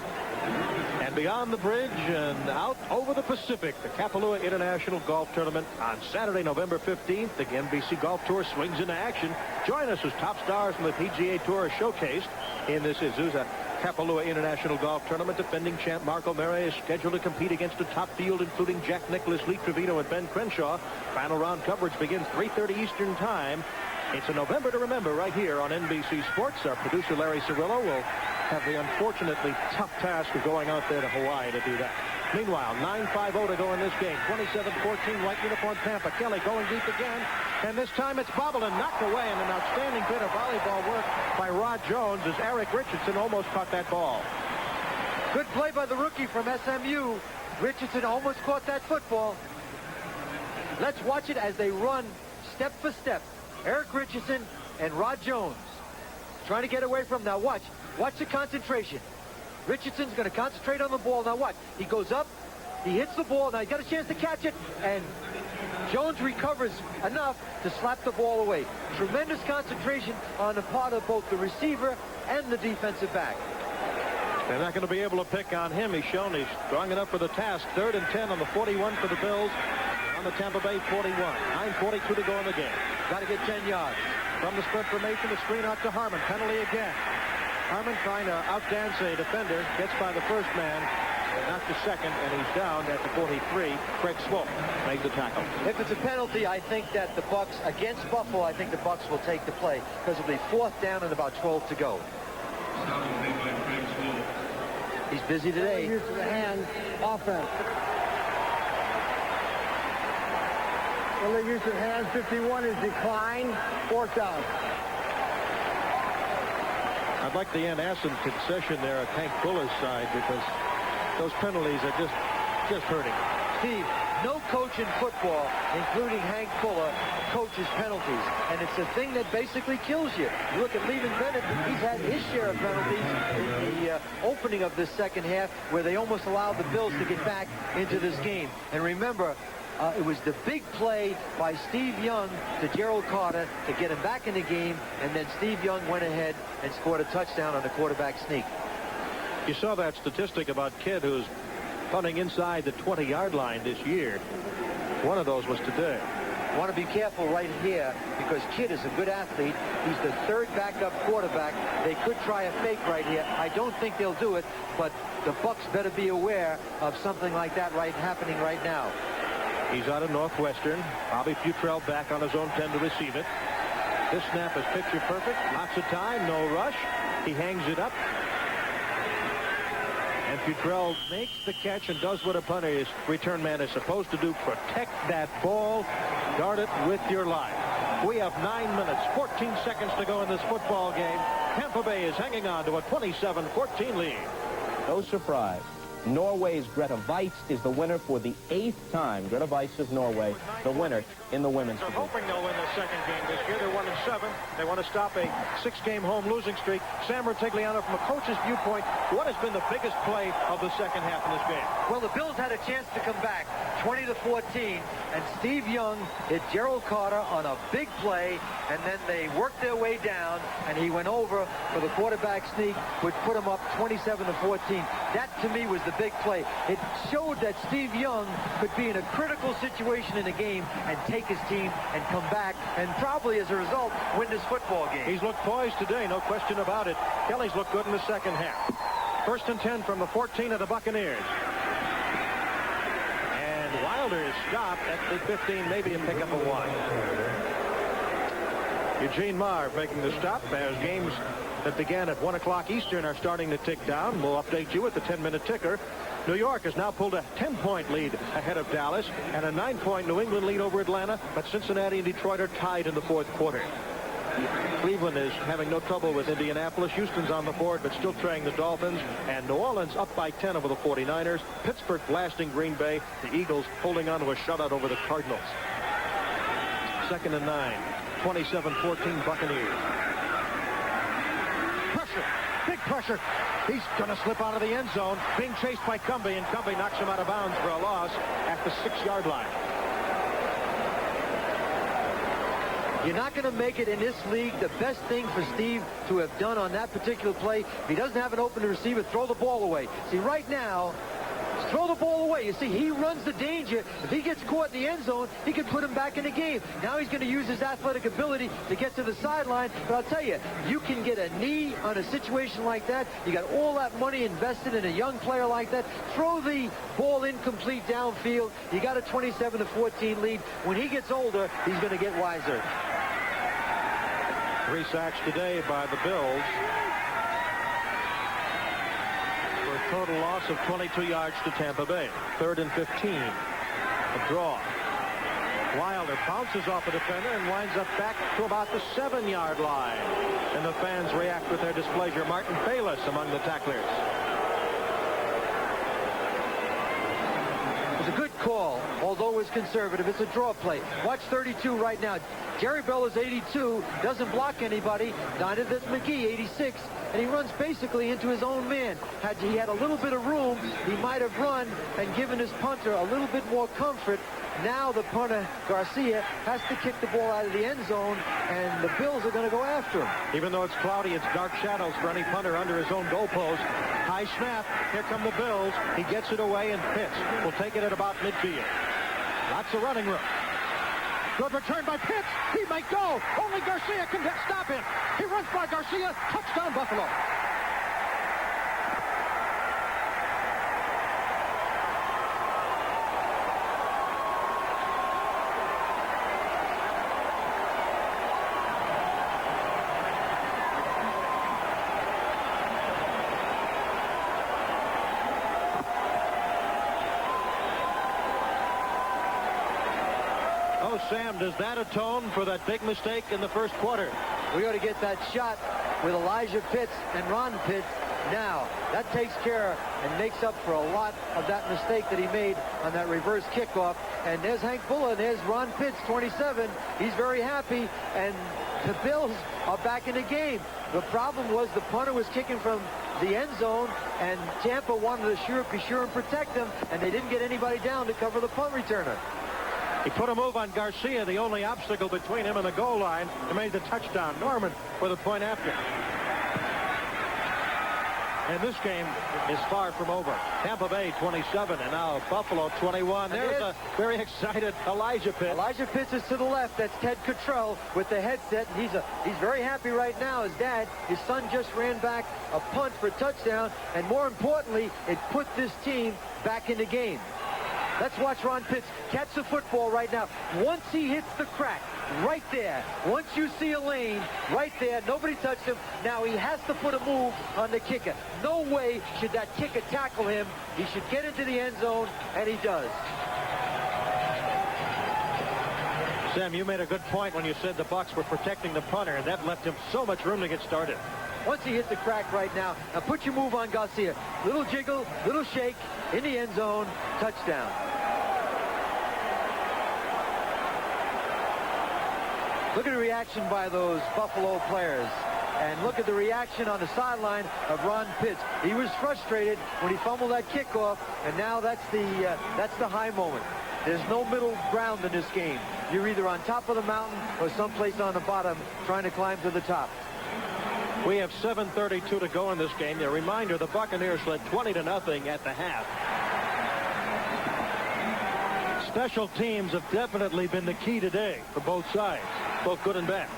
And beyond the bridge and out over the Pacific, the Kapalua International Golf Tournament on Saturday, November 15th. The NBC Golf Tour swings into action. Join us as top stars from the PGA Tour are showcased in this Azusa Kapalua International Golf Tournament. Defending champ Marco Murray is scheduled to compete against a top field including Jack Nicklaus, Lee Trevino, and Ben Crenshaw. Final round coverage begins 3:30 Eastern Time. It's a November to remember right here on NBC Sports. Our producer Larry Cirillo will have the unfortunately tough task of going out there to Hawaii to do that. Meanwhile, 9:50 to go in this game. 27-14, white uniform Tampa. Kelly going deep again, and this time it's bobbled and knocked away, and an outstanding bit of volleyball work by Rod Jones as Eric Richardson almost caught that ball. Good play by the rookie from SMU. Richardson almost caught that football. Let's watch it as they run step for step. Eric Richardson and Rod Jones trying to get away from him. Now watch the concentration. Richardson's going to concentrate on the ball. Now watch. He goes up. He hits the ball. Now he got a chance to catch it. And Jones recovers enough to slap the ball away. Tremendous concentration on the part of both the receiver and the defensive back. They're not going to be able to pick on him. He's shown he's strong enough for the task. 3rd and 10 on the 41 for the Bills. On the Tampa Bay 41. 9:42 to go in the game. Got to get 10 yards. From the sprint formation, the screen out to Harmon. Penalty again. Harmon trying to outdance a defender. Gets by the first man. Knocked the second, and he's down at the 43. Craig Swope makes the tackle. If it's a penalty, I think that the Bucs, against Buffalo, I think the Bucs will take the play because it'll be 4th down and about 12 to go. He's busy today. Use of the hand, offense. Early use of hands, 51 is declined. 4th down. I'd like the Ann-Assen concession there at Hank Fuller's side because those penalties are just hurting. Steve, no coach in football, including Hank Fuller, coaches penalties. And it's a thing that basically kills you. You look at Leavin Bennett, he's had his share of penalties in the opening of this second half where they almost allowed the Bills to get back into this game. And remember, it was the big play by Steve Young to Gerald Carter to get him back in the game, and then Steve Young went ahead and scored a touchdown on the quarterback sneak. You saw that statistic about Kidd, who's punting inside the 20-yard line this year. One of those was today. Want to be careful right here because Kidd is a good athlete. He's the 3rd backup quarterback. They could try a fake right here. I don't think they'll do it, but the Bucs better be aware of something like that happening right now. He's out of Northwestern. Bobby Futrell back on his own 10 to receive it. This snap is picture perfect. Lots of time, no rush. He hangs it up. And Futrell makes the catch and does what a punter's return man is supposed to do. Protect that ball. Guard it with your life. We have 9 minutes, 14 seconds to go in this football game. Tampa Bay is hanging on to a 27-14 lead. No surprise. Norway's Greta Weitz is the winner for the 8th time. Greta Weitz of Norway, the winner in the women's They're division. hoping they'll win the second game this year. They're 1-7. They want to stop a 6-game home losing streak. Sam Rutigliano, from a coach's viewpoint, what has been the biggest play of the second half in this game? Well, the Bills had a chance to come back. 20-14, and Steve Young hit Gerald Carter on a big play, and then they worked their way down, and he went over for the quarterback sneak, which put him up 27-14. That, to me, was the big play. It showed that Steve Young could be in a critical situation in a game and take his team and come back, and probably, as a result, win this football game. He's looked poised today, no question about it. Kelly's looked good in the second half. 1st and 10 from the 14 of the Buccaneers. Wilder is stopped at the 15, maybe a pickup of 1. Eugene Marv making the stop as games that began at 1 o'clock Eastern are starting to tick down. We'll update you at the 10-minute ticker. New York has now pulled a 10-point lead ahead of Dallas and a 9-point New England lead over Atlanta, but Cincinnati and Detroit are tied in the 4th quarter. Cleveland is having no trouble with Indianapolis. Houston's on the board, but still trailing the Dolphins. And New Orleans up by 10 over the 49ers. Pittsburgh blasting Green Bay. The Eagles holding on to a shutout over the Cardinals. 2nd and 9. 27-14 Buccaneers. Pressure. Big pressure. He's going to slip out of the end zone. Being chased by Cumbie, and Cumbie knocks him out of bounds for a loss at the 6-yard line. You're not going to make it in this league. The best thing for Steve to have done on that particular play, if he doesn't have an open receiver, throw the ball away. See, right now, throw the ball away. You see, he runs the danger. If he gets caught in the end zone, he can put him back in the game. Now he's going to use his athletic ability to get to the sideline. But I'll tell you, you can get a knee on a situation like that. You got all that money invested in a young player like that. Throw the ball incomplete downfield. You got a 27-14 lead. When he gets older, he's going to get wiser. 3 sacks today by the Bills for a total loss of 22 yards to Tampa Bay. 3rd and 15. A draw. Wilder bounces off a defender and winds up back to about the 7-yard line. And the fans react with their displeasure. Martin Bayless among the tacklers. It was a good call, although it was conservative. It's a draw play. Watch 32 right now. Jerry Bell is 82, doesn't block anybody. Neither does McGee, 86, and he runs basically into his own man. Had he had a little bit of room, he might have run and given his punter a little bit more comfort. Now the punter, Garcia, has to kick the ball out of the end zone, and the Bills are going to go after him. Even though it's cloudy, it's dark shadows for any punter under his own goalpost. High snap. Here come the Bills. He gets it away, and Pitts will take it at about midfield. Lots of running room. Good return by Pitts. He might go. Only Garcia can stop him. He runs by Garcia. Touchdown, Buffalo. Sam, does that atone for that big mistake in the 1st quarter? We ought to get that shot with Elijah Pitts and Ron Pitts now. That takes care and makes up for a lot of that mistake that he made on that reverse kickoff. And there's Hank Fuller, and there's Ron Pitts, 27. He's very happy, and the Bills are back in the game. The problem was the punter was kicking from the end zone, and Tampa wanted to be sure and protect them, and they didn't get anybody down to cover the punt returner. He put a move on Garcia, the only obstacle between him and the goal line, and made the touchdown. Norman for the point after. And this game is far from over. Tampa Bay 27, and now Buffalo 21. There's a very excited Elijah Pitts. Elijah Pitts is to the left. That's Ted Cottrell with the headset. And he's very happy right now. His dad, his son, just ran back a punt for a touchdown, and more importantly, it put this team back in the game. Let's watch Ron Pitts catch the football right now. Once he hits the crack, right there. Once you see a lane, right there, nobody touched him. Now he has to put a move on the kicker. No way should that kicker tackle him. He should get into the end zone, and he does. Sam, you made a good point when you said the Bucs were protecting the punter, and that left him so much room to get started. Once he hits the crack right now, now put your move on Garcia. Little jiggle, little shake, in the end zone, touchdown. Look at the reaction by those Buffalo players. And look at the reaction on the sideline of Ron Pitts. He was frustrated when he fumbled that kickoff, and now that's the high moment. There's no middle ground in this game. You're either on top of the mountain or someplace on the bottom trying to climb to the top. We have 7:32 to go in this game. A reminder, the Buccaneers led 20-0 at the half. Special teams have definitely been the key today for both sides, both good and bad.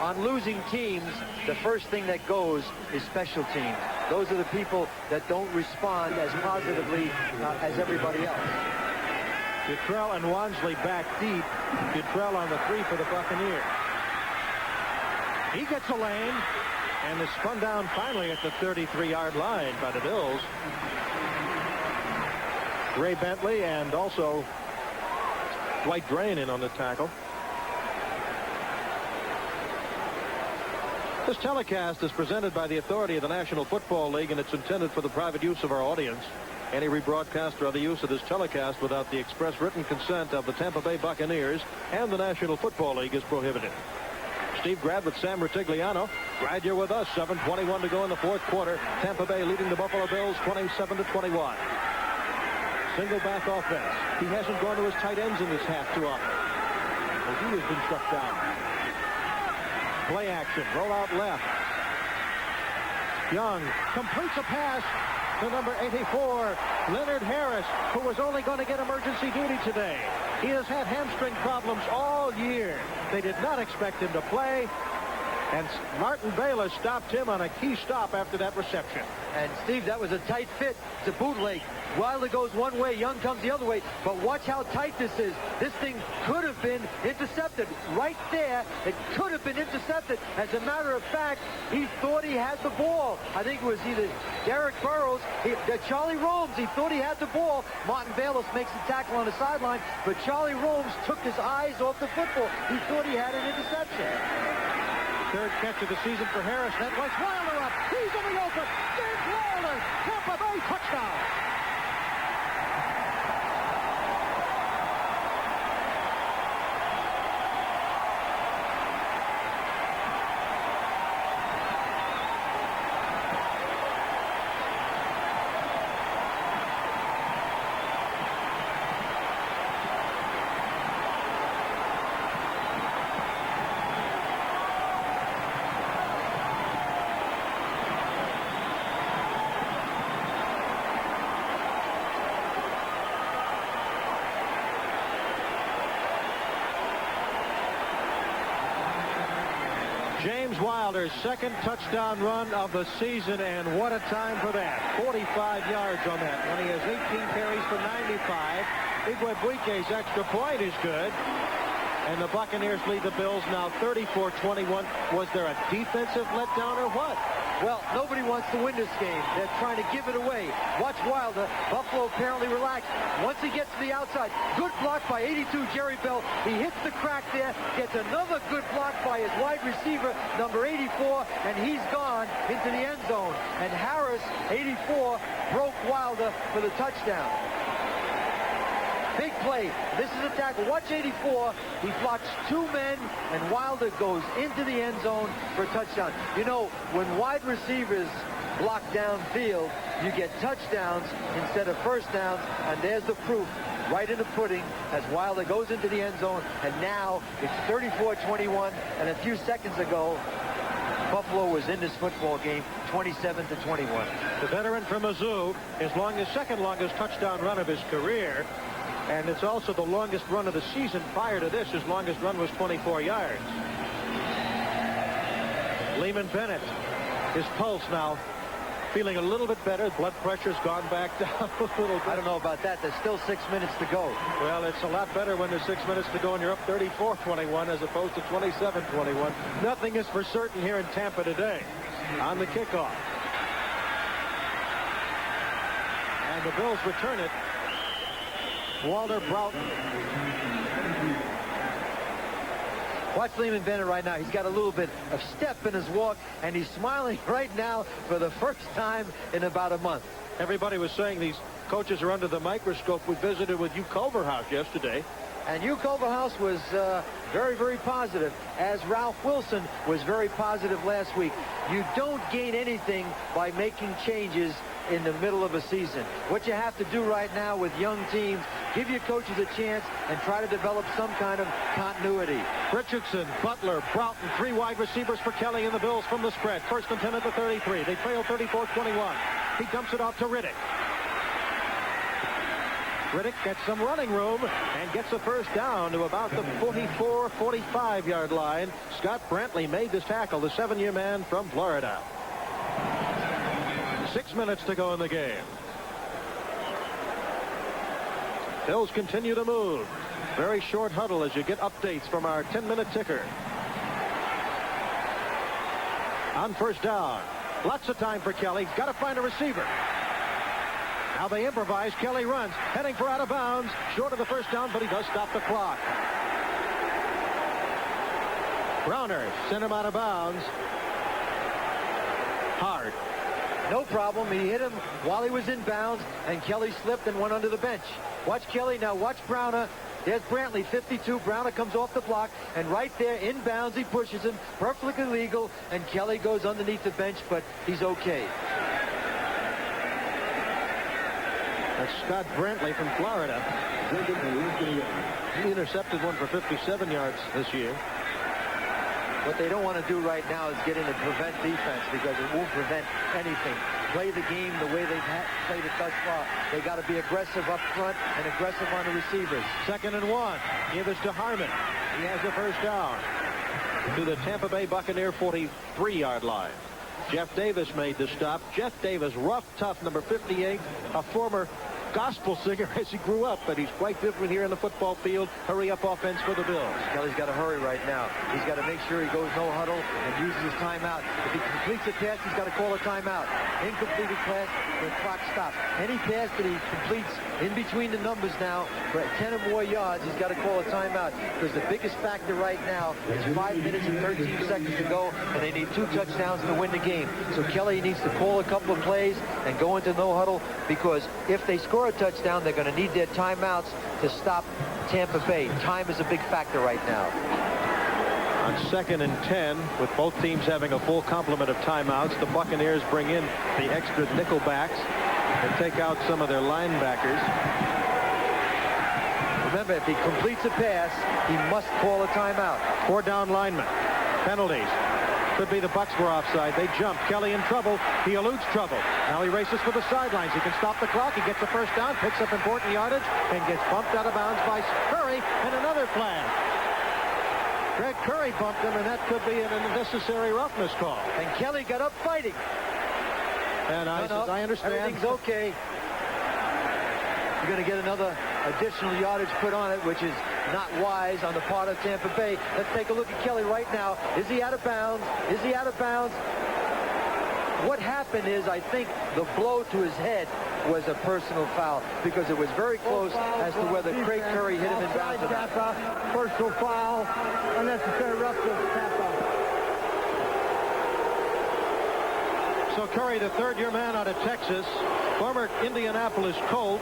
On losing teams, the first thing that goes is special teams. Those are the people that don't respond as positively as everybody else. Dutrell and Wansley back deep. Dutrell on the 3 for the Buccaneers. He gets a lane and is spun down finally at the 33-yard line by the Bills. Ray Bentley and also Dwight Drain in on the tackle. This telecast is presented by the authority of the National Football League, and it's intended for the private use of our audience. Any rebroadcast or other use of this telecast without the express written consent of the Tampa Bay Buccaneers and the National Football League is prohibited. Steve Grad with Sam Rutigliano. Grad, you're with us. 7:21 to go in the fourth quarter. Tampa Bay leading the Buffalo Bills 27-21. Single back offense. He hasn't gone to his tight ends in this half too often. He has been struck down. Play action. Roll out left. Young completes a pass to number 84, Leonard Harris, who was only going to get emergency duty today. He has had hamstring problems all year. They did not expect him to play, and Martin Bayless stopped him on a key stop after that reception. And Steve, that was a tight fit. It's a bootleg. Wilder goes one way, Young comes the other way. But watch how tight this is. This thing could have been intercepted. Right there, it could have been intercepted. As a matter of fact, he thought he had the ball. I think it was either Derek Burrows, Charlie Romes. He thought he had the ball. Martin Bayless makes the tackle on the sideline, but Charlie Romes took his eyes off the football. He thought he had an interception. Third catch of the season for Harris. That was Wilder up. He's in the open. James Wilder. Tampa Bay touchdown. James Wilder's second touchdown run of the season, and what a time for that. 45 yards on that one. He has 18 carries for 95. Igwebuike's extra point is good. And the Buccaneers lead the Bills now 34-21. Was there a defensive letdown or what? Well, nobody wants to win this game. They're trying to give it away. Watch Wilder. Buffalo apparently relaxed. Once he gets to the outside, good block by 82 Jerry Bell. He hits the crack there, gets another good block by his wide receiver, number 84, and he's gone into the end zone. And Harris, 84, broke Wilder for the touchdown. Big play. This is a tackle. Watch 84. He blocks two men, and Wilder goes into the end zone for a touchdown. You know, when wide receivers block downfield, you get touchdowns instead of first downs, and there's the proof right in the pudding as Wilder goes into the end zone, and now it's 34-21, and a few seconds ago, Buffalo was in this football game 27-21. The veteran from Mizzou, his second longest touchdown run of his career. And it's also the longest run of the season. Prior to this, his longest run was 24 yards. Lehman Bennett, his pulse now feeling a little bit better. Blood pressure's gone back down a little bit. I don't know about that. There's still 6 minutes to go. Well, it's a lot better when there's 6 minutes to go and you're up 34-21 as opposed to 27-21. Nothing is for certain here in Tampa today on the kickoff. And the Bills return it. Walter Broughton. Watch Lehman Bennett right now. He's got a little bit of step in his walk, and he's smiling right now for the first time in about a month. Everybody was saying these coaches are under the microscope. We visited with Hugh Culverhouse yesterday. And Hugh Culverhouse was very, very positive, as Ralph Wilson was very positive last week. You don't gain anything by making changes in the middle of a season. What you have to do right now with young teams, give your coaches a chance and try to develop some kind of continuity. Richardson, Butler, Broughton, 3 wide receivers for Kelly and the Bills from the spread. 1st and 10 at the 33. They trail 34-21. He dumps it off to Riddick. Riddick gets some running room and gets a first down to about the 44, 45-yard line. Scott Brantley made this tackle, the 7-year man from Florida. 6 minutes to go in the game. Bills continue to move. Very short huddle as you get updates from our 10-minute ticker. On first down. Lots of time for Kelly. Got to find a receiver. Now they improvise. Kelly runs, heading for out of bounds. Short of the first down, but he does stop the clock. Browner sent him out of bounds. Hard. No problem. He hit him while he was in bounds, and Kelly slipped and went under the bench. Watch Kelly. Now watch Browner. There's Brantley, 52. Browner comes off the block, and right there in bounds, he pushes him. Perfectly legal, and Kelly goes underneath the bench, but he's okay. That's Scott Brantley from Florida. He intercepted one for 57 yards this year. What they don't want to do right now is get in and prevent defense, because it won't prevent anything. Play the game the way they've played it thus far. They got to be aggressive up front and aggressive on the receivers. 2nd and 1. Give this to Harmon. He has a first down to the Tampa Bay Buccaneer 43-yard line. Jeff Davis made the stop. Jeff Davis, rough, tough, number 58, a former gospel singer as he grew up, but he's quite different here in the football field. Hurry up offense for the Bills. Kelly's got to hurry right now. He's got to make sure he goes no huddle and uses his timeout. If he completes a pass, he's got to call a timeout. Incompleted pass, the clock stops. Any pass that he completes in between the numbers now for 10 or more yards, he's got to call a timeout, because the biggest factor right now is 5 minutes and 13 seconds to go, and they need 2 touchdowns to win the game. So Kelly needs to call a couple of plays and go into no huddle, because if they score a touchdown, they're going to need their timeouts to stop Tampa Bay. Time is a big factor right now. On 2nd and 10, with both teams having a full complement of timeouts, the Buccaneers bring in the extra nickelbacks and take out some of their linebackers. Remember, if he completes a pass, he must call a timeout. 4 down linemen. Penalties. Could be the Bucs were offside. They jump. Kelly in trouble. He eludes trouble. Now he races for the sidelines. He can stop the clock. He gets the first down, picks up important yardage, and gets bumped out of bounds by Curry, and another flag. Greg Curry bumped him, and that could be an unnecessary roughness call. And Kelly got up fighting. And I understand. Everything's okay. You're going to get another additional yardage put on it, which is not wise on the part of Tampa Bay. Let's take a look at Kelly right now. Is he out of bounds? Is he out of bounds? What happened is, I think the blow to his head was a personal foul, because it was very close as to whether Craig Curry hit him in bounds or not. Personal foul. Unnecessary roughness. Tampa. So Curry, the 3rd-year man out of Texas, former Indianapolis Colt,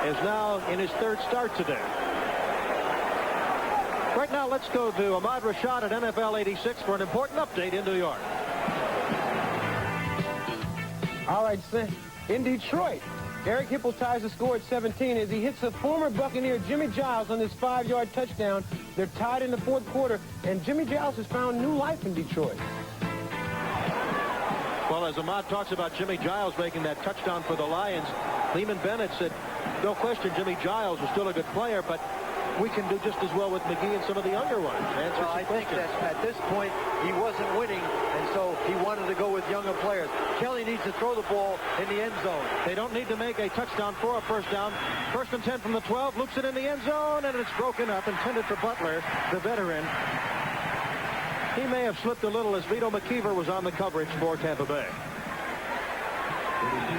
is now in his 3rd start today. Right now, let's go to Ahmad Rashad at NFL 86 for an important update in New York. All right, in Detroit, Eric Hipple ties the score at 17 as he hits the former Buccaneer Jimmy Giles on this 5-yard touchdown. They're tied in the 4th quarter, and Jimmy Giles has found new life in Detroit. Well, as Ahmad talks about Jimmy Giles making that touchdown for the Lions, Lehman Bennett said, no question Jimmy Giles is still a good player, but we can do just as well with McGee and some of the younger ones. Well, I think that at this point he wasn't winning, and so he wanted to go with younger players. Kelly needs to throw the ball in the end zone. They don't need to make a touchdown for a first down. 1st and 10 from the 12, loops it in the end zone, and it's broken up, intended for Butler, the veteran. He may have slipped a little as Vito McKeever was on the coverage for Tampa Bay.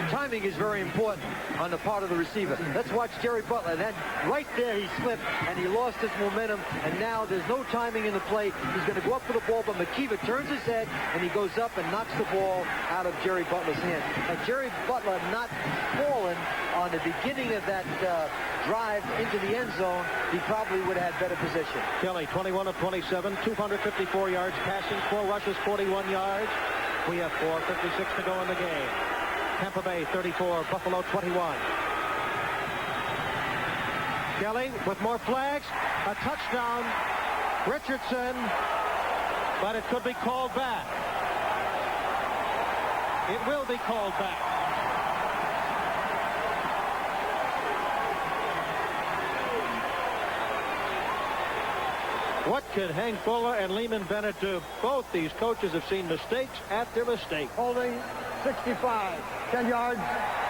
Timing is very important on the part of the receiver. Let's watch Jerry Butler. Then right there he slipped and he lost his momentum, and now there's no timing in the play. He's going to go up for the ball, but McKeever turns his head and he goes up and knocks the ball out of Jerry Butler's hand. And Jerry Butler not fallen on on the beginning of that drive into the end zone, he probably would have had better position. Kelly, 21 of 27, 254 yards passing, 4 rushes, 41 yards. We have 4:56 to go in the game. Tampa Bay 34, Buffalo 21. Kelly with more flags, a touchdown, Richardson, but it could be called back. It will be called back. What can Hank Fuller and Lehman Bennett do? Both these coaches have seen mistakes after mistake. Holding 65, 10 yards,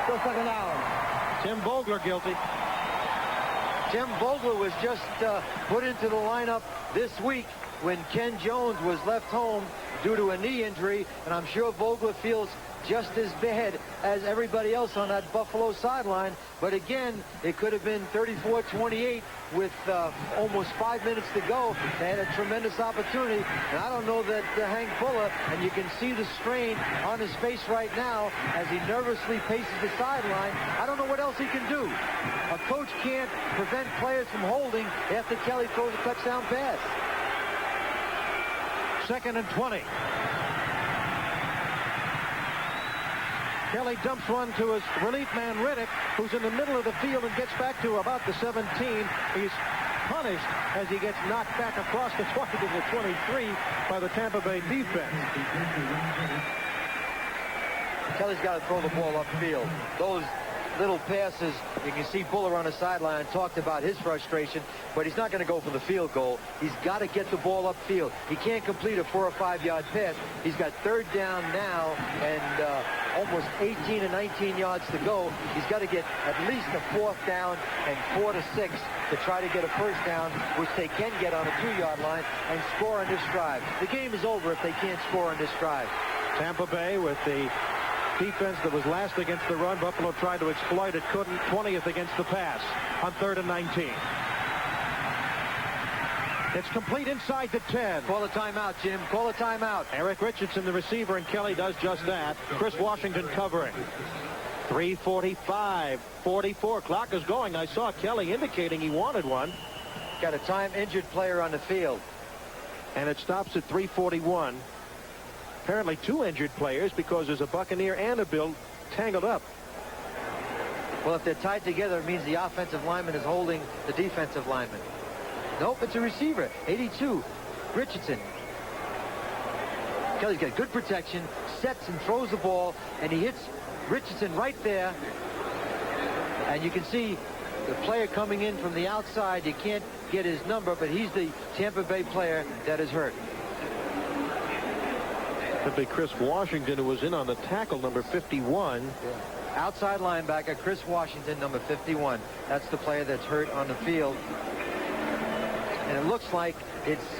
still second down. Tim Vogler guilty. Tim Vogler was just put into the lineup this week when Ken Jones was left home due to a knee injury, and I'm sure Vogler feels just as bad as everybody else on that Buffalo sideline. But again, it could have been 34-28 with almost 5 minutes to go. They had a tremendous opportunity, and I don't know that Hank Fuller, and you can see the strain on his face right now as he nervously paces the sideline. I don't know what else he can do. A coach can't prevent players from holding after Kelly throws a touchdown pass. 2nd and 20. Kelly dumps one to his relief man, Riddick, who's in the middle of the field and gets back to about the 17. He's punished as he gets knocked back across the 20 to the 23 by the Tampa Bay defense. Kelly's got to throw the ball upfield. Those little passes, you can see Fuller on the sideline talked about his frustration, but he's not going to go for the field goal. He's got to get the ball upfield. He can't complete a 4 or 5 yard pass. He's got 3rd down now and almost 18 and 19 yards to go. He's got to get at least a 4th down and 4 to 6 to try to get a 1st down, which they can get on a 2-yard line and score on this drive. The game is over if they can't score on this drive. Tampa Bay with the defense that was last against the run. Buffalo tried to exploit it, couldn't. 20th against the pass on 3rd and 19. It's complete inside the 10. Call a timeout, Jim. Call a timeout. Eric Richardson, the receiver, and Kelly does just that. Chris Washington covering. 3:45, 44. Clock is going. I saw Kelly indicating he wanted one. Got a time-injured player on the field. And it stops at 3:41. Apparently 2 injured players because there's a Buccaneer and a Bill tangled up. Well, if they're tied together, it means the offensive lineman is holding the defensive lineman. Nope, it's a receiver. 82, Richardson. Kelly's got good protection, sets and throws the ball, and he hits Richardson right there. And you can see the player coming in from the outside. You can't get his number, but he's the Tampa Bay player that is hurt. Could be Chris Washington, who was in on the tackle, number 51. Yeah. Outside linebacker, Chris Washington, number 51. That's the player that's hurt on the field. And it looks like it's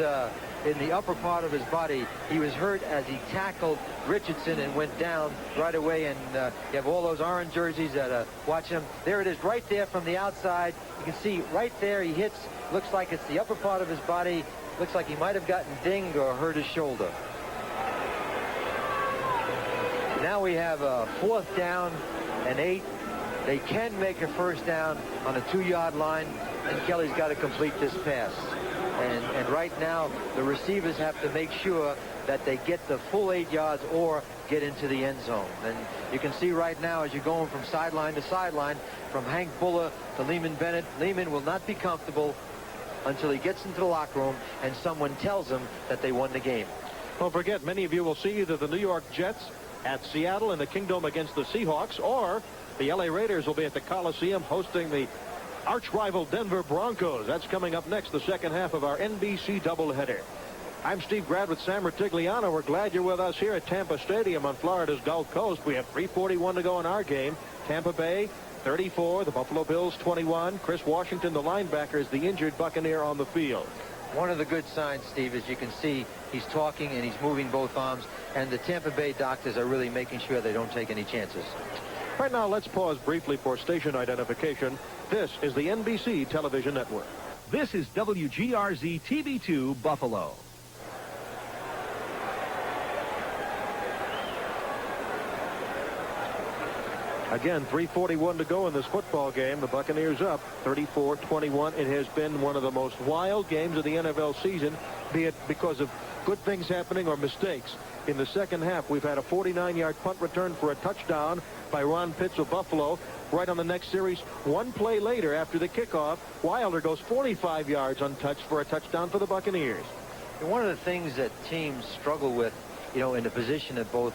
in the upper part of his body. He was hurt as he tackled Richardson and went down right away. And you have all those orange jerseys that watch him. There it is right there from the outside. You can see right there he hits. Looks like it's the upper part of his body. Looks like he might have gotten dinged or hurt his shoulder. Now we have a 4th down and 8. They can make a 1st down on a 2-yard line, and Kelly's got to complete this pass. And right now, the receivers have to make sure that they get the full 8 yards or get into the end zone. And you can see right now, as you're going from sideline to sideline, from Hank Fuller to Lehman Bennett, Lehman will not be comfortable until he gets into the locker room and someone tells him that they won the game. Don't forget, many of you will see either the New York Jets at Seattle in the Kingdome against the Seahawks, or the LA Raiders will be at the Coliseum hosting the arch-rival Denver Broncos. That's coming up next, the second half of our NBC doubleheader. I'm Steve Grad with Sam Rutigliano. We're glad you're with us here at Tampa Stadium on Florida's Gulf Coast. We have 3:41 to go in our game. Tampa Bay 34, the Buffalo Bills 21. Chris Washington, the linebacker, is the injured Buccaneer on the field. One of the good signs, Steve, is you can see he's talking and he's moving both arms, and the Tampa Bay doctors are really making sure they don't take any chances. Right now, let's pause briefly for station identification. This is the NBC Television Network. This is WGRZ TV2 Buffalo. Again, 3:41 to go in this football game. The Buccaneers up 34-21. It has been one of the most wild games of the NFL season, be it because of good things happening or mistakes. In the second half, we've had a 49-yard punt return for a touchdown by Ron Pitts of Buffalo. Right on the next series, one play later after the kickoff, Wilder goes 45 yards untouched for a touchdown for the Buccaneers. And one of the things that teams struggle with, in the position that both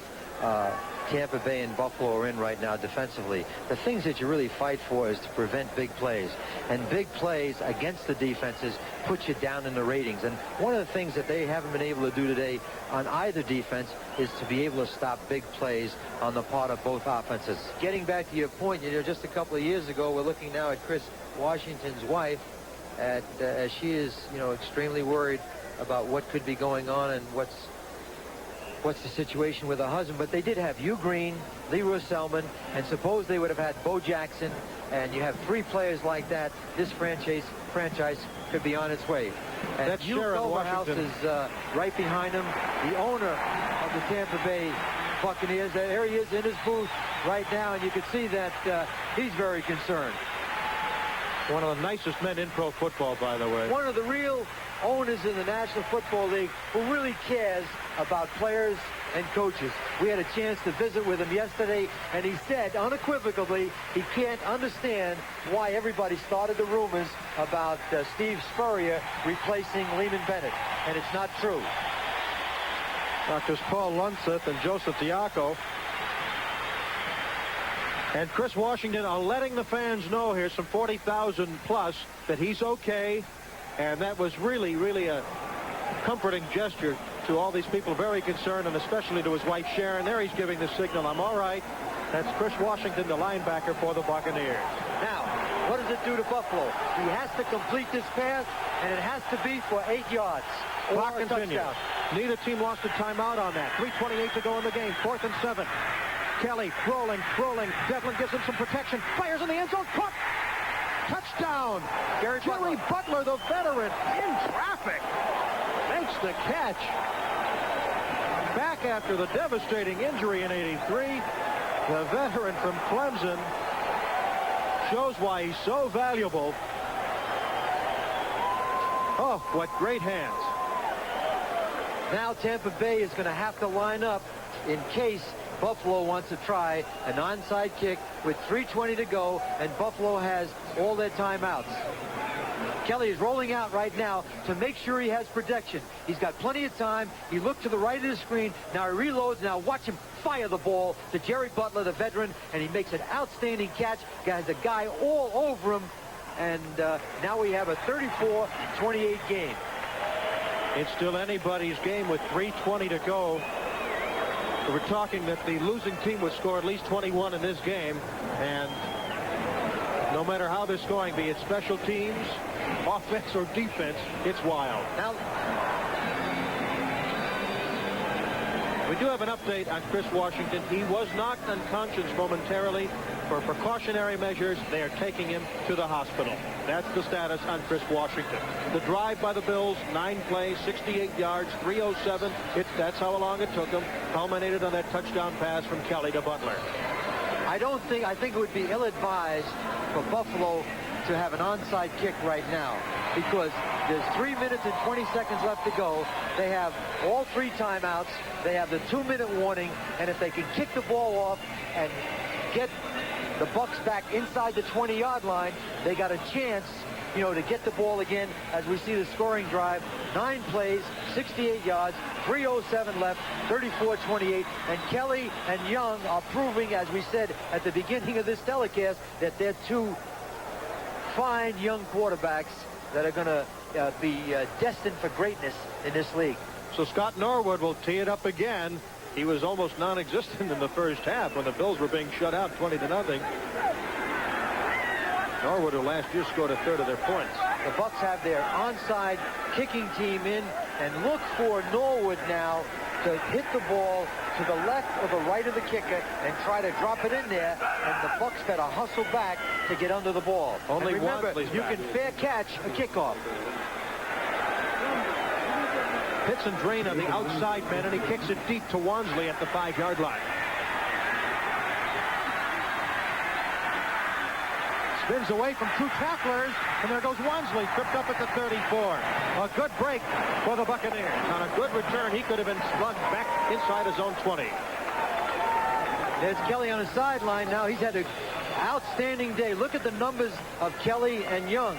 Tampa Bay and Buffalo are in right now defensively, the things that you really fight for is to prevent big plays. And big plays against the defenses put you down in the ratings. And one of the things that they haven't been able to do today on either defense is to be able to stop big plays on the part of both offenses. Getting back to your point, just a couple of years ago, we're looking now at Chris Washington's wife, as she is, extremely worried about what could be going on and what's the situation with her husband. But they did have Hugh Green, Leroy Selman, and suppose they would have had Bo Jackson, and you have 3 players like that, this franchise could be on its way. And that's Hugh Culverhouse is right behind him, the owner of the Tampa Bay Buccaneers. There he is in his booth right now, and you can see that he's very concerned. One of the nicest men in pro football, by the way. One of the real owners in the National Football League who really cares about players and coaches. We had a chance to visit with him yesterday, and he said unequivocally he can't understand why everybody started the rumors about Steve Spurrier replacing Lehman Bennett, and it's not true. Doctors Paul Lunseth and Joseph Diaco and Chris Washington are letting the fans know here, some 40,000 plus, that he's okay. And that was really, really a comforting gesture to all these people very concerned, and especially to his wife Sharon. There he's giving the signal, I'm all right. That's Chris Washington, the linebacker for the Buccaneers. Now, what does it do to Buffalo? He has to complete this pass, and it has to be for 8 yards. Clock continues. Neither team lost a timeout on that. 3:28 to go in the game. 4th and 7. Kelly rolling. Devlin gives him some protection. Fires in the end zone. Caught. Touchdown. Jerry Butler, the veteran, in traffic. Makes the catch. Back after the devastating injury in '83, the veteran from Clemson shows why he's so valuable. Oh, what great hands. Now Tampa Bay is going to have to line up in case Buffalo wants to try an onside kick with 3:20 to go, and Buffalo has all their timeouts. Kelly is rolling out right now to make sure he has protection. He's got plenty of time. He looked to the right of the screen. Now he reloads. Now watch him fire the ball to Jerry Butler, the veteran, and he makes an outstanding catch. Has a guy all over him, and now we have a 34-28 game. It's still anybody's game with 3:20 to go. We're talking that the losing team would score at least 21 in this game, and no matter how this is going, be it special teams, offense, or defense, it's wild. Now, we do have an update on Chris Washington. He was knocked unconscious momentarily. For precautionary measures, they are taking him to the hospital. That's the status on Chris Washington. The drive by the Bills, 9 plays, 68 yards, 3:07. That's how long it took them. Culminated on that touchdown pass from Kelly to Butler. I think it would be ill-advised for Buffalo to have an onside kick right now, because there's 3 minutes and 20 seconds left to go. They have all 3 timeouts. They have the 2-minute warning, and if they can kick the ball off and get the Bucs back inside the 20-yard line, they got a chance, to get the ball again. As we see the scoring drive, 9 plays, 68 yards, 3:07 left, 34-28. And Kelly and Young are proving, as we said at the beginning of this telecast, that they're 2 fine young quarterbacks that are going to be destined for greatness in this league. So Scott Norwood will tee it up again. He was almost non-existent in the first half when the Bills were being shut out 20-0. Norwood, who last year scored a third of their points. The Bucs have their onside kicking team in, and look for Norwood now to hit the ball to the left or the right of the kicker and try to drop it in there, and the Bucs better hustle back to get under the ball. Only and remember, Wansley's you back. can fair catch a kickoff. Pitts and Drain on the outside man, and he kicks it deep to Wansley at the 5-yard line. Spins away from 2 tacklers, and there goes Wansley, tripped up at the 34. A good break for the Buccaneers. On a good return, he could have been slugged back inside his own 20. There's Kelly on the sideline now. He's had an outstanding day. Look at the numbers of Kelly and Young.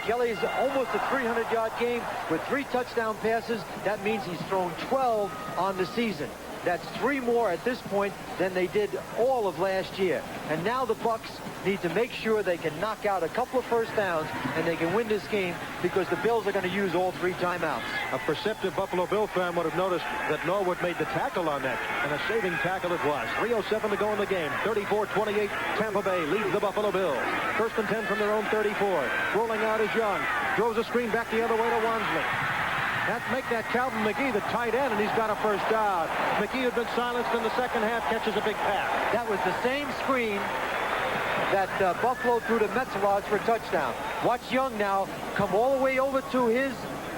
Kelly is almost a 300-yard game with 3 touchdown passes. That means he's thrown 12 on the season. That's 3 more at this point than they did all of last year. And now the Bucs need to make sure they can knock out a couple of first downs and they can win this game because the Bills are going to use all 3 timeouts. A perceptive Buffalo Bill fan would have noticed that Norwood made the tackle on that, and a saving tackle it was. 3:07 to go in the game. 34-28, Tampa Bay leads the Buffalo Bills. 1st and 10 from their own 34. Rolling out is Young. Throws a screen back the other way to Wansley. Make that Calvin McGee the tight end, and he's got a first down. McGee had been silenced in the second half, catches a big pass. That was the same screen that Buffalo threw to Metzelods for a touchdown. Watch Young now come all the way over to his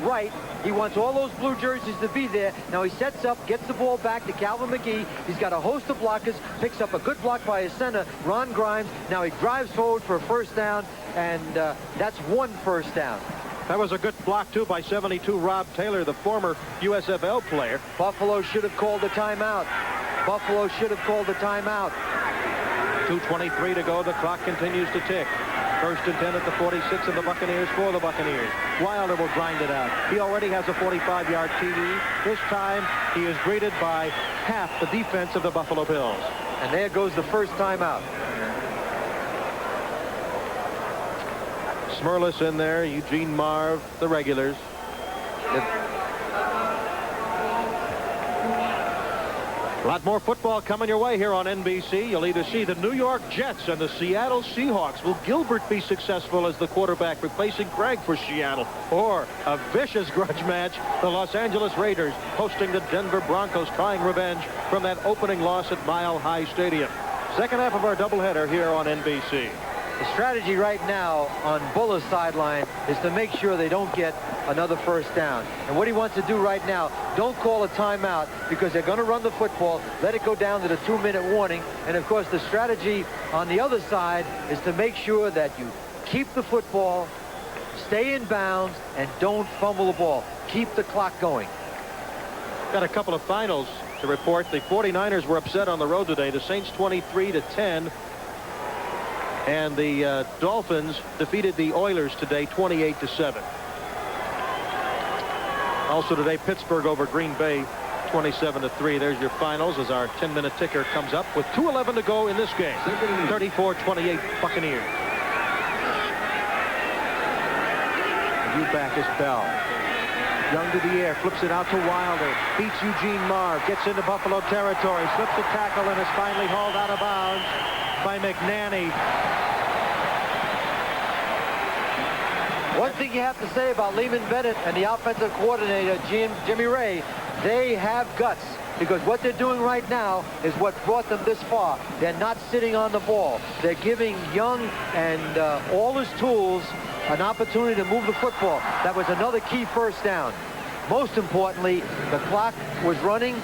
right. He wants all those blue jerseys to be there. Now he sets up, gets the ball back to Calvin McGee. He's got a host of blockers, picks up a good block by his center, Ron Grimes. Now he drives forward for a first down, and that's 1 first down. That was a good block, too, by 72 Rob Taylor, the former USFL player. Buffalo should have called a timeout. Buffalo should have called a timeout. 2:23 to go. The clock continues to tick. 1st and 10 at the 46 of the Buccaneers for the Buccaneers. Wilder will grind it out. He already has a 45-yard TD. This time, he is greeted by half the defense of the Buffalo Bills. And there goes the first timeout. Smurless in there, Eugene Marv, the regulars. A lot more football coming your way here on NBC. You'll either see the New York Jets and the Seattle Seahawks. Will Gilbert be successful as the quarterback replacing Craig for Seattle? Or a vicious grudge match, the Los Angeles Raiders hosting the Denver Broncos, trying revenge from that opening loss at Mile High Stadium. Second half of our doubleheader here on NBC. The strategy right now on Buller's sideline is to make sure they don't get another first down. And what he wants to do right now, don't call a timeout because they're going to run the football, let it go down to the 2-minute warning. And, of course, the strategy on the other side is to make sure that you keep the football, stay in bounds, and don't fumble the ball. Keep the clock going. Got a couple of finals to report. The 49ers were upset on the road today. The Saints 23-10. And the Dolphins defeated the Oilers today 28-7. Also today, Pittsburgh over Green Bay 27-3. There's your finals as our 10-minute ticker comes up with 2:11 to go in this game. 34-28 Buccaneers. You back is Bell. Young to the air, flips it out to Wilder, beats Eugene Marv, gets into Buffalo territory, slips a tackle, and is finally hauled out of bounds by McNanny. One thing you have to say about Lehman Bennett and the offensive coordinator, Jimmy Ray, they have guts. Because what they're doing right now is what brought them this far. They're not sitting on the ball. They're giving Young and all his tools an opportunity to move the football. That was another key first down. Most importantly, the clock was running,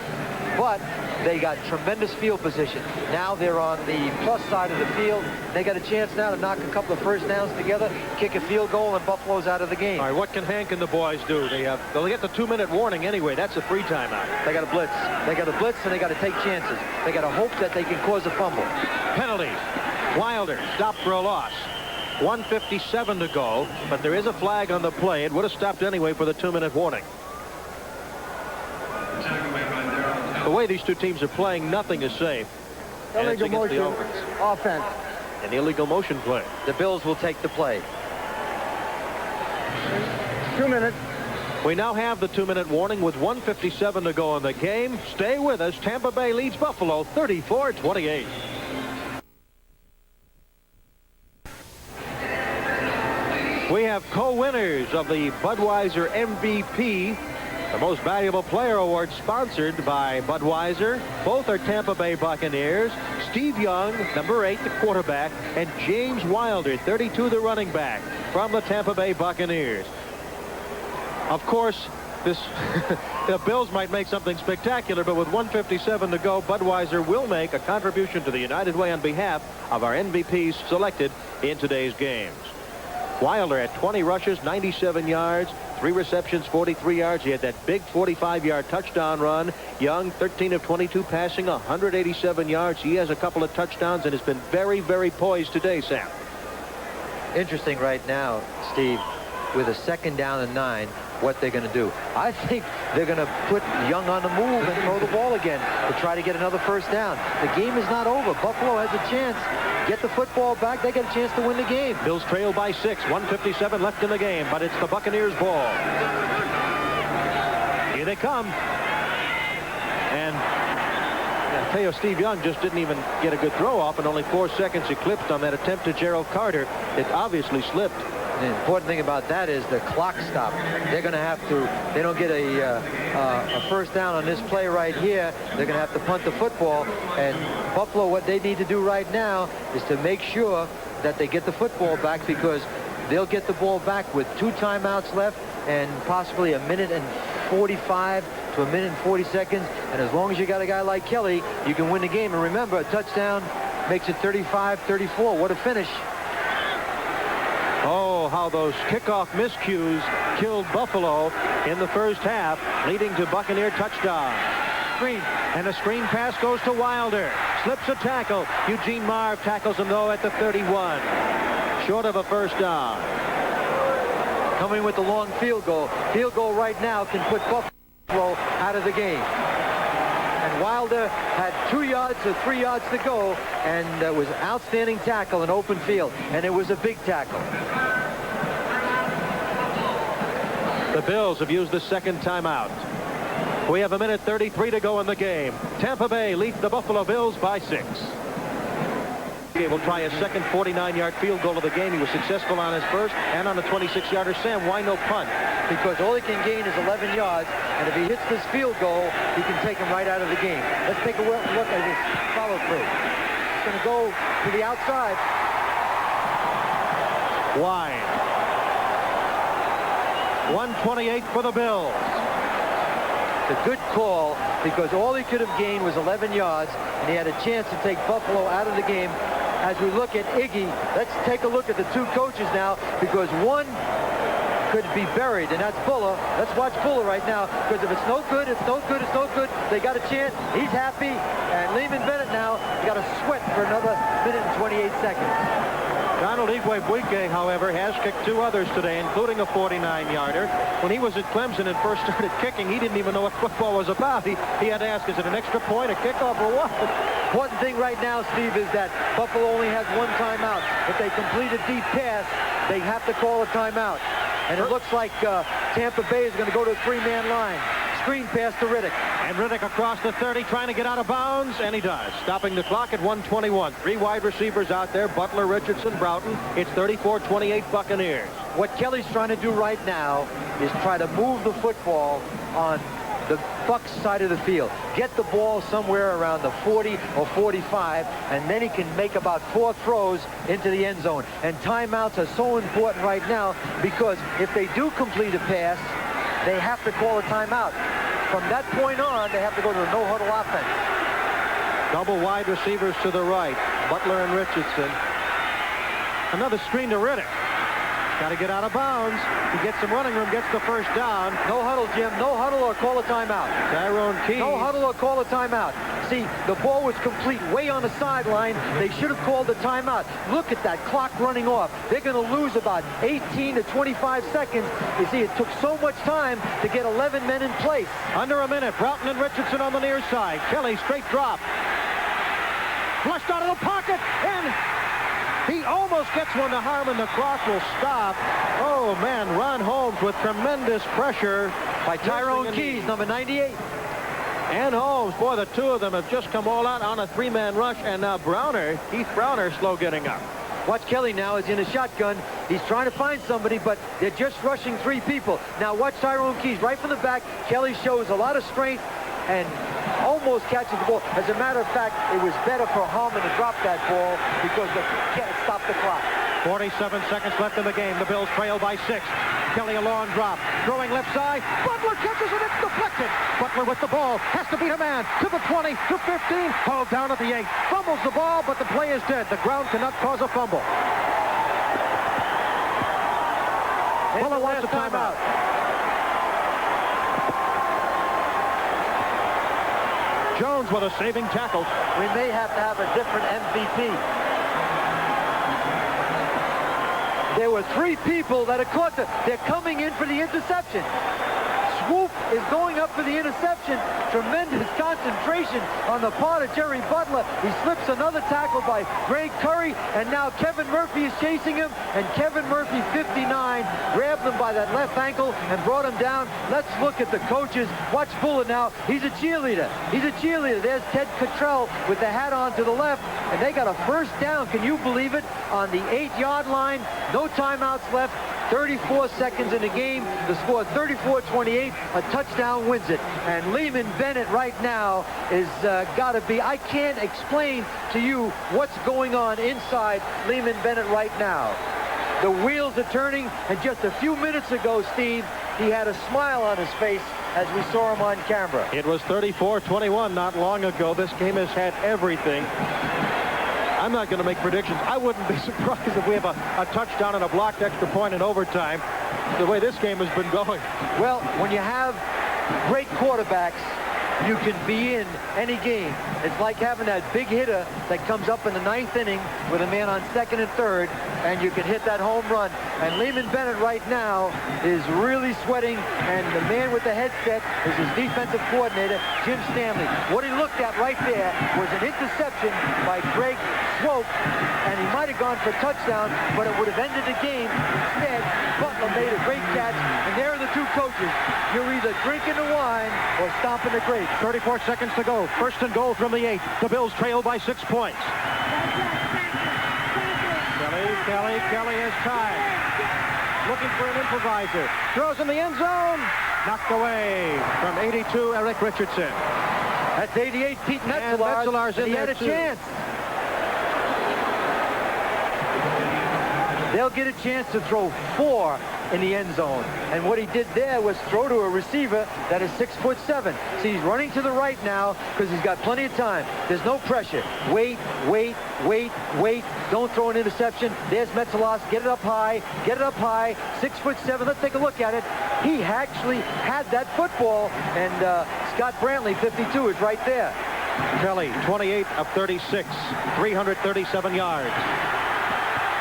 but they got tremendous field position. Now they're on the plus side of the field. They got a chance now to knock a couple of first downs together, kick a field goal, and Buffalo's out of the game. All right, what can Hank and the boys do? They'll get the 2-minute warning anyway. That's a free timeout. They got to blitz. They got to blitz, and they got to take chances. They got to hope that they can cause a fumble. Penalties. Wilder stopped for a loss. 1:57 to go, but there is a flag on the play. It would have stopped anyway for the 2-minute warning. The way these two teams are playing, nothing is safe. Illegal motion, offense. An illegal motion play. The Bills will take the play. 2 minutes. We now have the 2-minute warning with 1:57 to go in the game. Stay with us. Tampa Bay leads Buffalo 34-28. We have co-winners of the Budweiser MVP, the Most Valuable Player Award, sponsored by Budweiser. Both are Tampa Bay Buccaneers. Steve Young, number 8, the quarterback, and James Wilder, 32, the running back, from the Tampa Bay Buccaneers. Of course, this, the Bills might make something spectacular, but with 1:57 to go, Budweiser will make a contribution to the United Way on behalf of our MVPs selected in today's games. Wilder at 20 rushes, 97 yards, 3 receptions, 43 yards. He had that big 45-yard touchdown run. Young, 13 of 22 passing, 187 yards. He has a couple of touchdowns and has been very, very poised today, Sam. Interesting right now, Steve, with a 2nd down and 9, what they're going to do. I think they're going to put Young on the move and throw the ball again to try to get another 1st down. The game is not over. Buffalo has a chance. Get the football back. They get a chance to win the game. Bills trail by 6. 1:57 left in the game, but it's the Buccaneers' ball. Here they come. And I tell you, Steve Young just didn't even get a good throw off, and only 4 seconds eclipsed on that attempt to Gerald Carter. It obviously slipped. The important thing about that is the clock stop. They're going to have to, they don't get a 1st down on this play right here, they're going to have to punt the football. And Buffalo, what they need to do right now is to make sure that they get the football back, because they'll get the ball back with 2 timeouts left and possibly 1:45 to 1:40 seconds. And as long as you got a guy like Kelly, you can win the game. And remember, a touchdown makes it 35-34. What a finish. Oh, how those kickoff miscues killed Buffalo in the 1st half, leading to Buccaneer touchdown. Screen, and a screen pass goes to Wilder. Slips a tackle. Eugene Marv tackles him, though, at the 31. Short of a 1st down. Coming with the long field goal. Field goal right now can put Buffalo out of the game. And Wilder had 2 yards or 3 yards to go, and it was an outstanding tackle in open field, and it was a big tackle. The Bills have used the 2nd timeout. We have 1:33 to go in the game. Tampa Bay leads the Buffalo Bills by 6. He will try his 2nd 49-yard field goal of the game. He was successful on his 1st and on the 26-yarder. Sam, why no punt? Because all he can gain is 11 yards, and if he hits this field goal, he can take him right out of the game. Let's take a look at this follow-through. It's going to go to the outside. Wide. 1:28 for the Bills. It's a good call, because all he could have gained was 11 yards, and he had a chance to take Buffalo out of the game. As we look at Iggy, let's take a look at the 2 coaches now, because one could be buried, and that's Buller. Let's watch Buller right now, because if it's no good, it's no good, it's no good. They got a chance. He's happy, and Lehman Bennett now got to sweat for another 1:28 seconds. Donald Igwe-Buike, however, has kicked 2 others today, including a 49-yarder. When he was at Clemson and first started kicking, he didn't even know what football was about. He had to ask, is it an extra point, a kickoff, or what? Important thing right now, Steve, is that Buffalo only has 1 timeout. If they complete a deep pass, they have to call a timeout. And it looks like Tampa Bay is going to go to a 3-man line. Screen pass to Riddick. And Riddick across the 30, trying to get out of bounds, and he does. Stopping the clock at 1:21. 3 wide receivers out there, Butler, Richardson, Broughton. It's 34-28 Buccaneers. What Kelly's trying to do right now is try to move the football on the Bucs side of the field. Get the ball somewhere around the 40 or 45, and then he can make about 4 throws into the end zone. And timeouts are so important right now, because if they do complete a pass, they have to call a timeout. From that point on, they have to go to a no-huddle offense. Double wide receivers to the right, Butler and Richardson. Another screen to Riddick. Got to get out of bounds. He gets some running room, gets the 1st down. No huddle, Jim. No huddle or call a timeout. Tyrone Keys. No huddle or call a timeout. See, the ball was complete way on the sideline. They should have called the timeout. Look at that clock running off. They're going to lose about 18 to 25 seconds. You see, it took so much time to get 11 men in place. Under a minute. Broughton and Richardson on the near side. Kelly, straight drop. Flushed out of the pocket, and he almost gets one to Harmon. The clock will stop. Oh, man, Ron Holmes with tremendous pressure. By Tyrone Keys, number 98. And Holmes, boy, the 2 of them have just come all out on a 3-man rush. And now Keith Browner, slow getting up. Watch Kelly now is in a shotgun. He's trying to find somebody, but they're just rushing 3 people. Now watch Tyrone Keys right from the back. Kelly shows a lot of strength and almost catches the ball. As a matter of fact, it was better for Harmon to drop that ball, because they can't stop the clock. 47 seconds left in the game. The Bills trail by 6. Kelly a long drop. Throwing left side. Butler catches it. It's deflected. Butler with the ball. Has to beat a man. To the 20, to 15. Hauled down at the 8. Fumbles the ball, but the play is dead. The ground cannot cause a fumble. Fuller wants a timeout. Jones with a saving tackle. We may have to have a different MVP. There were 3 people that are caught. They're coming in for the interception. Swoop is going up for the interception. Tremendous concentration on the part of Jerry Butler. He slips another tackle by Greg Curry, and now Kevin Murphy is chasing him, and Kevin Murphy, 59, grabbed him by that left ankle and brought him down. Let's look at the coaches. Watch Fuller now. He's a cheerleader. He's a cheerleader. There's Ted Cottrell with the hat on to the left, and they got a first down. Can you believe it? On the 8-yard line. No timeouts left. 34 seconds in the game. The score 34-28. A touchdown wins it. And Lehman Bennett right now is got to be, I can't explain to you what's going on inside Lehman Bennett right now. The wheels are turning, and just a few minutes ago, Steve, he had a smile on his face as we saw him on camera. It was 34-21 not long ago. This game has had everything. I'm not going to make predictions. I wouldn't be surprised if we have a touchdown and a blocked extra point in overtime, the way this game has been going. Well, when you have great quarterbacks, you can be in any game. It's like having that big hitter that comes up in the 9th inning with a man on 2nd and 3rd, and you can hit that home run. And Lehman Bennett right now is really sweating, and the man with the headset is his defensive coordinator, Jim Stanley. What he looked at right there was an interception by Greg Swope, and he might have gone for a touchdown, but it would have ended the game. Instead, Butler made a great catch, and there are the 2 coaches. You're either drinking the wine or stomping the grapes. 34 seconds to go. First and goal from the 8. The Bills trail by 6 points. Kelly has time. Looking for an improviser. Throws in the end zone. Knocked away from 82, Eric Richardson. That's 88, Pete Metzelaar. Metzelar's in he there had a too. chance. They'll get a chance to throw 4 in the end zone. And what he did there was throw to a receiver that is 6'7". See, he's running to the right now because he's got plenty of time. There's no pressure. Wait. Don't throw an interception. There's Metzelaar. Get it up high. 6'7". Let's take a look at it. He actually had that football, and Scott Brantley, 52, is right there. Kelly, 28 of 36, 337 yards.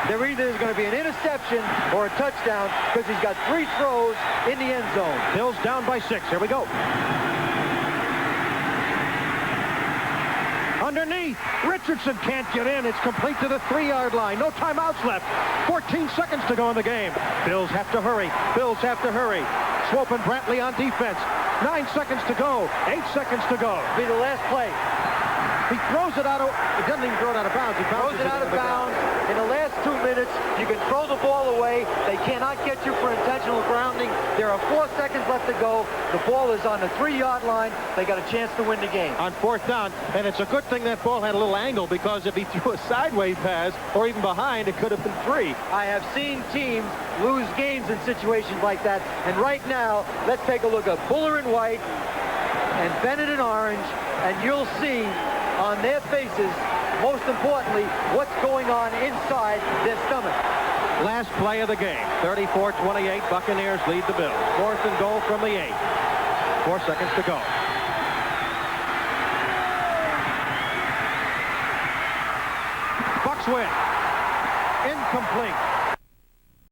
There either is going to be an interception or a touchdown because he's got 3 throws in the end zone. Bills down by 6. Here we go. Underneath. Richardson can't get in. It's complete to the 3-yard line. No timeouts left. 14 seconds to go in the game. Bills have to hurry. Swope and Brantley on defense. 9 seconds to go. 8 seconds to go. Be the last play. He throws it out of, he doesn't even throw it out of bounds. He throws it out of bounds. In the last 2 minutes, you can throw the ball away. They cannot get you for intentional grounding. There are 4 seconds left to go. The ball is on the 3-yard line. They got a chance to win the game. On 4th down, and it's a good thing that ball had a little angle, because if he threw a sideways pass or even behind, it could have been 3. I have seen teams lose games in situations like that. And right now, let's take a look at Buller in white and Bennett in orange, and you'll see on their faces, most importantly, what's going on inside their stomach. Last play of the game. 34-28. Buccaneers lead the Bills. 4th and goal from the 8. 4 seconds to go. Bucks win. Incomplete.